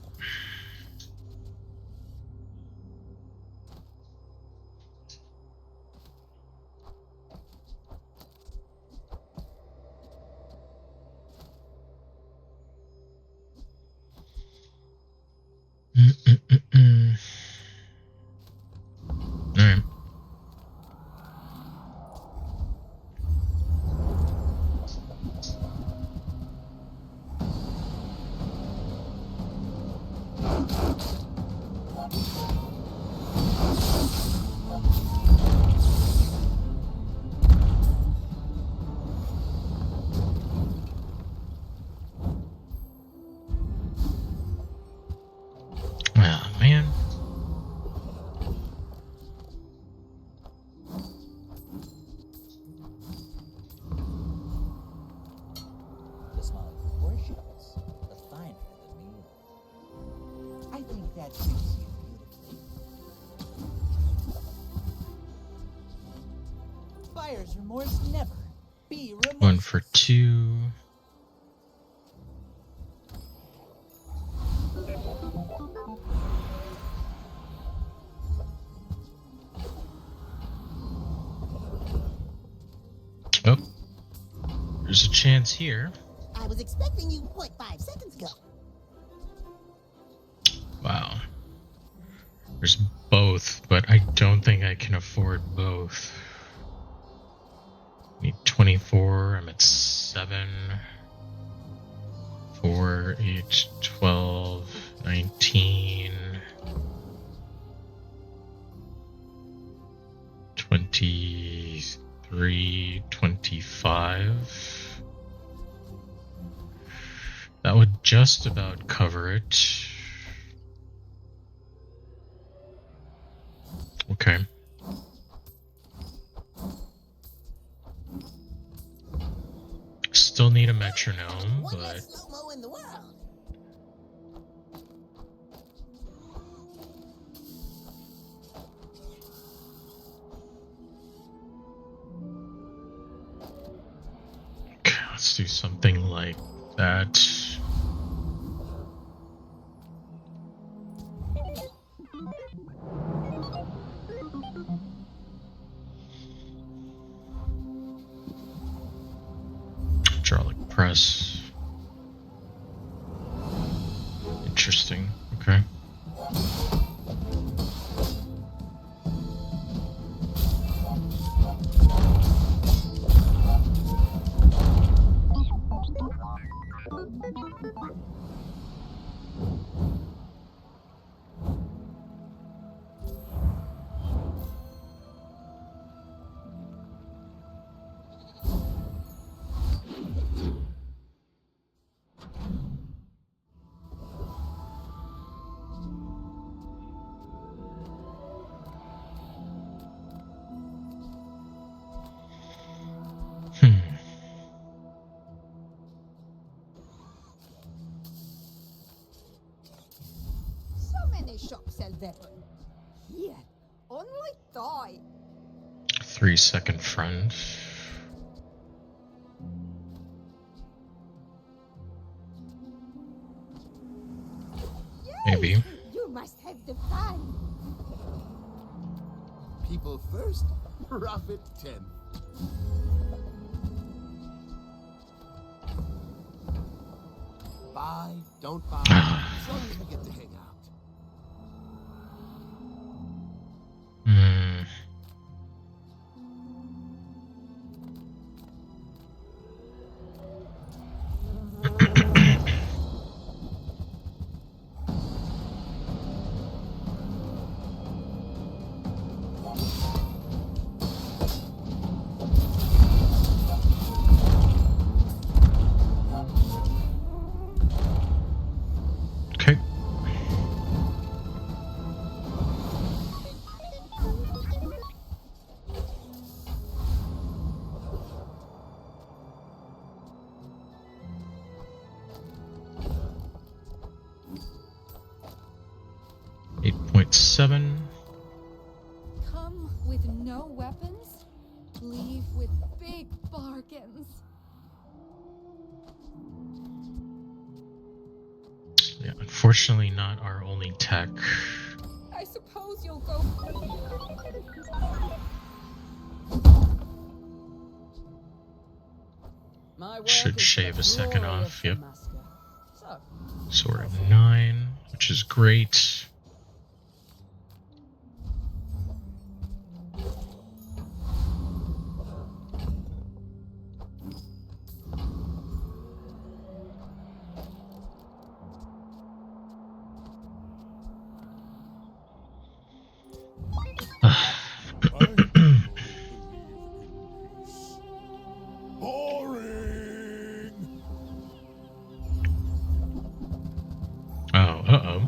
Buyer's remorse never. Be remorseless. 1 for 2. Oh, there's a chance here. I was expecting you 0.5 seconds ago. Wow. There's both, but I don't think I can afford both. Need 24. I'm at 7. 4, 8, 12, 19, 23, 25. That would just about cover it. Okay. Still need a metronome, One but less slow-mo in the world. okay, let's do something like that. Hydraulic press. Interesting. Okay. So many shops sell weapons. Here, only toy. 3-second friend. Maybe. You must have the fun. People first, profit 10. Buy, don't buy, as long as we get to hang out. Okay. $8.7. Come with no weapons, leave with big bargains. Yeah, unfortunately not our only tech. I suppose you'll go. Should shave a second off. Yep. So, Sword of 9, which is great. Boring. Oh, uh-oh.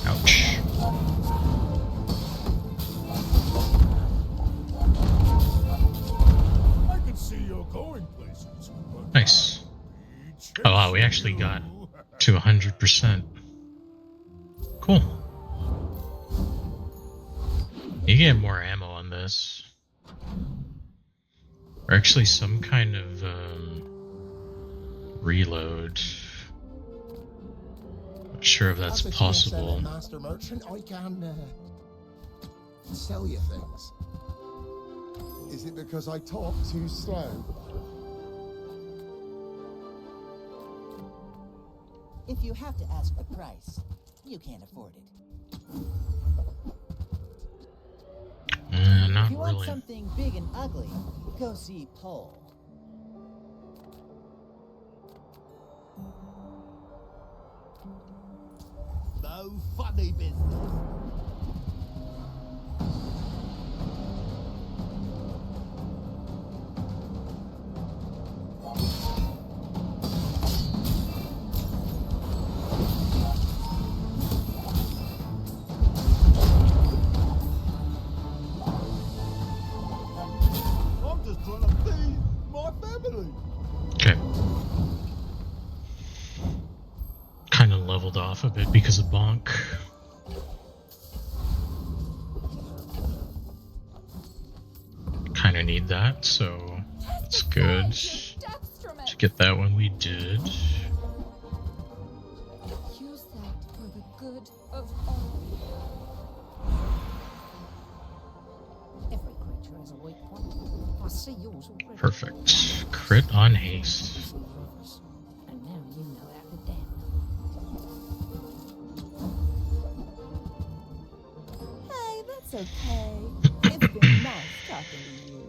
Ouch. I can see you're going places. But Nice. Oh wow, we actually got to 100%. Cool. You get more ammo on this. Or actually some kind of reload. Not sure if that's possible. Master Merchant, I can sell you things. Is it because I talk too slow? If you have to ask the price, you can't afford it. Not if you want really. something big and ugly, go see Paul. No funny business. I'm just trying to feed my family. Okay. Kind of leveled off a bit because of Bonk. Kind of need that, so that's good. To get that one, we did. Use that for the good of all. Every creature has a weak point. I see yours already. Perfect. Crit on haste. And now you know how to damn them. Hey, that's okay. It's been nice talking to you.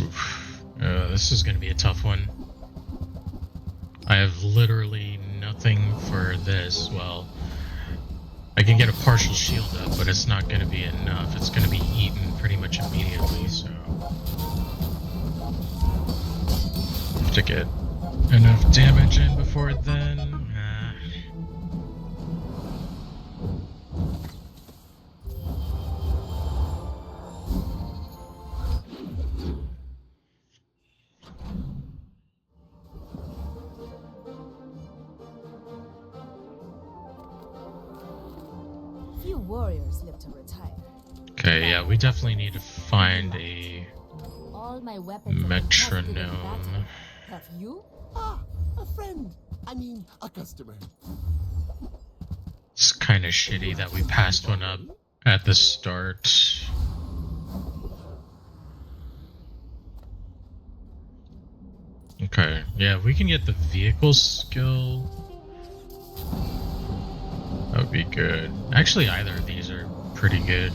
Oof. This is going to be a tough one. I have literally nothing for this. Well, I can get a partial shield up, but it's not going to be enough. It's going to be eaten pretty much immediately, so... have to get enough damage in before then. Few warriors live to retire. Okay, yeah, we definitely need to find a All my weapons have been tested in battle. metronome. Have you? Ah, a friend. I mean, a customer. It's kind of shitty that we passed one up at the start. Okay, yeah, if we can get the vehicle skill, that would be good. Actually, either of these are pretty good.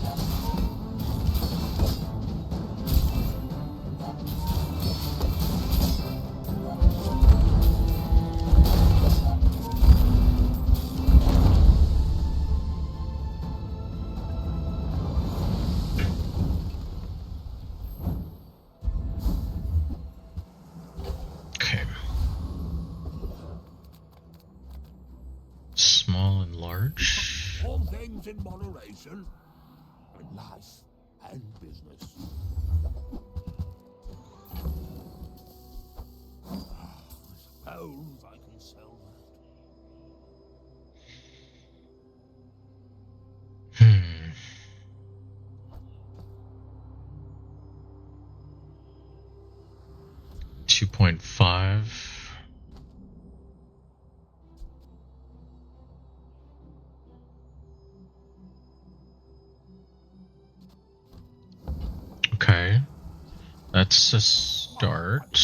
Okay. Small and large. All things in moderation. In life and business. I suppose I can sell that. 2.5. Okay. That's a start.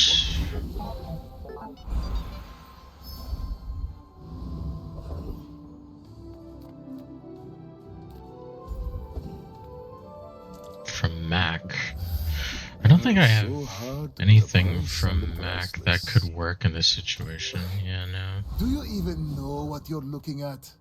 From Mac. I don't think I have anything from Mac that could work in this situation. Yeah, no. Do you even know what you're looking at?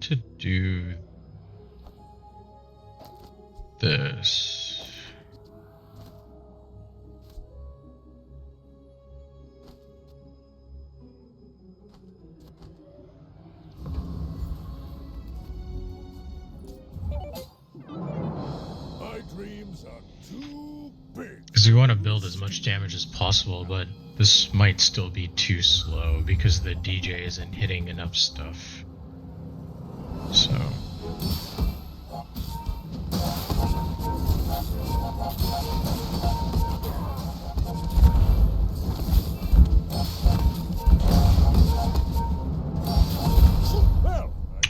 want to do this. My dreams are too big. Because we want to build as much damage as possible, but this might still be too slow because the DJ isn't hitting enough stuff. So.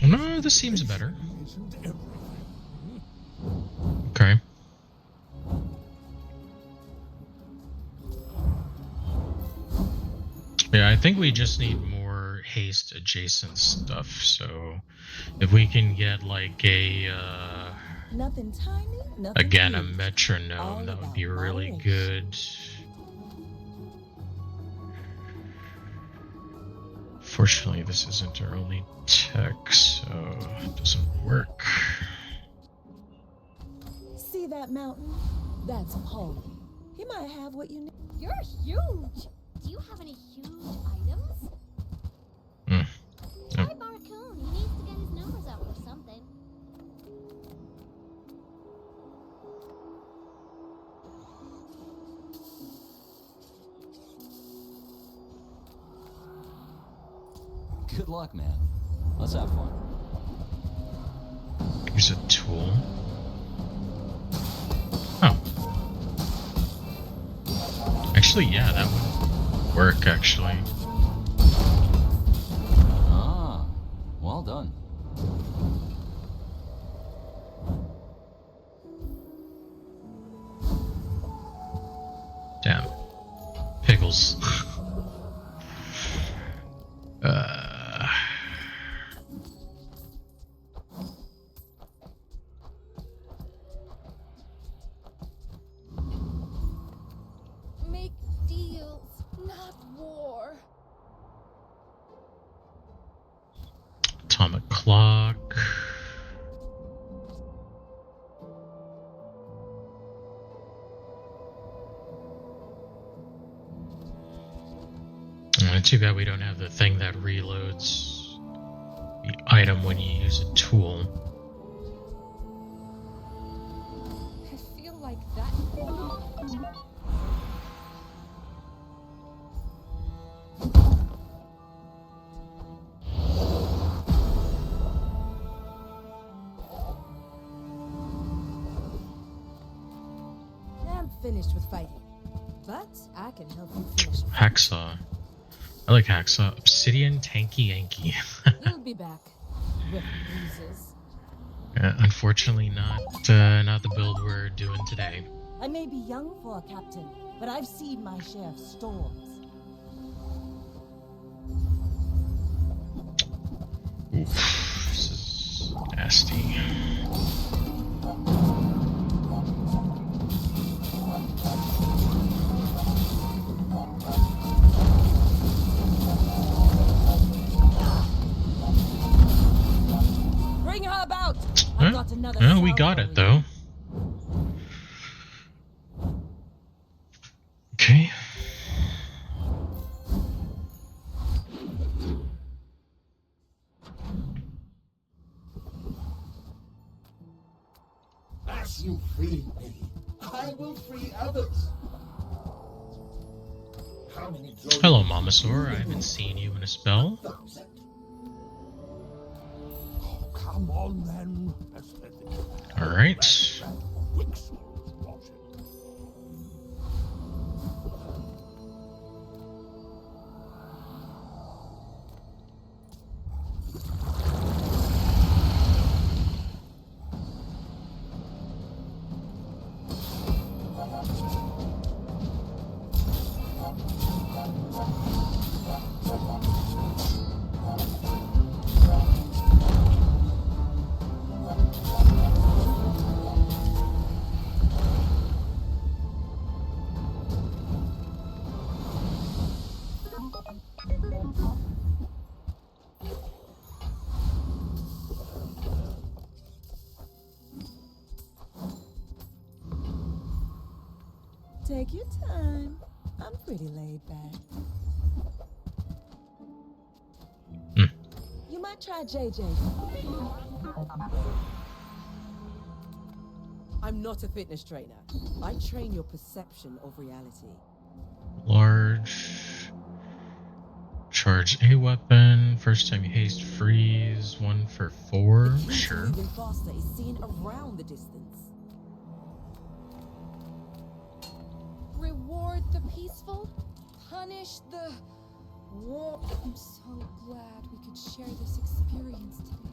No, this seems better. Okay. Yeah, I think we just need more haste adjacent stuff. So if we can get like a Nothing tiny, nothing again a huge. metronome, All that would about be really moderation. good. Fortunately, this isn't our only tech, so it doesn't work. See that mountain? That's Paul. He might have what you need. You're huge. Do you have any huge items? Nope. Try Barcoon. He needs to get his numbers up or something. Good luck, man. Let's have fun. Use a tool. Oh. Actually, yeah, that would work, actually. Ah, well done. Damn. Pickles. Make deals, not war. Atomic clock. Too bad we don't have the thing that reloads the item when you use a tool. I feel like that. I'm finished with fighting, but I can help you finish. Hacksaw. I like hacksaw. Obsidian Tanky Yankee. You'll be back with bruises. Unfortunately, not the build we're doing today. I may be young for a captain, but I've seen my share of storms. Oof, this is nasty. Bring her about! I've got another Well, we salvo got it in though. Okay. As you free me, I will free others. How many Hello, Mamasaur. I haven't seen you in a spell. Oh, come on then. All right. Take your time. I'm pretty laid back. You might try JJ. I'm not a fitness trainer. I train your perception of reality. Large. Charge a weapon. First time you haste freeze. 1 for 4. The key Sure. to moving faster is seeing around the distance. Reward the peaceful, punish the war. I'm so glad we could share this experience today.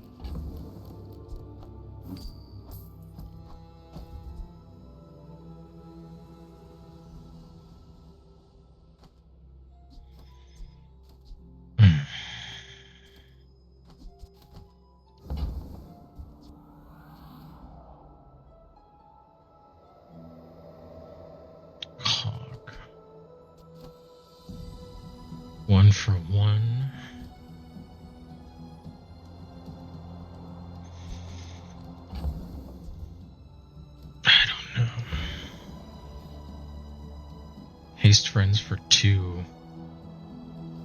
Cog. 1 for 1. I don't know. Haste friends for 2.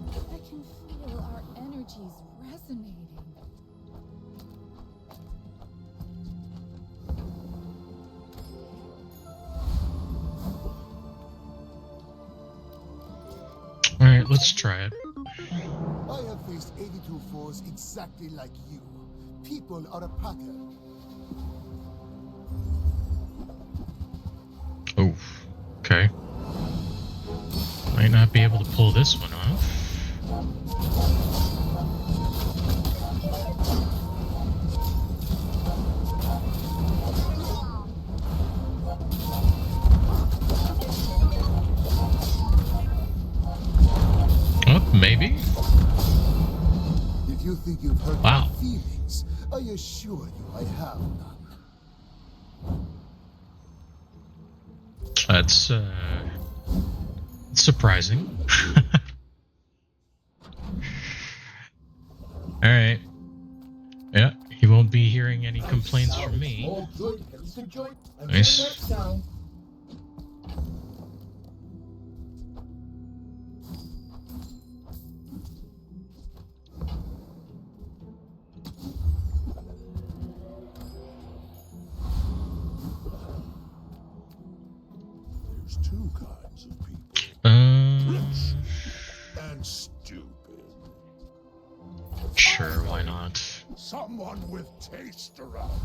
I can feel our energies resonating. Alright, let's try it. I have faced 82 foes exactly like you. People are a pattern. Oh, okay. Might not be able to pull this one off. Oh, maybe? If you think you've hurt Wow. my feelings, I assure you I have none. That's, surprising. Alright. Yeah, he won't be hearing any complaints from me. All good, instant joint. Until Nice. next time. There's two kinds of people. Rich and stupid. Sure, why not? Someone with taste around.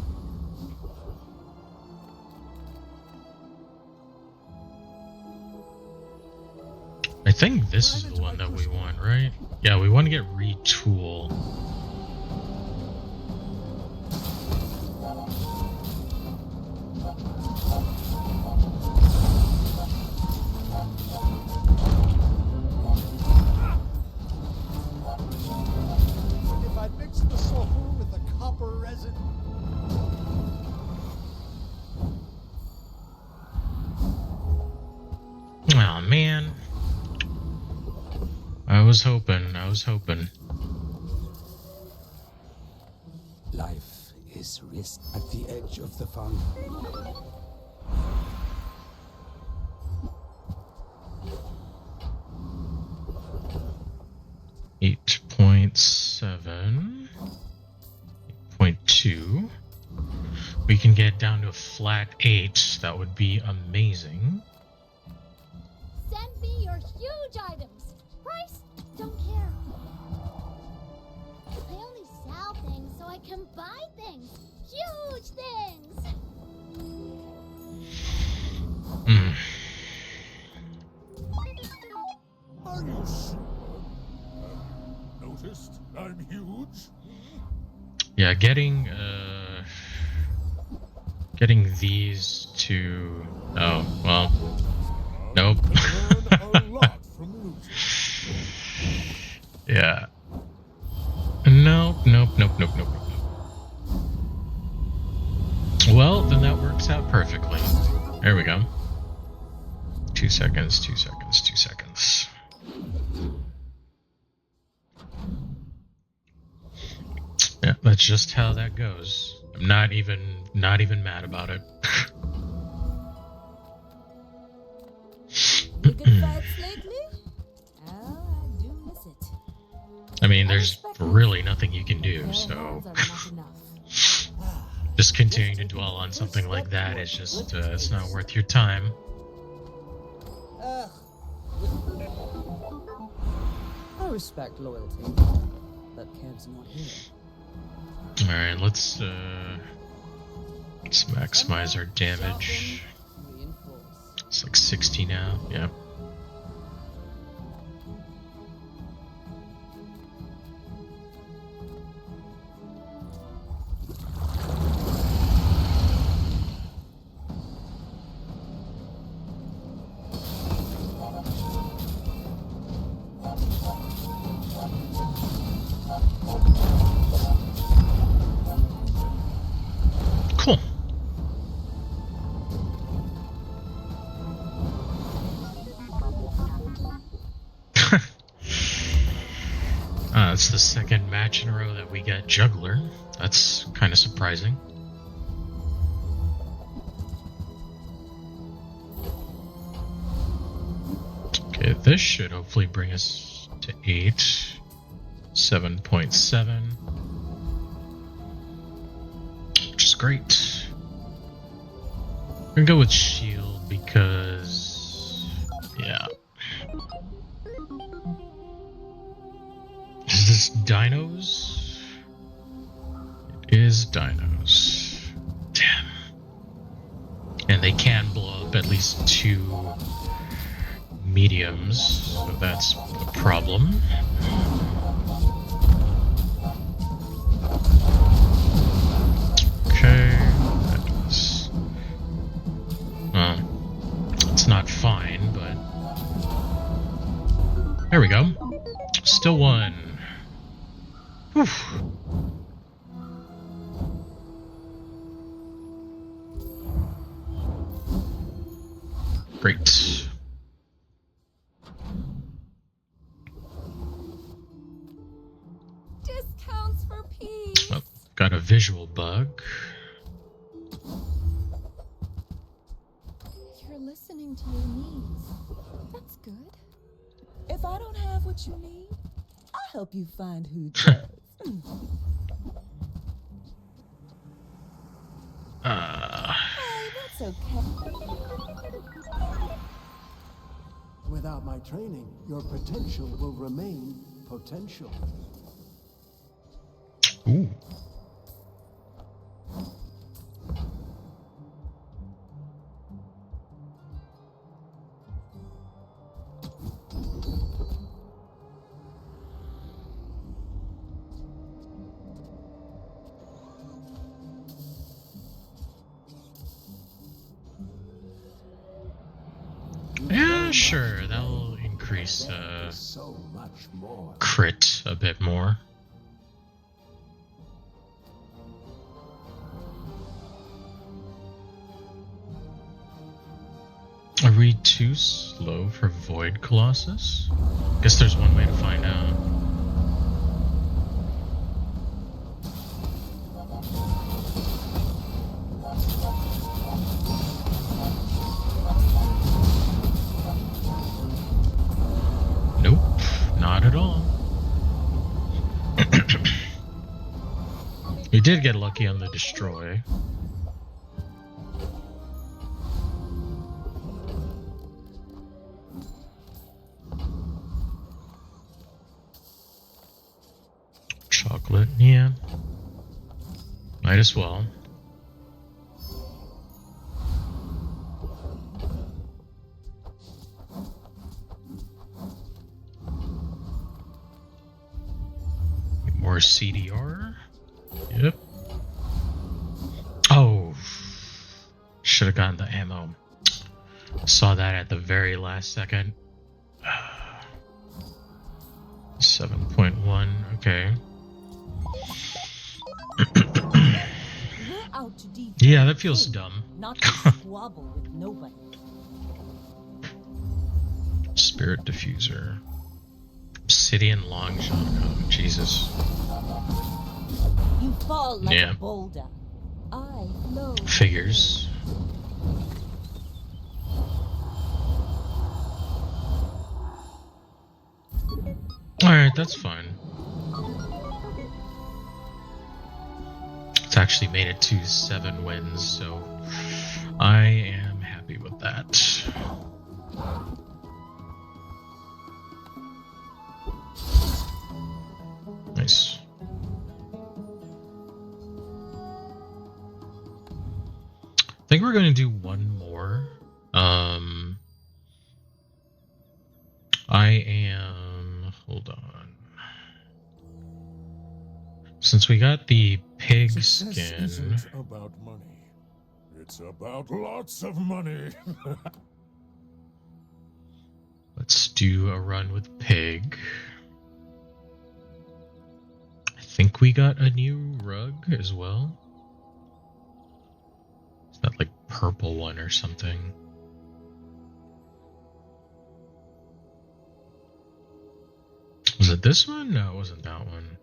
I think this is the one that we want, right? Yeah, we want to get retool. If I mix the sulfur with the copper resin. Oh man. I was hoping. Life is risk at the edge of the fun. 8.7. 8.2. We can get down to a flat 8. That would be amazing. Send me your huge items. Price? Don't care. I only sell things so I can buy things. Huge things. Are you sure? Noticed I'm huge? Yeah, getting these to... Oh, well. Nope. Learn a lot from losing. Yeah. Nope. Well, then that works out perfectly. There we go. 2 seconds. Yeah, that's just how that goes. I'm not even mad about it. I mean, there's really nothing you can do, so just continuing to dwell on something like that is just, it's not worth your time. I respect loyalty, but Kev's not here. Alright, let's maximize our damage. It's like 60 now, yeah. Cool. It's the second match in a row that we get Juggler. That's kind of surprising. Okay, this should hopefully bring us to 8. 7.7. Which is great. I'm gonna go with shield because... yeah. Is this dinos? It is dinos. Damn. And they can blow up at least 2 mediums, so that's a problem. Okay, that was... well, it's not fine, but... there we go. Still won. Whew. Great. Discounts for peas. Oh, got a visual bug. You're listening to your needs. That's good. If I don't have what you need, I'll help you find who does. Hey, that's okay. Without my training, your potential will remain potential. Ooh. Yeah, sure, that'll increase So much more. crit a bit more. Are we too slow for Void Colossus? Guess there's one way to find out. Nope, not at all. We did get lucky on the destroy. Chocolate, yeah. Might as well. More CDR. Yep. Oh. Should have gotten the ammo. Saw that at the very last second. 7.1, okay. We're out to dethrone Yeah, that the feels king, dumb. Not to squabble with nobody. Spirit Diffuser. Obsidian Long Shot. Oh, Jesus. You fall like Yeah. a boulder. I flow. Figures. Alright, that's fine. actually made it to 7 wins, so I am happy with that. Nice. I think we're going to do one more. I am... Hold on. Since we got the pig Success skin... isn't about money. It's about lots of money. Let's do a run with pig. I think we got a new rug as well. It's that like purple one or something. Was it this one? No, it wasn't that one.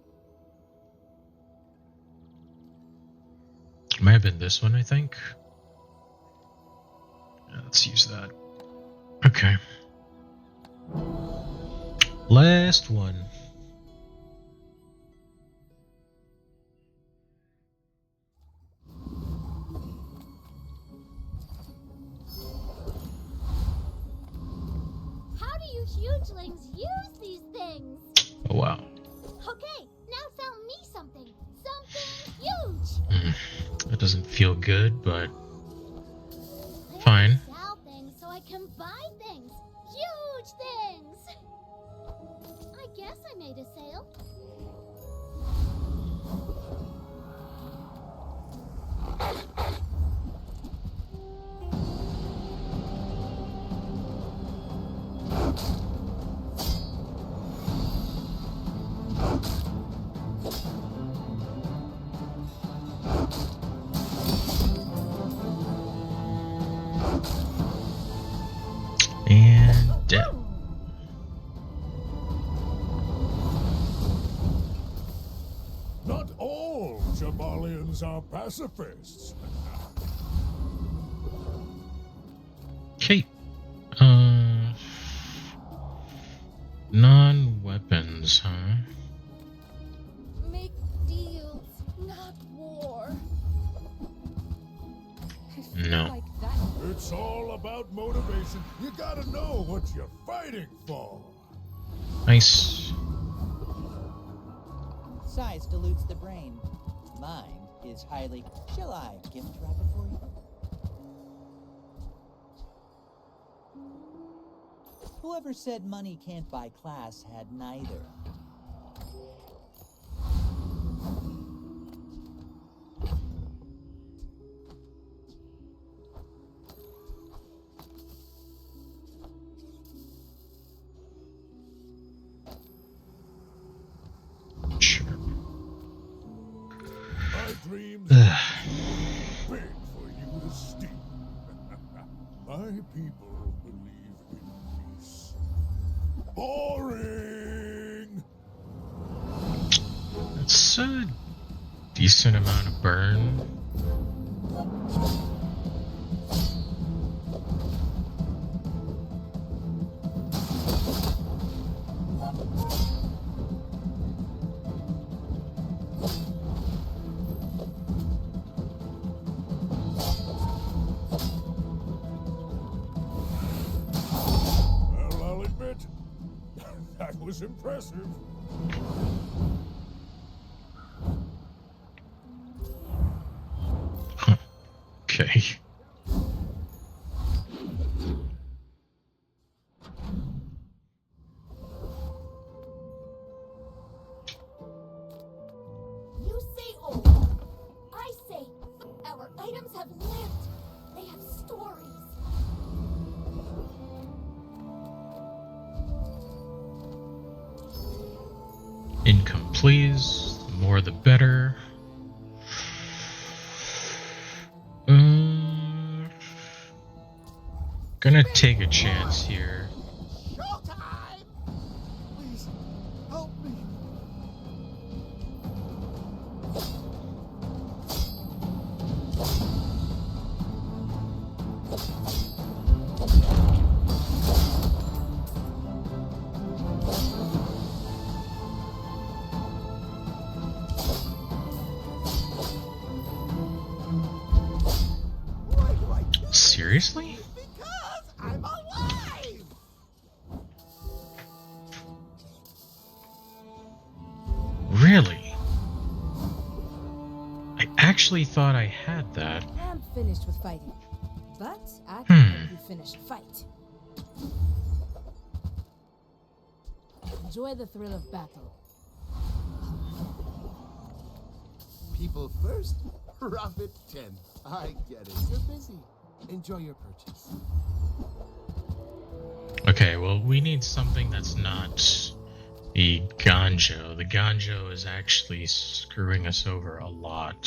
It might have been this one, I think. Yeah, let's use that. Okay. Last one. How do you hugelings use these things? Oh, wow. Okay, now sell me something. Something huge. That doesn't feel good, but I fine. have to sell things so I can buy things. Huge things. I guess I made a sale. And dead. Not all Jabalians are pacifists. Okay. Non-weapons, huh? Make deals, not war. No. Like that. It's all about motivation. You gotta know what you're fighting for. Nice. Size dilutes the brain. Mind is highly... Shall I gift wrap it for you? Whoever said money can't buy class had neither. Sure. My dreams are too big for you to steal. My people believe in peace. Boring! That's a decent amount of burn. Well, I'll admit, that was impressive. Okay. You say old. I say our items have lived. They have stories. Income, please. The more the better. Gonna take a chance here. Showtime! Please, help me. Seriously? Because I'm alive! Really? I actually thought I had that. I am finished with fighting, but I can help you finish a fight. Enjoy the thrill of battle. People first, profit 10. I get it. You're busy. Enjoy your purchase. Okay, well, we need something that's not the Ganjo. The Ganjo is actually screwing us over a lot.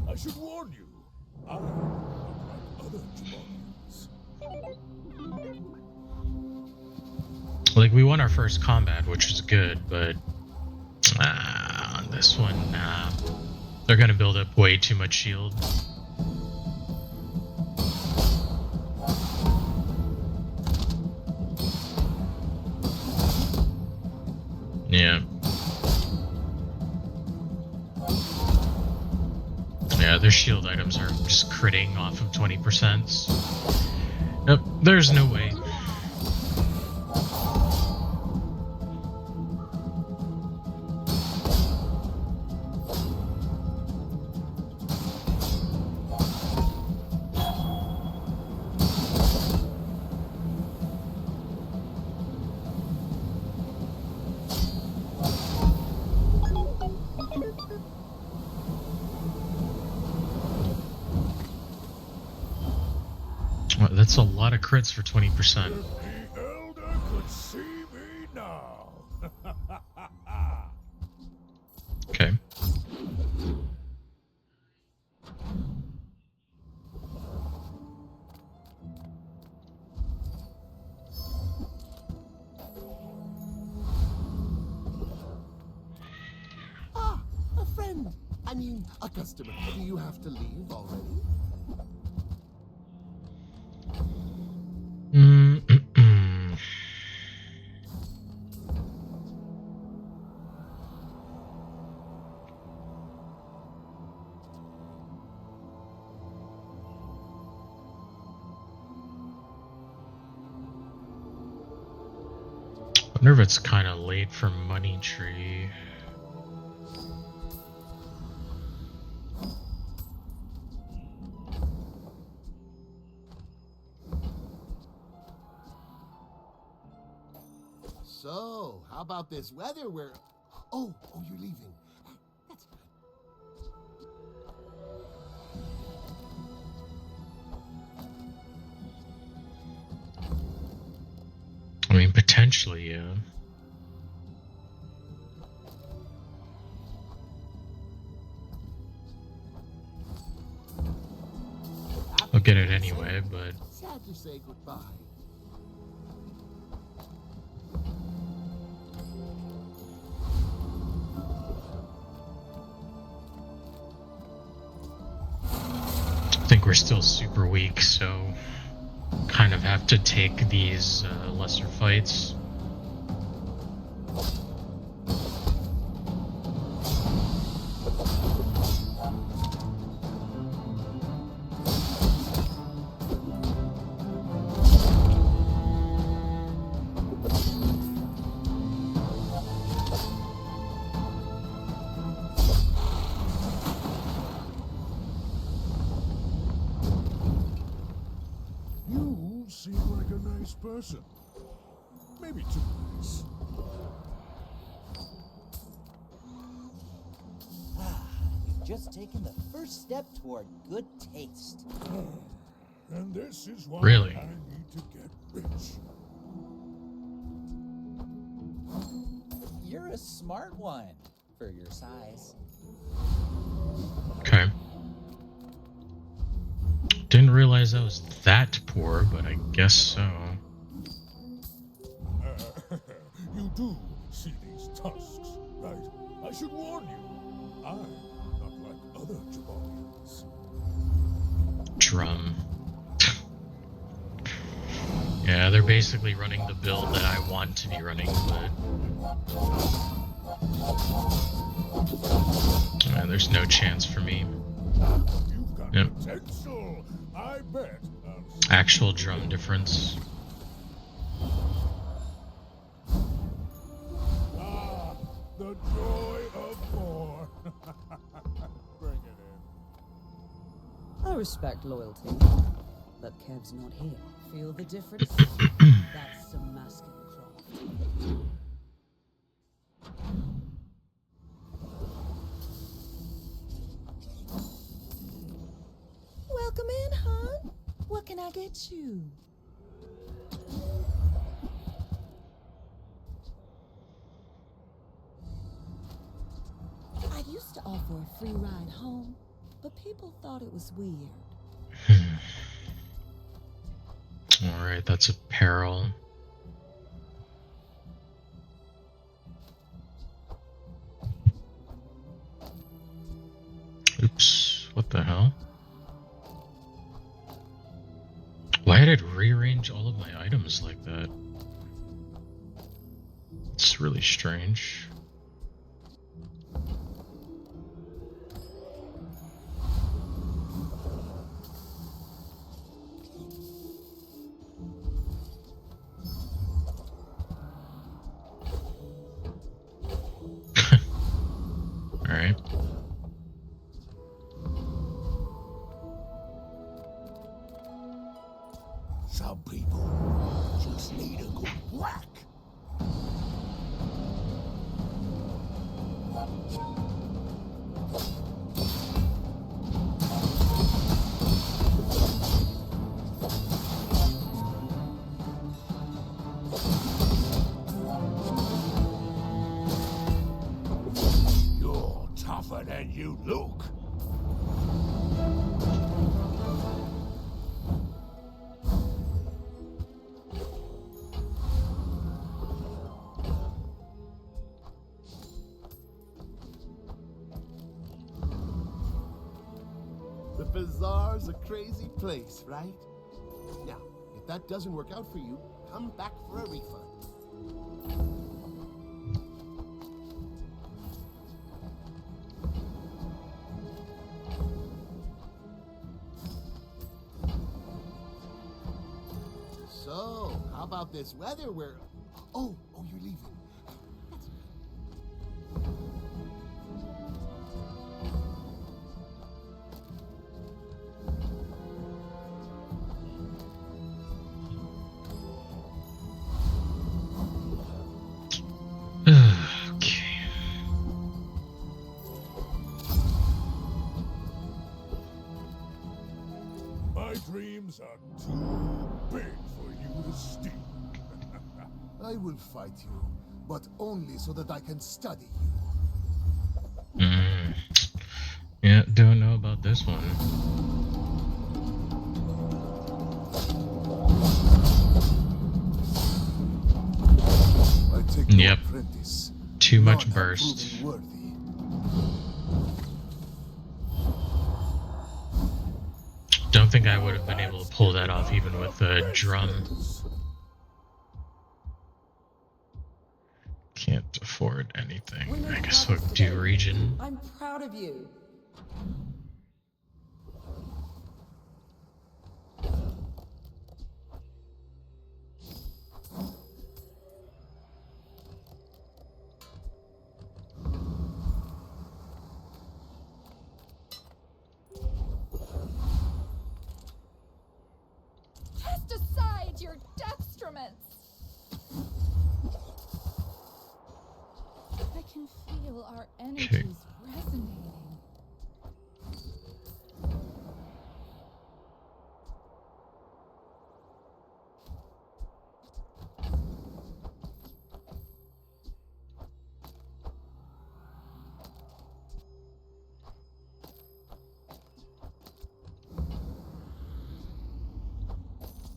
I should warn you, I'm not like other Jabarians. Like, we won our first combat, which was good, but on this one, nah. They're gonna build up way too much shield. Yeah. Yeah, their shield items are just critting off of 20%. Nope, there's no way. Well, that's a lot of crits for 20%. If the Elder could see me now. Okay. Ah, a friend. I mean, a customer. Do you have to leave already? Wonder if it's kind of late for Money Tree. So, how about this weather where... Oh, you're leaving. That's good. I mean, potentially, yeah. I'll get it anyway, but... Sad to say goodbye. I think we're still super weak, so kind of have to take these lesser fights. You seem like a nice person. Maybe too nice. You've just taken the first step toward good taste. And this is why Really? I need to get rich. You're a smart one for your size. Okay. Didn't realize I was that poor, but I guess so. You do see these tusks, right? I should warn you. I'm not like other Jabarians. Drum. Yeah, they're basically running the build that I want to be running, but... There's no chance for me. You've got Yep. potential, I bet. Actual drum difference. Ah, the joy of war. Bring it in. I respect loyalty, but Kev's not here. Feel the difference? That's some masking craft. Welcome in, hon. What can I get you? I used to offer a free ride home, but people thought it was weird. Alright, that's apparel. Oops, what the hell? Why did it rearrange all of my items like that? It's really strange. Alright. Some people just need a good whack. You're tougher than you look. The Bazaar's a crazy place, right? Now, if that doesn't work out for you, come back for a refund. So, how about this weather where... Oh, you're leaving. Okay. My dreams are too big for you to steal. I will fight you, but only so that I can study you. Yeah, don't know about this one. I take Yep. no apprentice. Too much None have burst. proven worthy. Don't think I would have been able to pull that off even with a drum. Can't afford anything. I guess we'll do region. I'm proud of you. Cast aside your destruments. I can feel our energies resonating.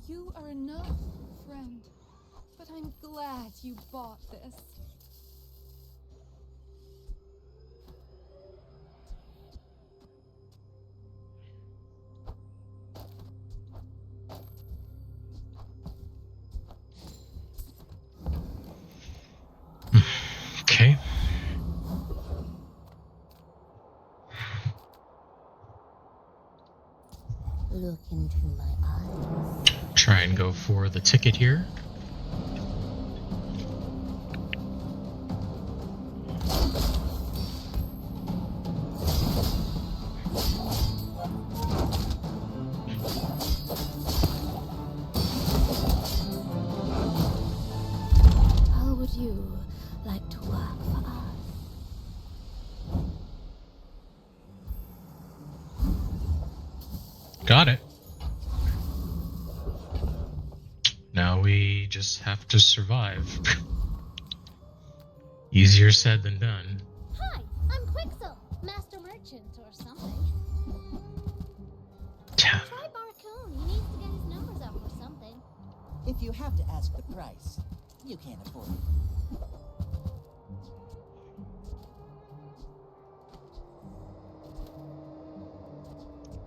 You are enough, friend. But I'm glad you bought this. Okay. Look into my eyes. Try and go for the ticket here. How would you like to work for us? Got it. Now we just have to survive. Easier said than done. Hi, I'm Quixel, Master Merchant or something. Damn. Try Barcoon. He needs to get his numbers up or something. If you have to ask the price, you can't afford it.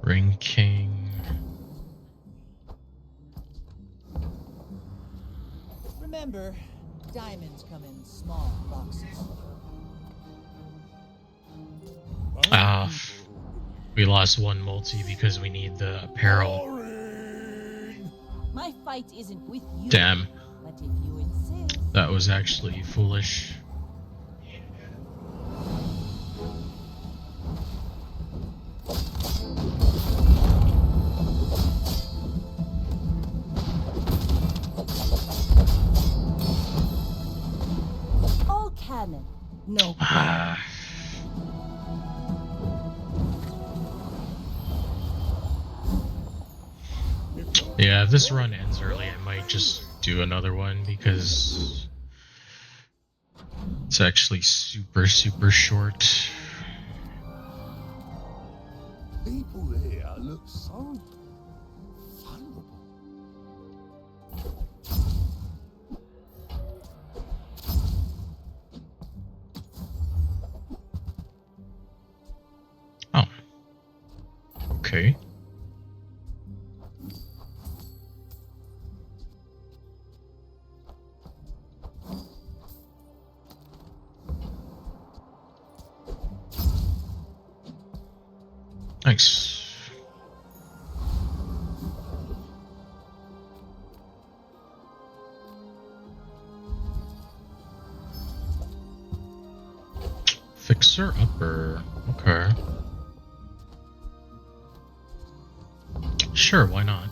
Ring King. Remember, diamonds come in small boxes. Ah, we lost one multi because we need the apparel. My fight isn't with you. Damn. But if you insist. That was actually foolish. All cannon. No. Yeah, if this run ends early, I might just do another one because it's actually super short. People there look so vulnerable. Oh. Okay. Nice. Fixer upper. Okay. Sure, why not?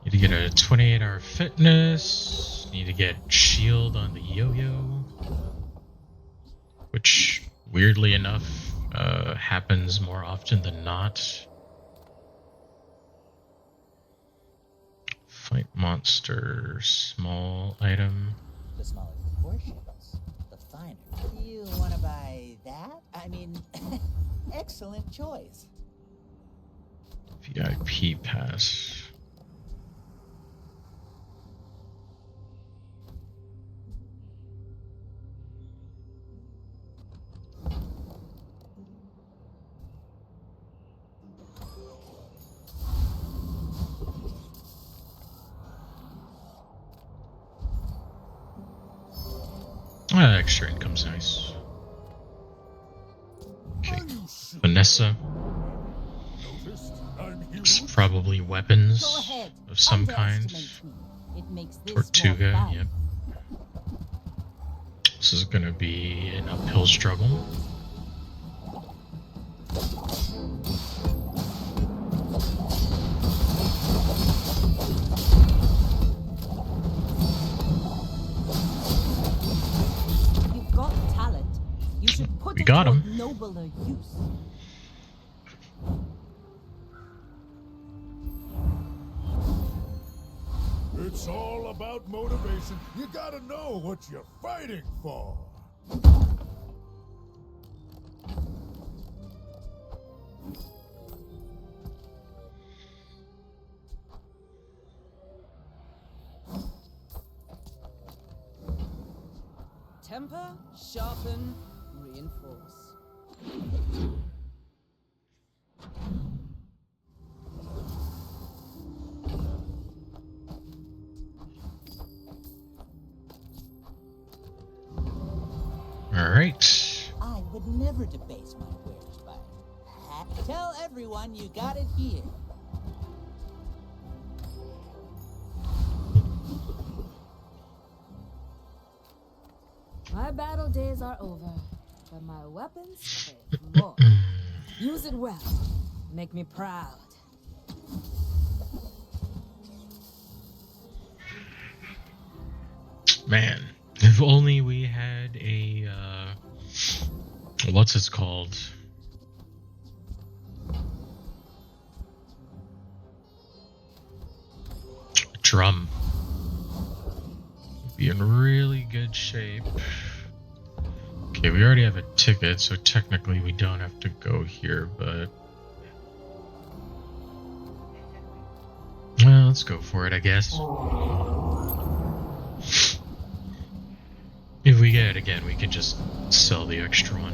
Need to get a 28-hour fitness. Need to get shield on the yo-yo. Which, weirdly enough, happens more often than not. Fight monster. Small item. The smaller the portions, the finer. You want to buy that? I mean, excellent choice. VIP pass. Extra income's nice. Okay. Vanessa. It's probably weapons of some kind. Tortuga, yep. This is gonna be an uphill struggle. You've got talent. You should put We it got toward him. nobler use. It's all about motivation. You gotta know what you're fighting for. Temper, sharpen, reinforce. All right. I would never debase my wares by hat. Tell everyone you got it here. My battle days are over, but my weapons crave more. Use it well. Make me proud. Man, if only we had a what's it called? Drum. Be in really good shape. Okay, we already have a ticket, so technically we don't have to go here, but well, let's go for it, I guess. If we get it again, we can just sell the extra one.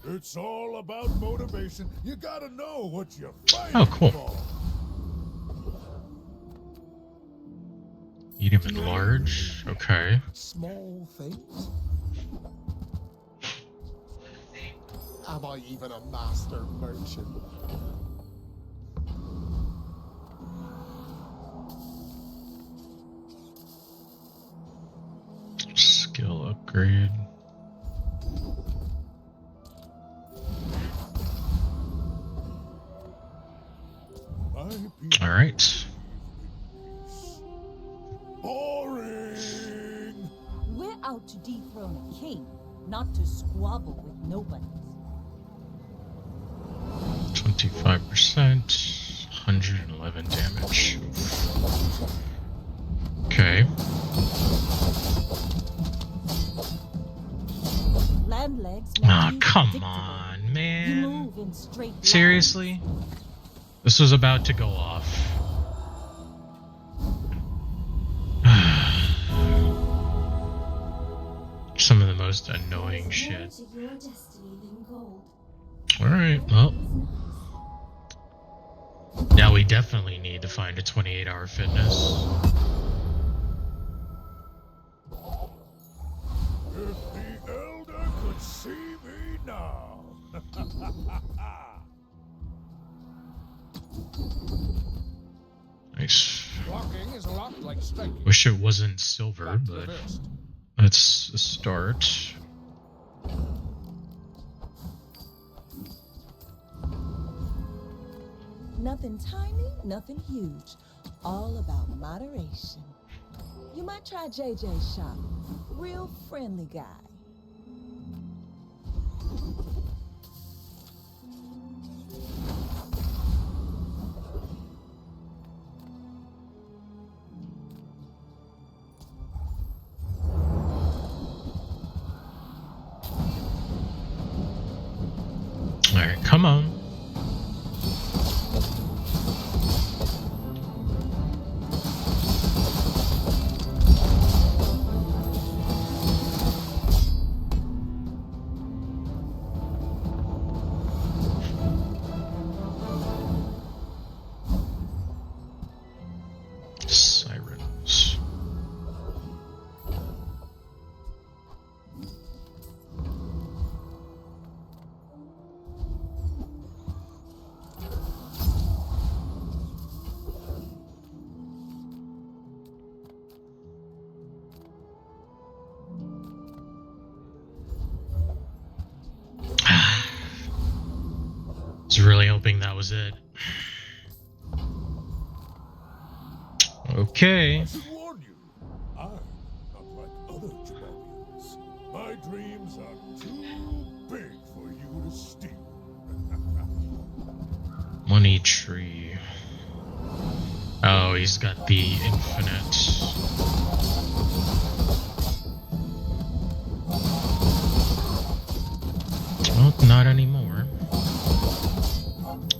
It's all about motivation. You gotta know what you're fighting Oh, cool. for. Medium and large. Okay. Small things? Am I even a master merchant? Skill upgrade. All right. Boring. We're out to dethrone a king, not to squabble with nobodies. 25%. 111 damage. Okay. Land legs Ah, make you come predictable. on, You man. move in straight Seriously? This was about to go off. Some of the most annoying shit. Alright, well. Now we definitely need to find a 28-hour fitness. If the Elder could see me now. Nice. Blocking is a lot like striking. Wish it wasn't silver, That's but reversed. that's a start. Nothing tiny, nothing huge. All about moderation. You might try JJ's shop. Real friendly guy. Alright, come on. Sirens. I was really hoping that was it. Okay. I should warn you, I'm not like other Jabobians. My dreams are too big for you to steal. Honey tree. Oh, he's got the infinite. Well, not anymore.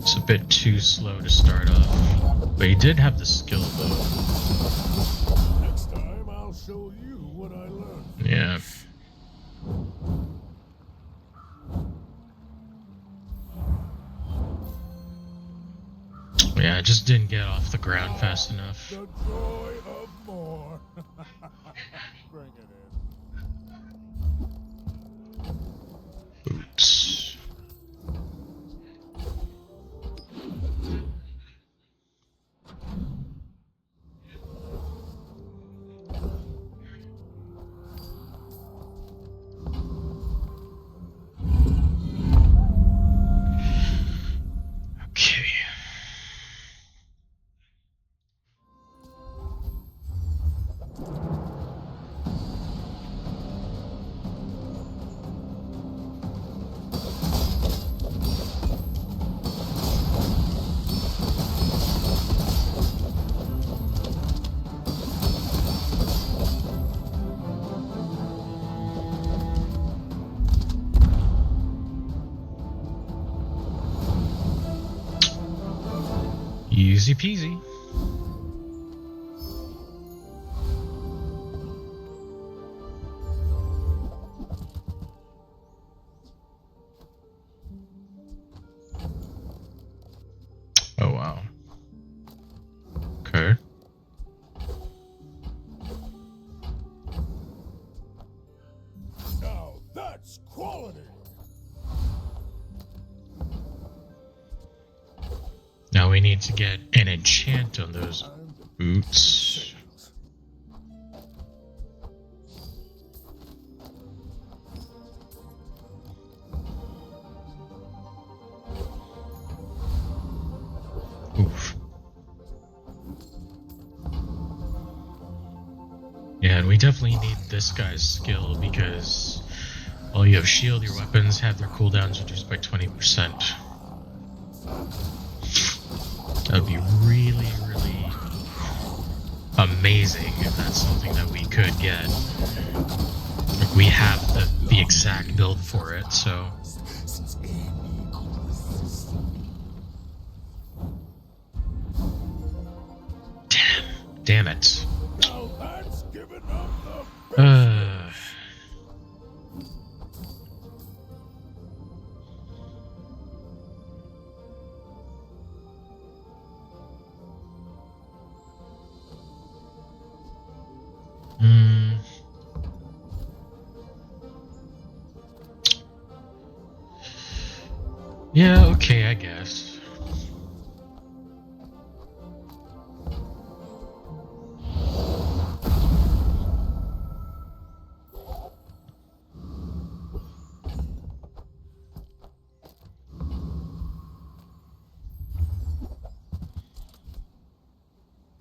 It's a bit too slow to start off. But he did have the skill, though. Next time, I'll show you what I learned. Yeah. Yeah, I just didn't get off the ground fast enough. The joy of more. Bring it in. Boots. Okay. Easy peasy. Oh wow. Okay. Now that's quality. Now we need to get an enchant on those boots. Oof. Yeah, and we definitely need this guy's skill because while you have shield, your weapons have their cooldowns reduced by 20%. That would be really, really amazing if that's something that we could get. Like, we have the exact build for it, so. Damn it. Now that's giving up the Yeah, okay, I guess.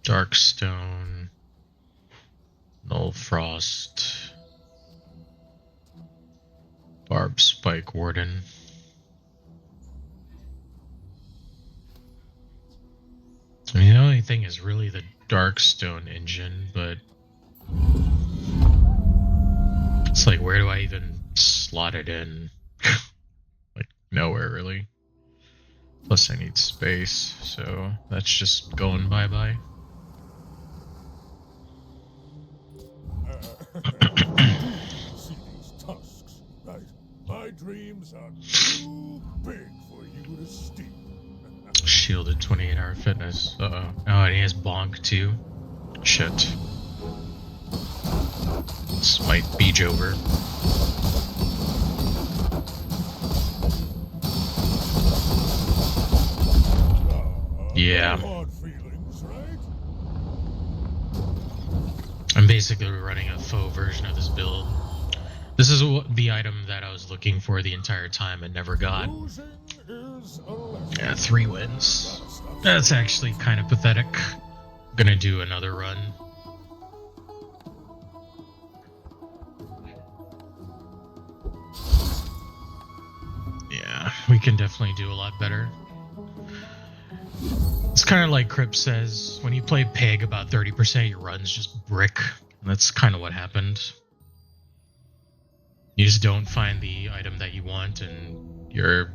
Darkstone, Null Frost, Barb Spike Warden. I mean, the only thing is really the Darkstone engine, but it's like, where do I even slot it in? Like, nowhere, really. Plus, I need space, so that's just going bye-bye. See these tusks, right? My dreams are too big for you to steal. Shielded 28-hour fitness. Uh-oh. Oh, and he has bonk, too. Shit. Smite Beach over. Yeah. I'm basically running a faux version of this build. This is the item that I was looking for the entire time and never got. Yeah, 3 wins. That's actually kind of pathetic. I'm gonna do another run. Yeah, we can definitely do a lot better. It's kind of like Crip says, when you play Pig, about 30% of your run's just brick. And that's kind of what happened. You just don't find the item that you want, and your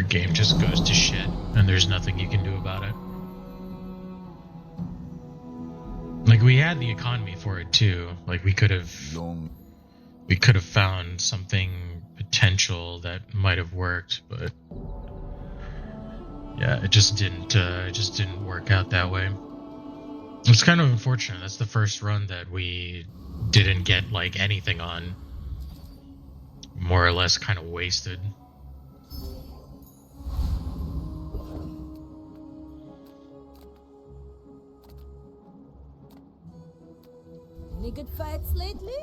game just goes to shit, and there's nothing you can do about it. Like, we had the economy for it too. Like, we could have found something potential that might have worked, but yeah, it just didn't work out that way. It's kind of unfortunate. That's the first run that we didn't get like anything on. More or less kind of wasted. Any good fights lately?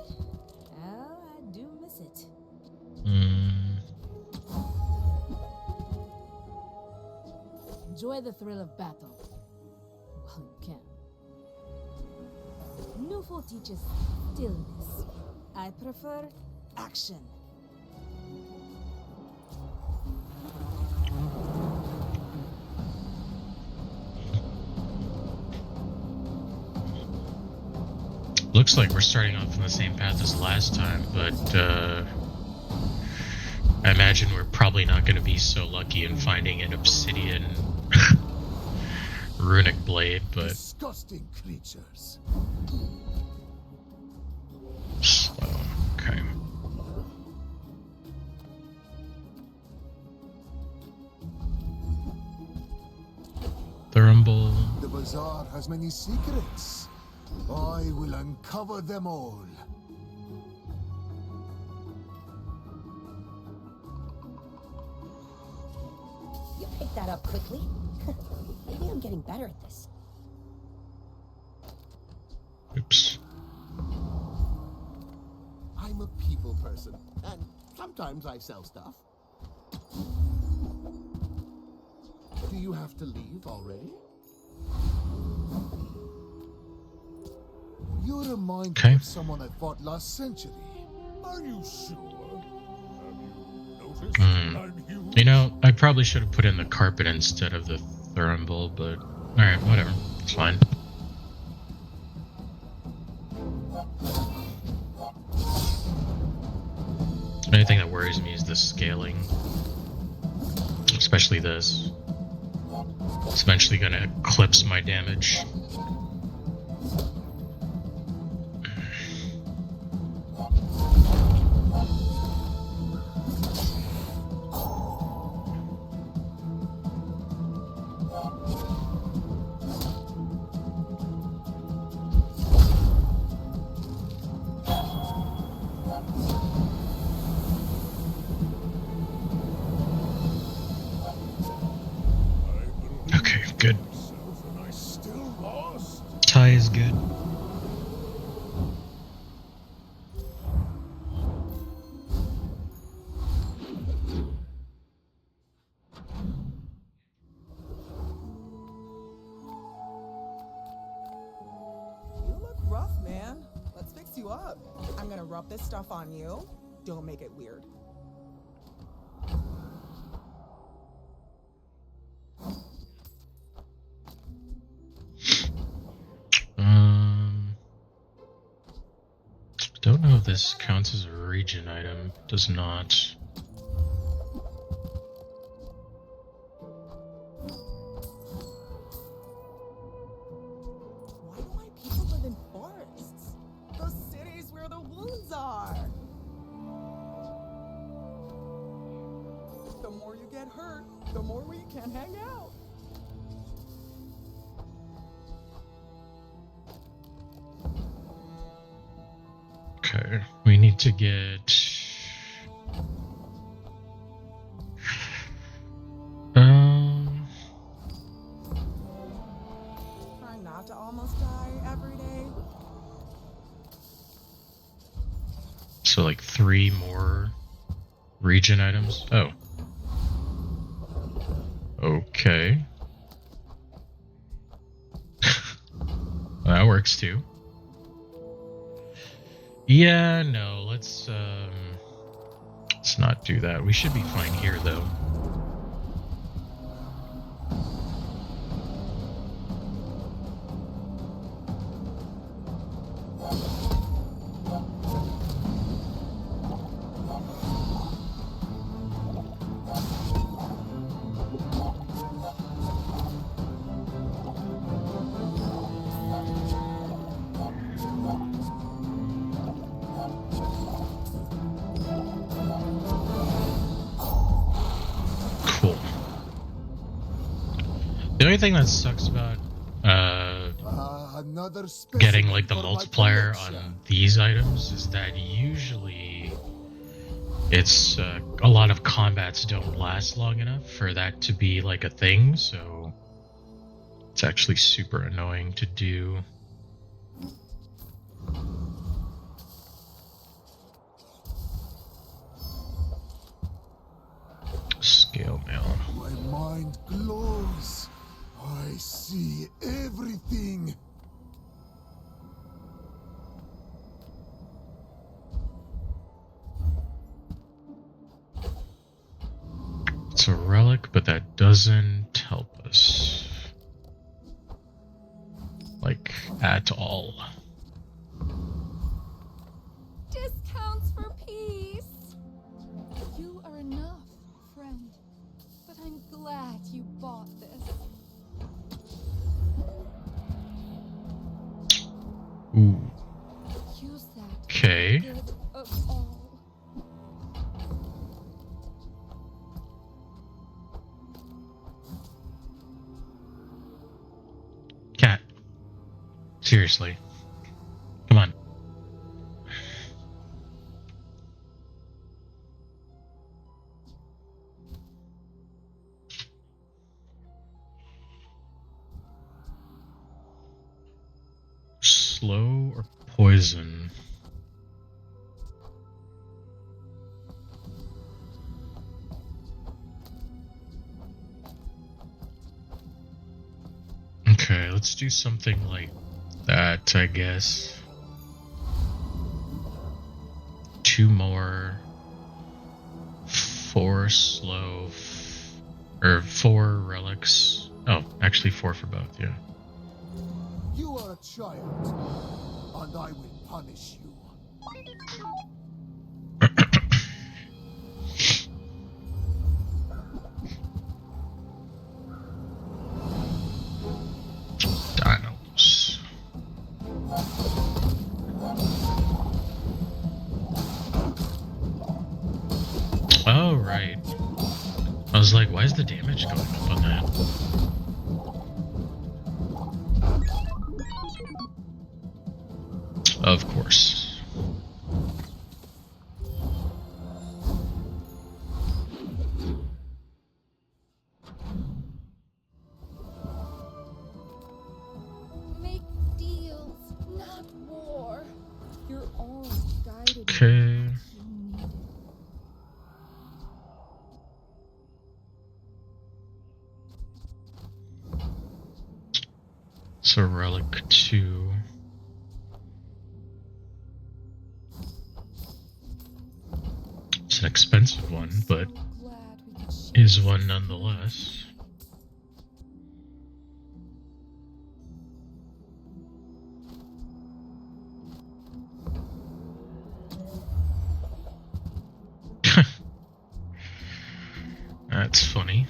Oh, I do miss it. Enjoy the thrill of battle. While you can. Newfo teaches stillness. I prefer action. Looks like we're starting off on the same path as last time, but I imagine we're probably not going to be so lucky in finding an obsidian runic blade, but disgusting creatures. Slow. Okay. Thurimbal. The Bazaar has many secrets. I will uncover them all. You picked that up quickly. Maybe I'm getting better at this. Oops. I'm a people person, and sometimes I sell stuff. Do you have to leave already? You remind me of someone I fought last century. Are you sure? Have you noticed I'm huge? You know, I probably should have put in the carpet instead of the Thurimbal, but alright, whatever. It's fine. The only thing that worries me is the scaling. Especially this. It's eventually gonna eclipse my damage. Okay, good. And I still lost. Tie is good. You look rough, man. Let's fix you up. I'm gonna rub this stuff on you. Don't make it weird. Don't know if this counts as a region item. Does not. Why do my people live in forests? Those cities where the wounds are. The more you get hurt, the more we can hang out. Okay, we need to get... Trying not to almost die every day. So like 3 more region items? Oh. Okay. That works too. Yeah, no, let's not do that. We should be fine here though. only thing that sucks about Another getting specimen like the for my multiplier collection. on these items is that usually it's a lot of combats don't last long enough for that to be like a thing, so it's actually super annoying to do. Scale mail. My mind glows. I see everything. It's a relic, but that doesn't help us. Like, at all. Discounts for peace. You are enough, friend. But I'm glad you bought this. Ooh. Use that. Okay. Good of all. Cat. Seriously. Come on. Slow or poison? Okay, let's do something like that, I guess. 2 more. 4 slow. Or 4 relics. Oh, actually 4 for both, yeah. You are a child, and I will punish you. Dinos. Oh, right. I was like, why is the damage going up on that? Of course. Make deals, not war. Your aura guided Okay. me what you needed. So relic 2. It's an expensive one, but is one nonetheless. That's funny.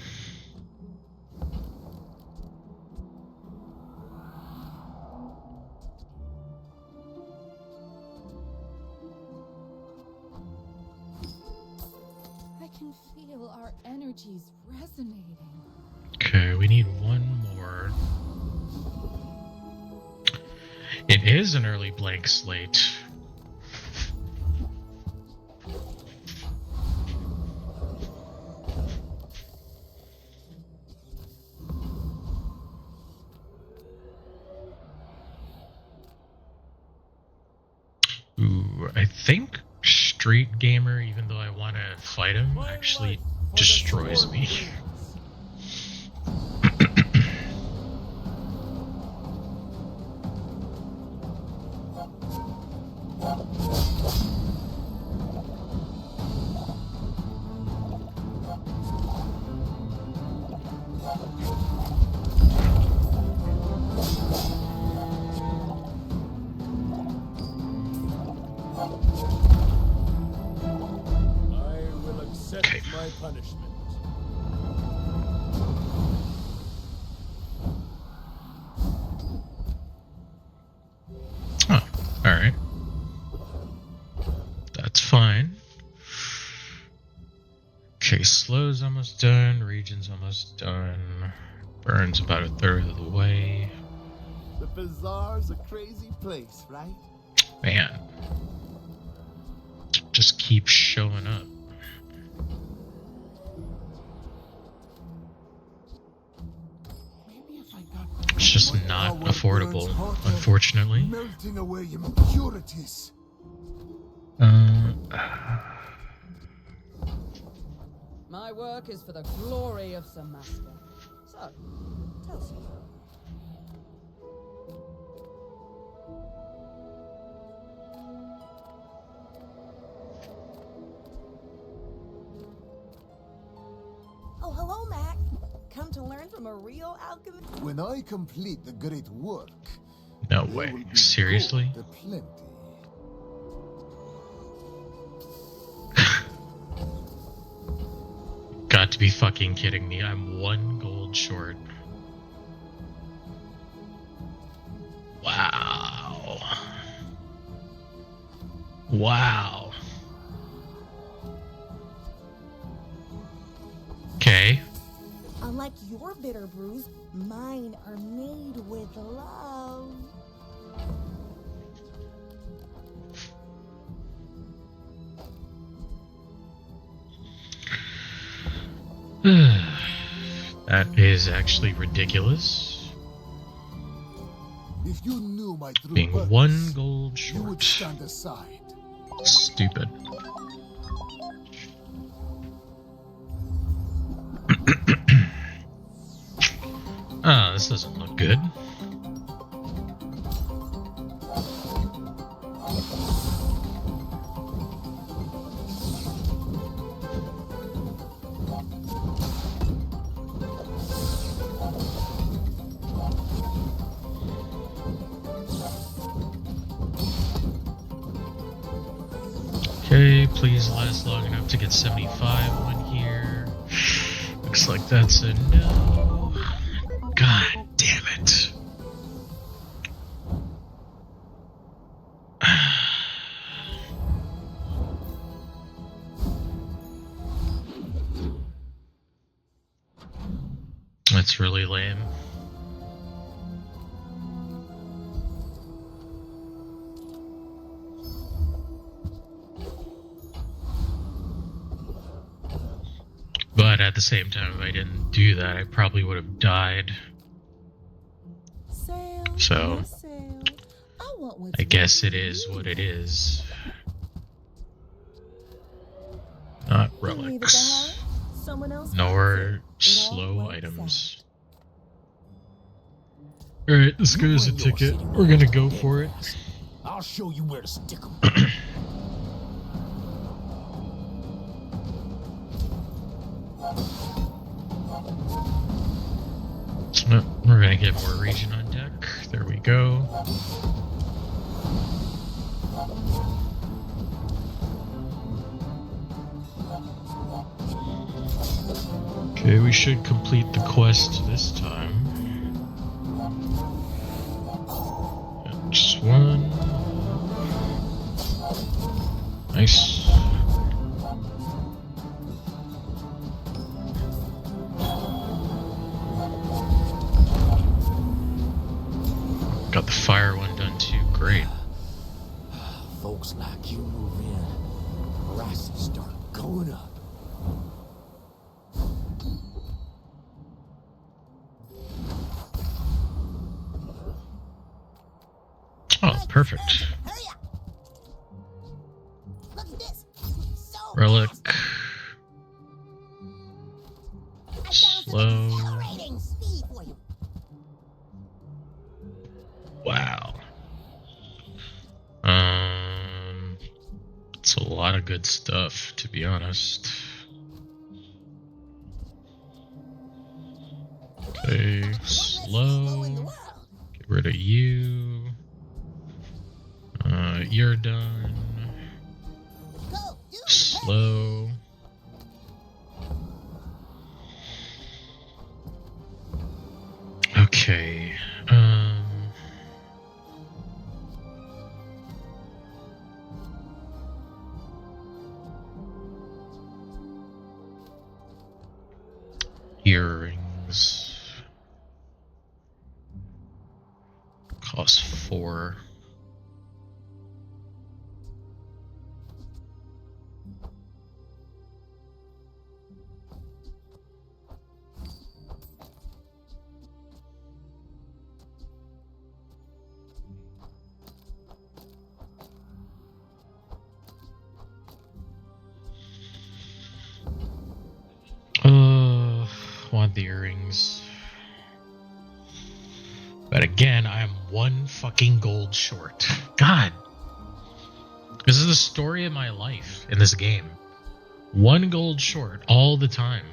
I can feel our energies resonating. Okay, we need 1 more. It is an early blank slate. Ooh, I think Street Gamer, even though I want to fight him, actually destroys me. I will accept my punishment. Oh, alright. That's fine. Okay, slow's almost done, region's almost done. Burns about a third of the way. The Bazaar's a crazy place, right? Man. Just keep showing up. It's just not affordable, unfortunately. Melting away impurities. My work is for the glory of Samaska. So, tell some. Oh, hello, Mac. Come to learn from a real alchemist? When I complete the great work, no way. Seriously? Plenty. Got to be fucking kidding me. I'm 1 gold short. Wow. Wow. Okay. Unlike your bitter brews, mine are made with love. That is actually ridiculous. If you knew my true Being purpose, 1 gold you would short. stand aside. Stupid. Ah, this doesn't look good. Okay, please last long enough to get 75 one here. Looks like that's a no. God damn it. That's really lame. But at the same time, if I didn't do that, I probably would have died. So, I guess it is what it is. Not relics. Nor slow items. Alright, this guy's a ticket. We're gonna go for it. I'll show you where to stick 'em. We're gonna get more region on deck. There we go. Okay, we should complete the quest this time. Just 1. Nice. Got the fire one done too. Great. Folks like you move in, prices start going up. Oh, perfect. Hurry up! Look at this. So Relic. slow. Slow. Speed for you. Wow. It's a lot of good stuff, to be honest. Okay, slow. Get rid of you. You're done. Slow. Okay. Earrings. +4. Want the earrings. But again, I am 1 fucking gold short. God. This is the story of my life in this game. 1 gold short all the time.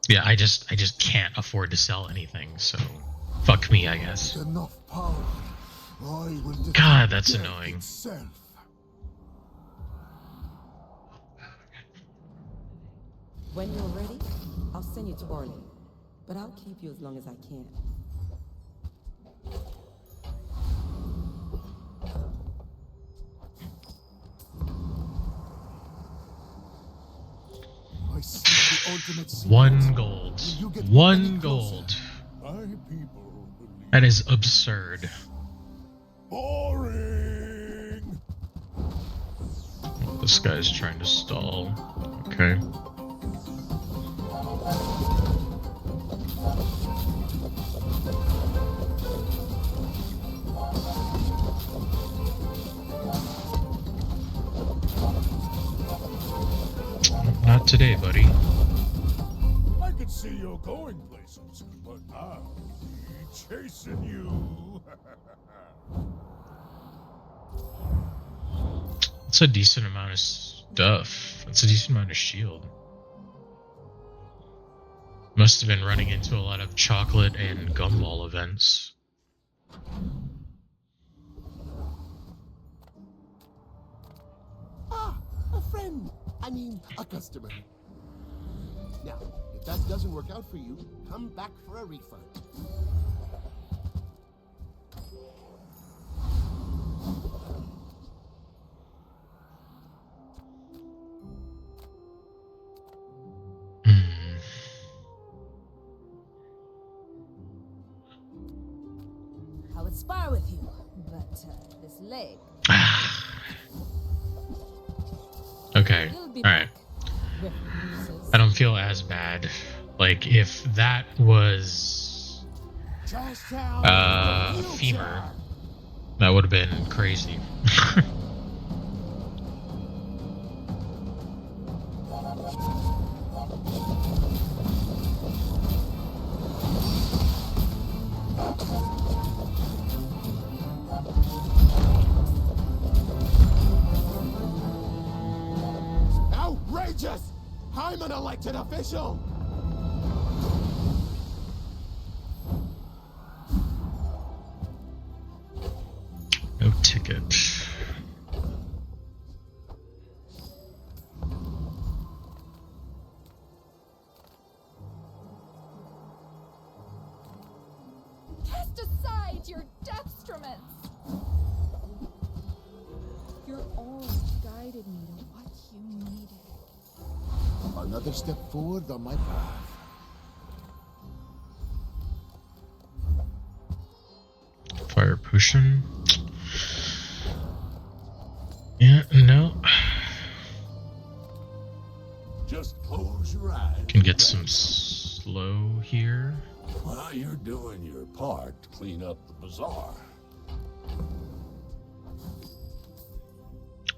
Yeah, I just can't afford to sell anything, so fuck me, I guess. Enough power. I will God, that's death annoying. itself. When you're ready, I'll send you to Orly. But I'll keep you as long as I can. I seek the ultimate secret. 1 gold. 1 gold. My people believe. That is absurd. Boring. This guy's trying to stall. Okay. Not today, buddy. I can see you're going places, but I'll be chasing you. That's a decent amount of stuff. That's a decent amount of shield. Must have been running into a lot of chocolate and gumball events. Ah, a friend. I mean, a customer. Now, if that doesn't work out for you, come back for a refund. I would spar with you, but this leg. Okay, alright. I don't feel as bad. Like, if that was femur, that would have been crazy. Outrageous! I'm an elected official! No ticket. Cast aside your dextroments! Your aura guided me to what you needed. Another step forward on my path. Fire potion. Yeah, no. Just close your eyes. Can get some slow here. While you're doing your part to clean up the bazaar.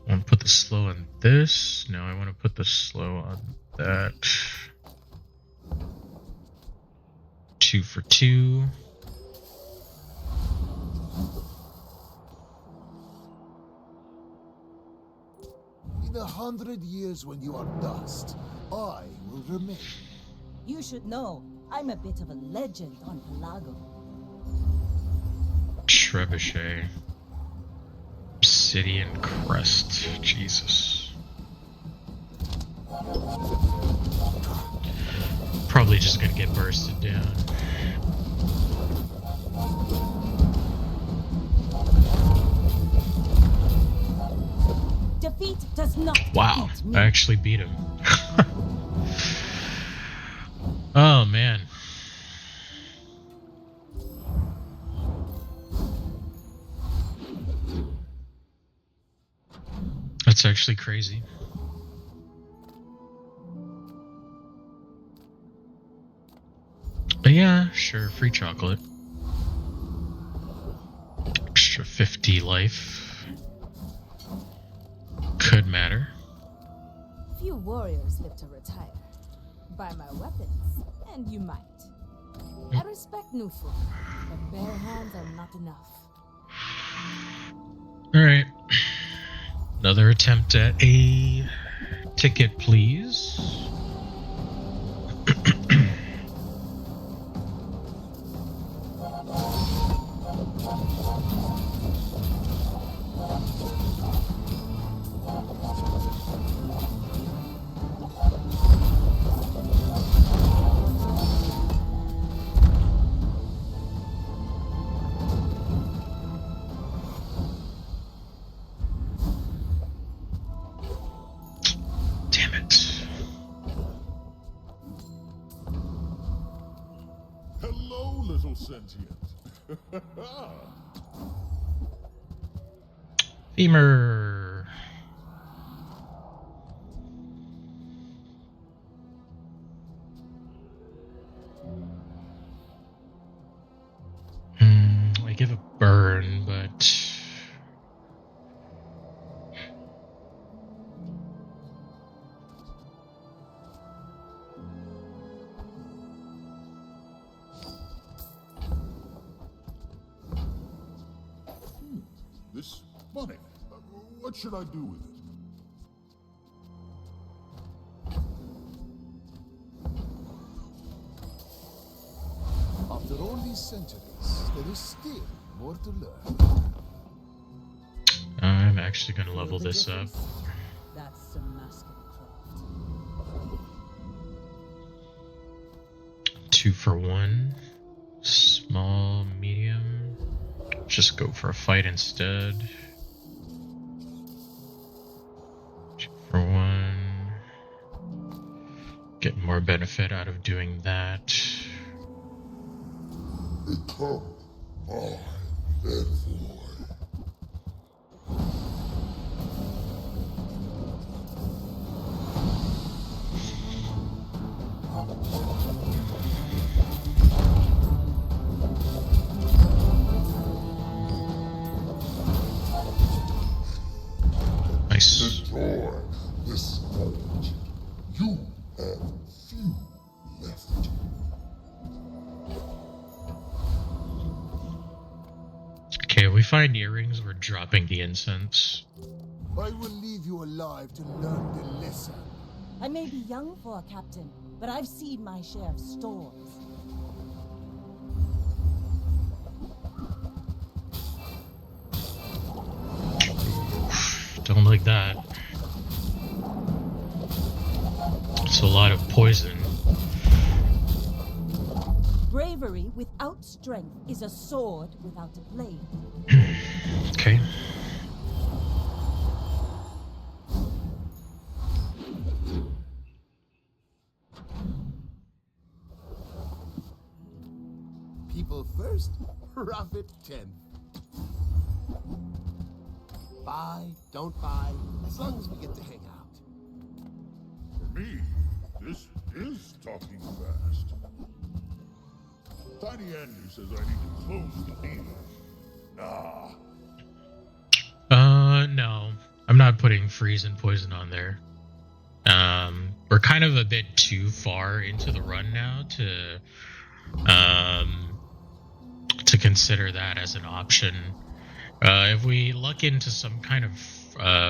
I want to put the slow on this. No, I want to put the slow on that. 2 for 2. In 100 years when you are dust, I will remain. You should know, I'm a bit of a legend on Pelago. Trebuchet. Obsidian crest. Jesus. Probably just gonna get bursted down. defeat does not Wow, defeat me. I actually beat him. Oh man. That's actually crazy. But yeah, sure, free chocolate. Extra 50 life. Could matter. Few warriors live to retire. Buy my weapons, and you might. I respect new food, but bare hands are not enough. Alright. Another attempt at a ticket, please. Damn it. Hello, little sentient. Femur. I give a burn, but This money, what should I do with it? After all these centuries, there is still more to learn. I'm actually going to level this up. That's some masking craft. 2 for 1. Small, medium. Just go for a fight instead. 2 for 1. Get more benefit out of doing that. Become my envoy. Nice. Enjoy this moment. You have few left. Okay, if we find earrings, we're dropping the incense. I will leave you alive to learn the lesson. I may be young for a captain, but I've seen my share of storms. Don't like that. It's a lot of poison. Bravery without strength is a sword without a blade. Okay. People first, profit 10. Buy, don't buy, as long as we get to hang out. For me, this is talking fast. Tiny Andy says I need to close the deal. No. I'm not putting freeze and poison on there. We're kind of a bit too far into the run now to consider that as an option. If we luck into some kind of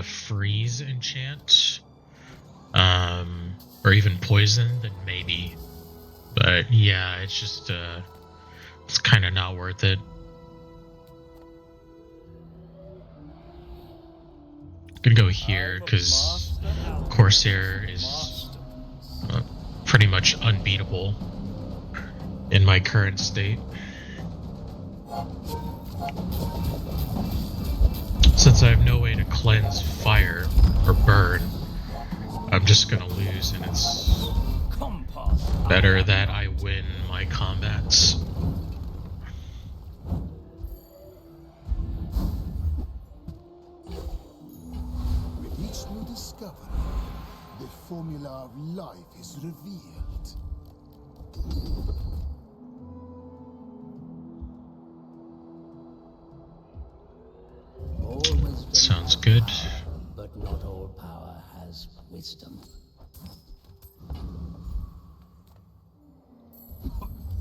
freeze enchant, or even poison, then maybe. But yeah, it's just it's kind of not worth it. Gonna go here because Corsair is pretty much unbeatable in my current state. Since I have no way to cleanse fire or burn, I'm just gonna lose, and it's better that I win my combats. With each new discovery, the formula of life is revealed. All wisdom Sounds has good. power, but not all power has wisdom.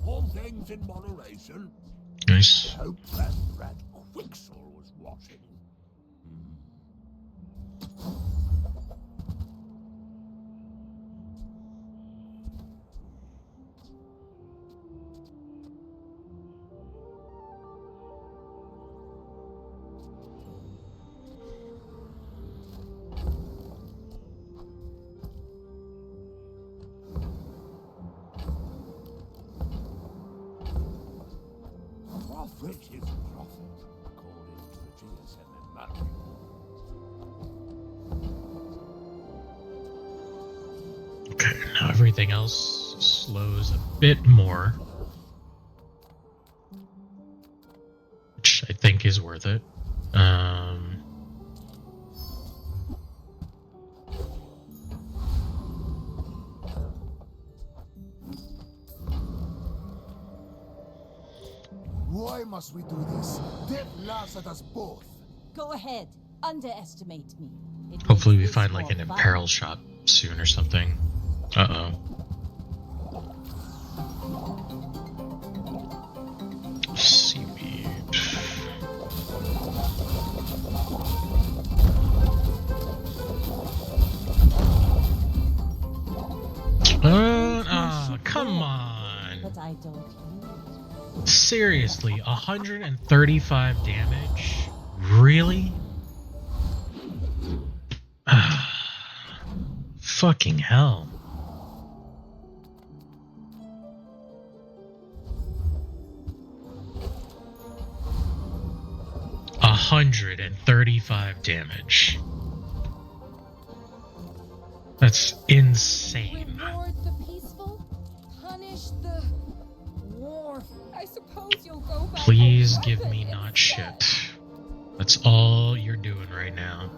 All things in moderation. Nice. I hope that rat Quicksil was watching. Prophet is prophet, according to the GSM manual. Okay, now everything else slows a bit more, which I think is worth it. Why must we do this? Death laughs at us both. Go ahead. Underestimate me. It Hopefully we makes find this like an more fun. apparel shop soon or something. Uh-oh. Seaweed. Come on. But I don't use. Seriously, 135 damage? Really? Fucking hell. A 135 damage. That's insane. Reward the peaceful, punish the war. I suppose you'll go by Please a give weapon me not instead. shit. That's all you're doing right now.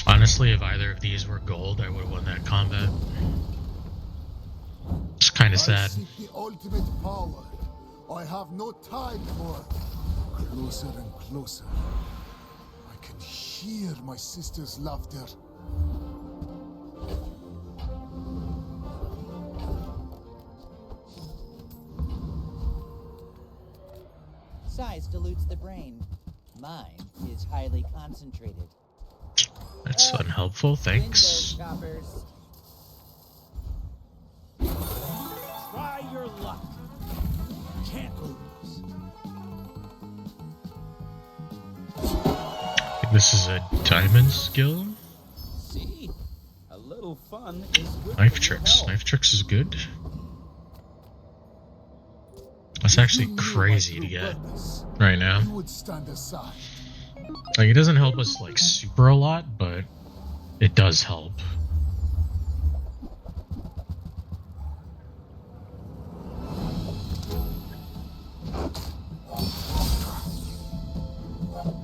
Honestly, if either of these were gold, I would have won that combat. It's kind of I sad. seek the ultimate power. I have no time for closer and closer. I can hear my sister's laughter. Size dilutes the brain. Mine is highly concentrated. That's unhelpful, thanks. Window shoppers. Try your luck. Can't lose. I think this is a diamond skill. See? A little fun is good Knife for your tricks. health. Knife tricks is good. That's actually crazy to get right now. You would stand aside. Like, it doesn't help us like super a lot, but it does help.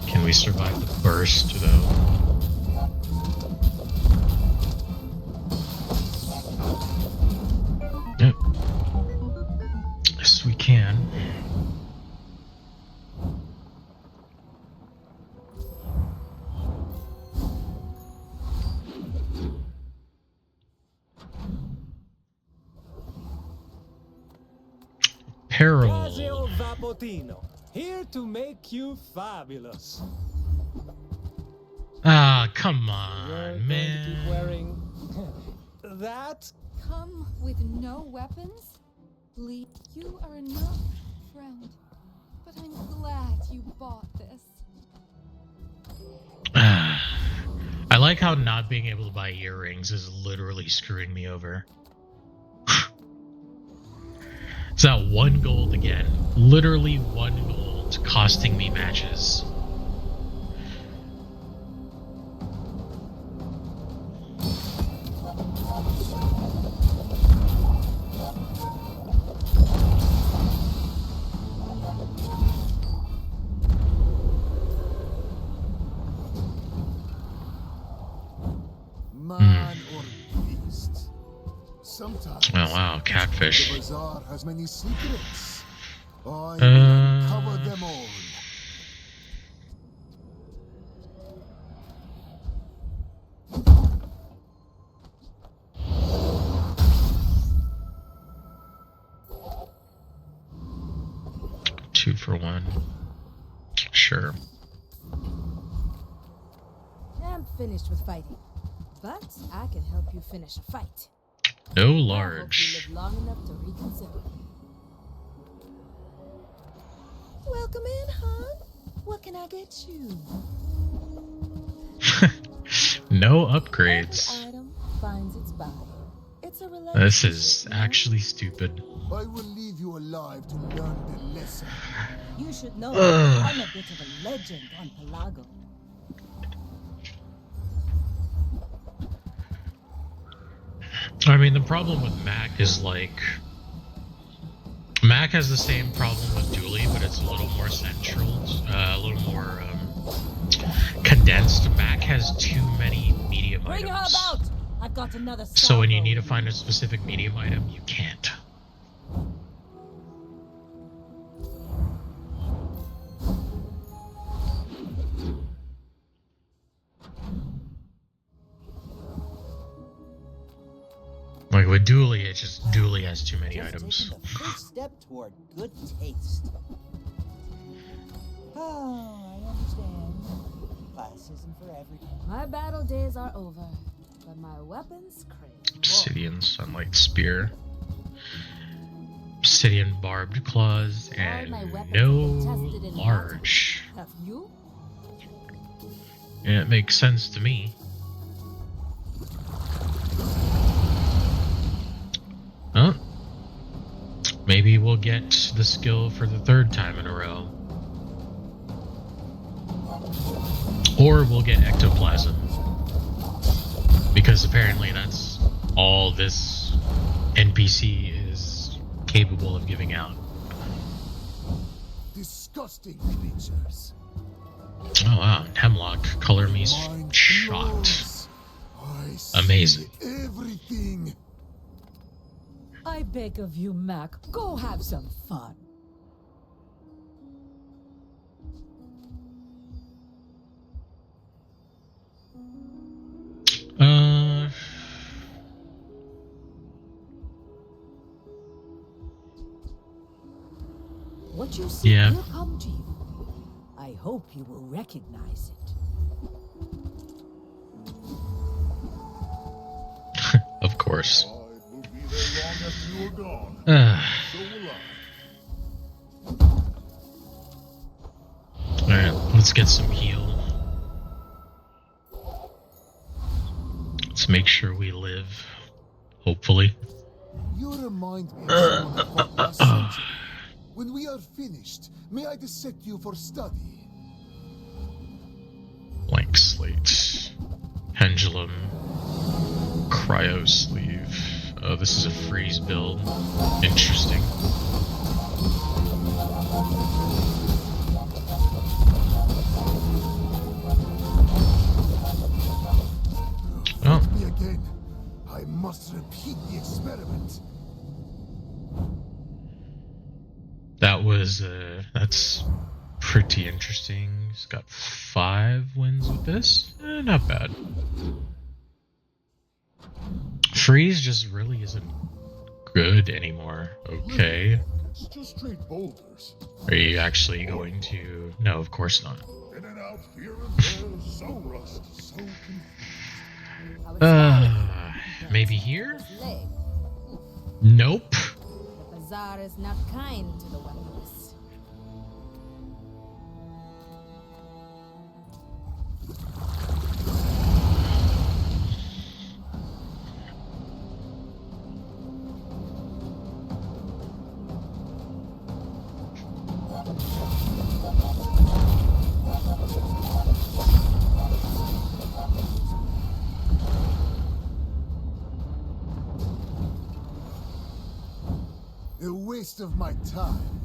Can we survive the burst though? Yep. Yes, we can. Peril. Casio Vapotino, here to make you fabulous. Ah, come You're on, going to keep man. wearing that? Come with no weapons? Please, you are enough, friend. But I'm glad you bought this. I like how not being able to buy earrings is literally screwing me over. It's that 1 gold again. Literally 1 gold costing me matches. Man or beast. Sometimes Oh wow, catfish. the Bazaar has many secrets. I will uncover them all. Two for 1. Sure. I'm finished with fighting, but I can help you finish a fight. No I hope you large. live long enough to reconsider. Welcome in, hon. What can I get you? No Every upgrades. item finds its buyer. It's a This relationship. is actually stupid. I will leave you alive to learn the lesson. You should know Ugh. I'm a bit of a legend on Pelago. I mean, the problem with Mac is like... Mac has the same problem with Dooley, but it's a little more central, a little more condensed. Mac has too many medium Bring her items. about! I've got another So when you salvo need to with find me. a specific medium item, you can't. Like with Dooley, it's just Dooley has too many items. Taking the first step toward good taste. Oh, I understand. Class isn't for everyone. My battle days are over, but my weapons crave more. Obsidian Sunlight Spear. Obsidian Barbed Claws, All and my weapons no have been tested in large. battle. Have you? Yeah, it makes sense to me. Huh? Maybe we'll get the skill for the 3rd time in a row. Or we'll get Ectoplasm. Because apparently that's all this NPC is capable of giving out. Disgusting creatures. Oh wow, Hemlock, color me Mind shocked. blows. I Amazing. see everything. I beg of you, Mac, go have some fun. What you see Yeah. will come to you. I hope you will recognize it. Of course. I will be there long after you are gone. So will I. Alright, let's get some heal. Let's make sure we live. Hopefully. You remind me of someone I fought last century. When we are finished, may I dissect you for study? Blank slate. Pendulum. Cryo sleeve. Oh, this is a freeze build. Interesting. Oh. Me again. I must repeat the experiment. That was, that's pretty interesting. He's got 5 wins with this. Not bad. Freeze just really isn't good anymore. Okay. It's just straight boulders. Are you actually going to... No, of course not. in and out here and there, so rushed, so confused. Maybe here? His leg. Nope. The Bazaar is not kind to the weaponless. A waste of my time.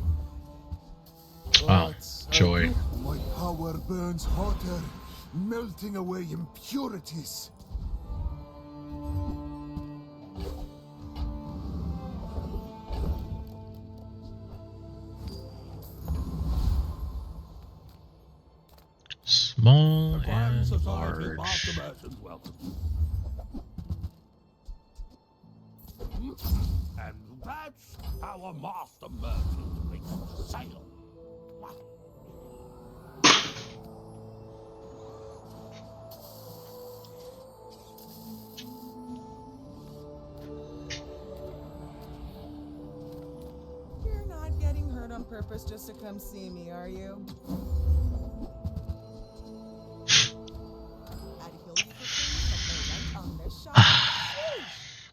Oh, But joy. my power burns hotter, melting away impurities. Small Crime and Society large. Master Merchants welcome you. And that's how a Master Merchant makes a sale. You're not getting hurt on purpose just to come see me, are you? At Hills for free, but no rent on this shop. Sheesh.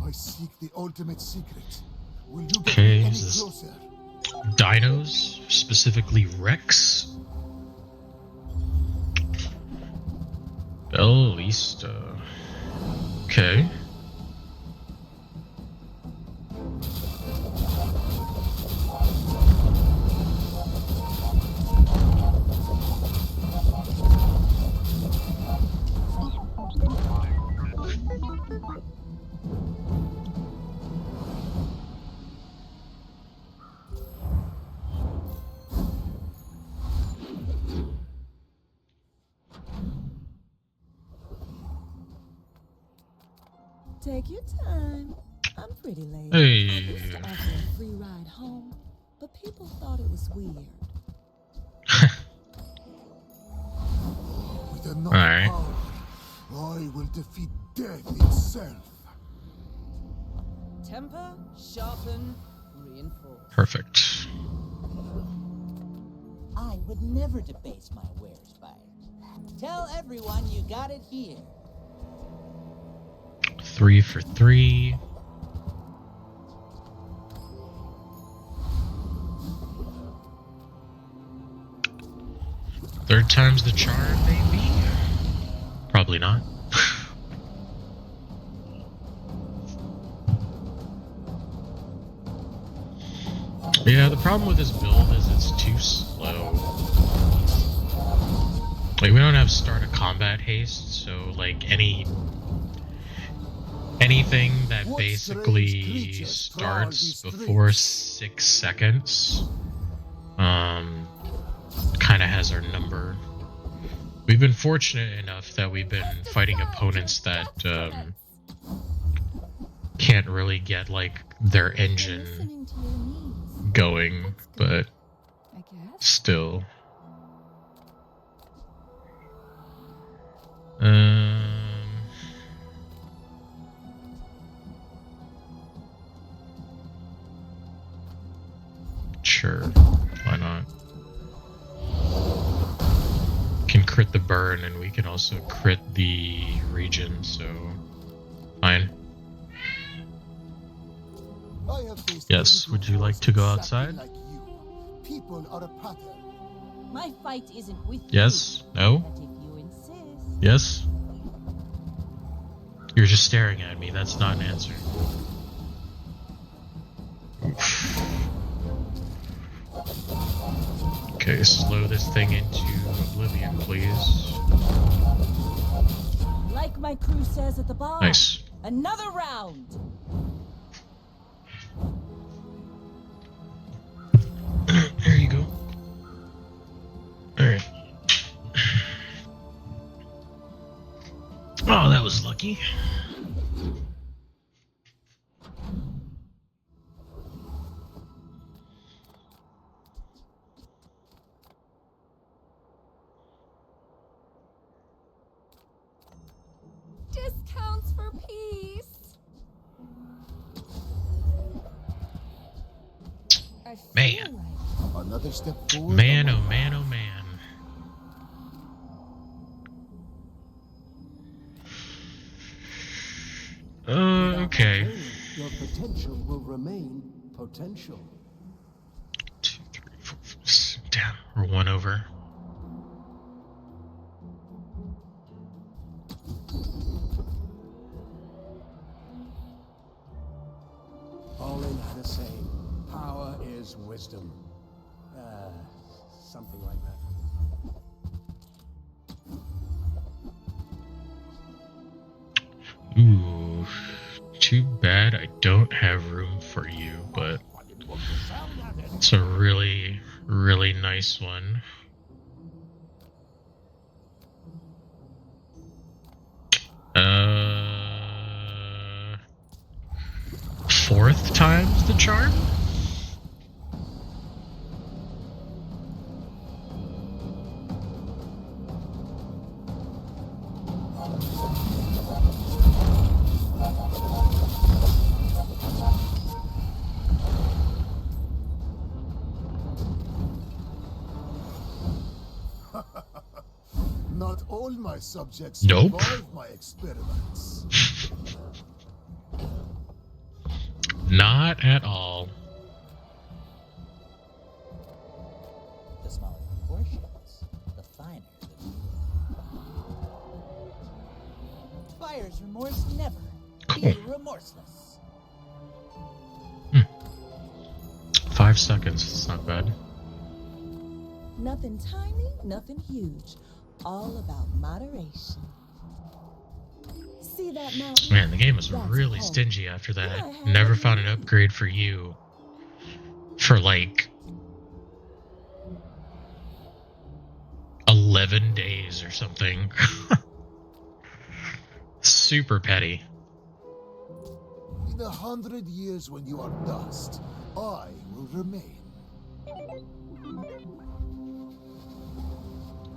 I seek the ultimate secret. Will you get Okay, me any is this closer? dinos, specifically Rex? Bella Vista. Okay. Take your time. I'm pretty late. Hey. I used to offer a free ride home, but people thought it was weird. With enough Alright. power, I will defeat death itself. Temper, sharpen, reinforce. Perfect. I would never debase my wares by it. Tell everyone you got it here. 3 for 3. Third time's the charm, maybe? Probably not. Yeah, the problem with this build is it's too slow. Like, we don't have start a combat haste, so like anything that What basically strange creatures prowl starts these before streets? 6 seconds kind of has our number. We've been fortunate enough that we've been fighting opponents that can't really get like their engine Listening to your needs. going, but I guess. still. Sure, why not? Can crit the burn, and we can also crit the region, so fine. I have faced Yes, would you like to go outside? like you. People are a pattern. My fight isn't with Yes? you. No? But if you insist. Yes? You're just staring at me, that's not an answer. Okay, slow this thing into oblivion, please. Like my crew says at the bar. Nice. Another round. There you go. Alright. Oh, that was lucky. peace. I feel Man. like Another step forward. Man, oh man, oh man. Without Okay. training, your potential will remain potential. 2, 3, 4, 5. Down. We're one over. Olin had a saying, power is wisdom. Something like that. Ooh. Too bad I don't have room for you, but it's a really, really nice one. Fourth time's the charm? Not all my subjects Nope. survive my experiments. Not at all. The smaller proportions, the finer the view. Fire's remorse never. Be remorseless. 5 seconds. It's not bad. Nothing tiny, nothing huge. All about moderation. See that mountain? Man, the game was That's really home. stingy after You that. might have Never it. found an upgrade for you for like 11 days or something. Super petty. In 100 years when you are dust, I will remain.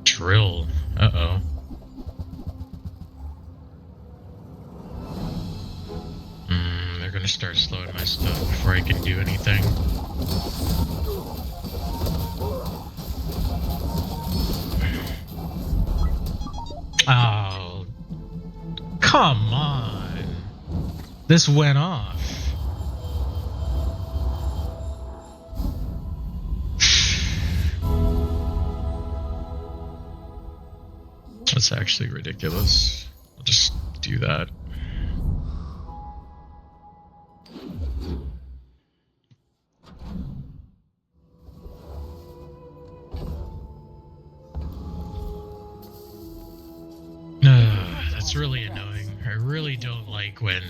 Drill. Uh-oh. They're gonna start slowing my stuff before I can do anything. Oh, come on. This went off. That's actually ridiculous. I'll just do that. That's really annoying. I really don't like when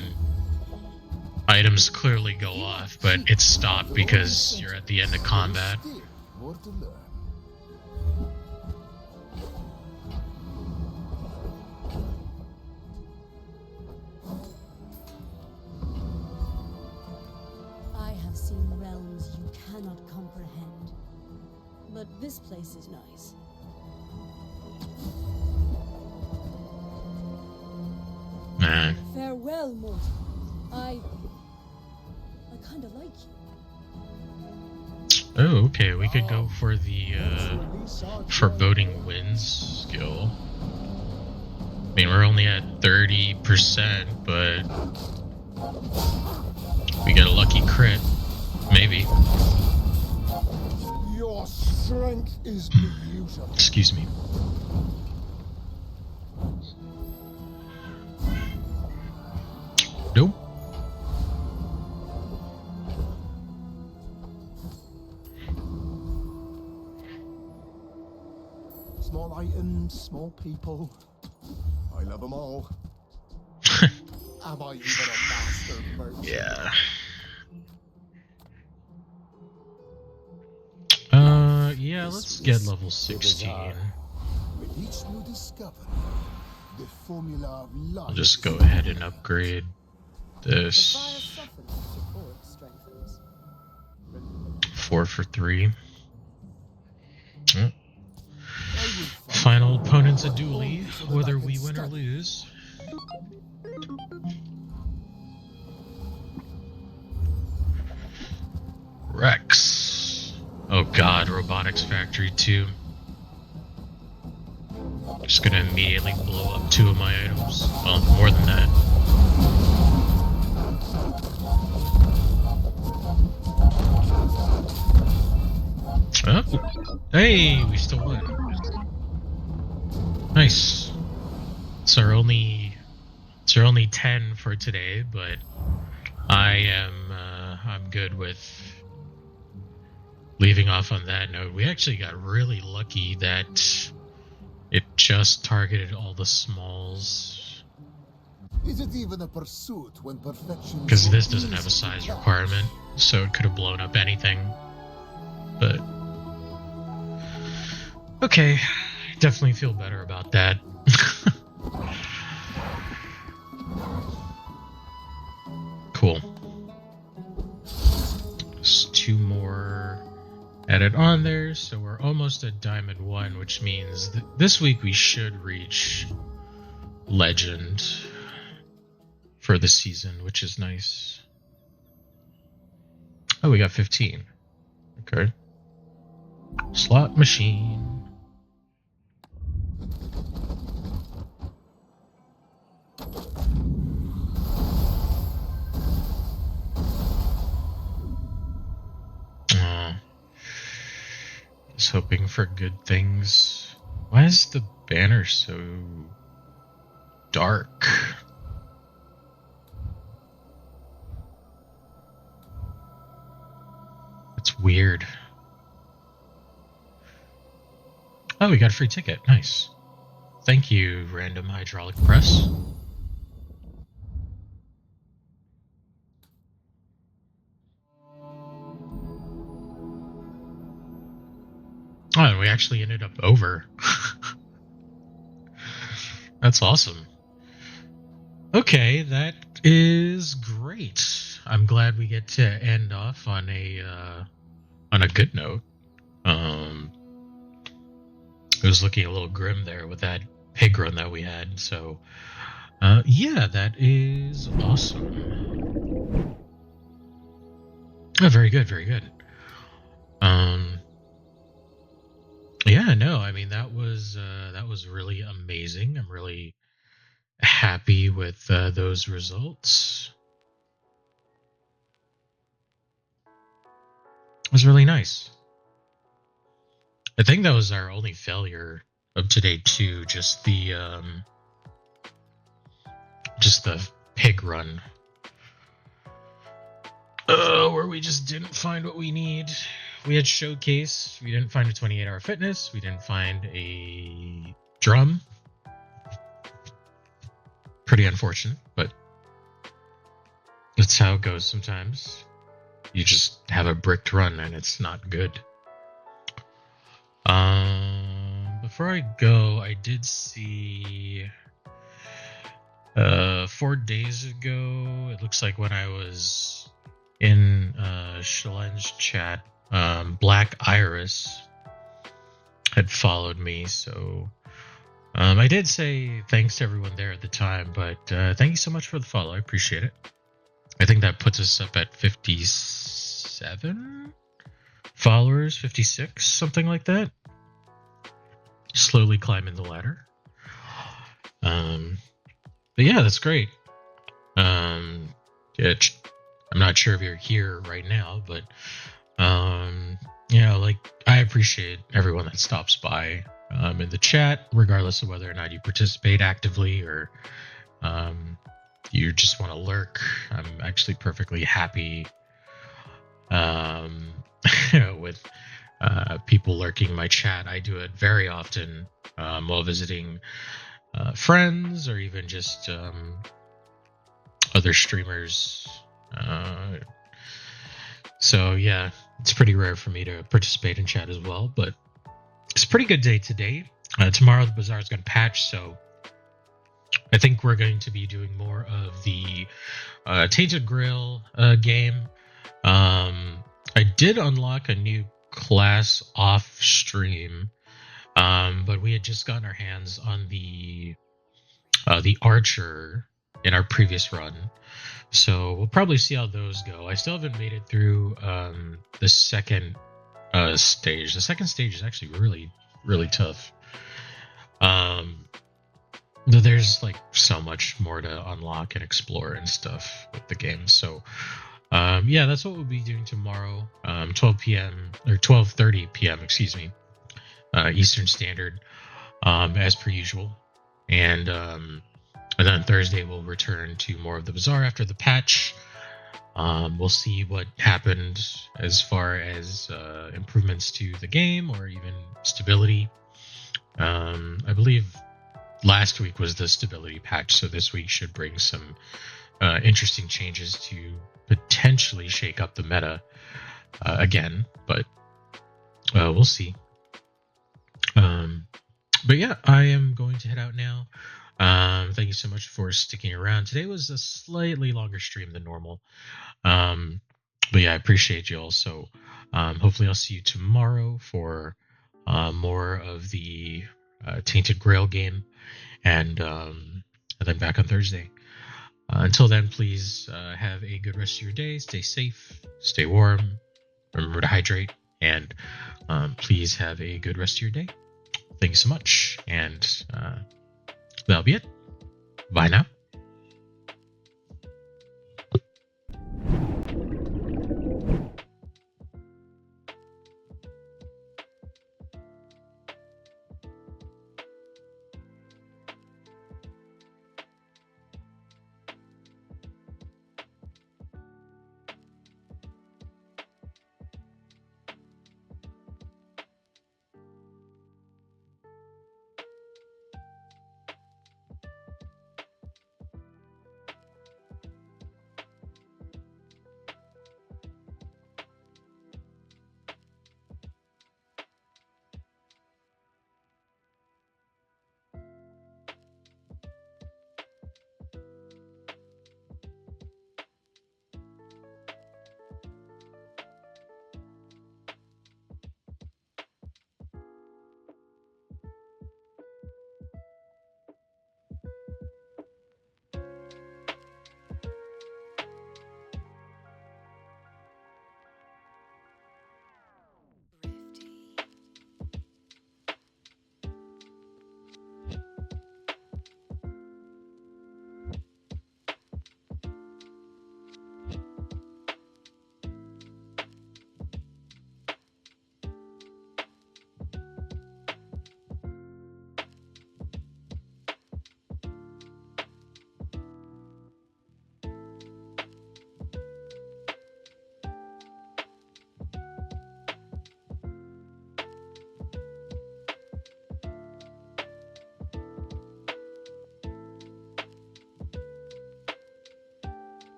items clearly go off, but it's stopped because you're at the end of combat. Still more to learn. I have seen realms you cannot comprehend. But this place is nice. Nah. Farewell, mortal. I kinda like you. Oh, okay, we could go for the foreboding winds skill. I mean, we're only at 30%, but we get a lucky crit. Maybe. Your strength is beautiful. Excuse me. Nope. Small items, small people. I love them all. Am I even a master merchant? Yeah. Yeah, let's get level 16. With each new discovery, the formula of life. I'll just go ahead and upgrade this. 4 for 3. Oh. Final opponent's a dually, whether we win or lose. Rex. Oh god, Robotics Factory 2. Just gonna immediately blow up 2 of my items. Well, more than that. Oh. Hey, we still won. Nice. It's our only 10 for today, but I'm good with leaving off on that note. We actually got really lucky that it just targeted all the smalls. Is it even a pursuit when perfection? Because this doesn't have a size requirement, so it could have blown up anything. But okay, definitely feel better about that. Cool. Just 2 more added on there, so we're almost at Diamond 1, which means this week we should reach Legend for the season, which is nice. Oh, we got 15. Okay. Slot machine. Just hoping for good things. Why is the banner so dark? It's weird. Oh, we got a free ticket. Nice. Thank you, Random Hydraulic Press. Oh, and we actually ended up over. That's awesome. Okay, that is great. I'm glad we get to end off on a good note. It was looking a little grim there with that pig run that we had. So, yeah, that is awesome. Oh, very good, very good. Yeah, no, I mean that was really amazing. I'm really happy with those results. It was really nice. I think that was our only failure of today too. Just the pig run, where we just didn't find what we need. We had showcase. We didn't find a 28-hour fitness. We didn't find a drum. Pretty unfortunate, but that's how it goes sometimes. You just have a bricked run and it's not good. Before I go, I did see 4 days ago, it looks like when I was in Shalen's chat, Black Iris had followed me, so I did say thanks to everyone there at the time, but thank you so much for the follow. I appreciate it. I think that puts us up at 57 followers, 56, something like that. Slowly climbing the ladder. But yeah, that's great. I'm not sure if you're here right now, but I appreciate everyone that stops by in the chat, regardless of whether or not you participate actively or you just want to lurk. I'm actually perfectly happy with people lurking my chat. I do it very often while visiting friends or even just other streamers. So yeah, it's pretty rare for me to participate in chat as well, but it's a pretty good day today. Tomorrow the Bazaar is going to patch, so I think we're going to be doing more of the Tainted Grail game. I did unlock a new class off stream, but we had just gotten our hands on the archer in our previous run. So we'll probably see how those go. I still haven't made it through the second stage. The second stage is actually really tough. Though there's like so much more to unlock and explore and stuff with the game. So yeah, that's what we'll be doing tomorrow, 12 p.m. or 12:30 p.m. Excuse me, Eastern Standard, as per usual. And then Thursday we'll return to more of the Bazaar after the patch. We'll see what happened as far as improvements to the game or even stability. I believe last week was the stability patch, so this week should bring some interesting changes to potentially shake up the meta again, but we'll see. But yeah, I am going to head out now. Thank you so much for sticking around. Today was a slightly longer stream than normal. But yeah, I appreciate you all. So hopefully I'll see you tomorrow for more of the Tainted Grail game, and then back on Thursday. Until then, please have a good rest of your day. Stay safe, stay warm, remember to hydrate, and please have a good rest of your day. Thank you so much, and that'll be it. Bye now.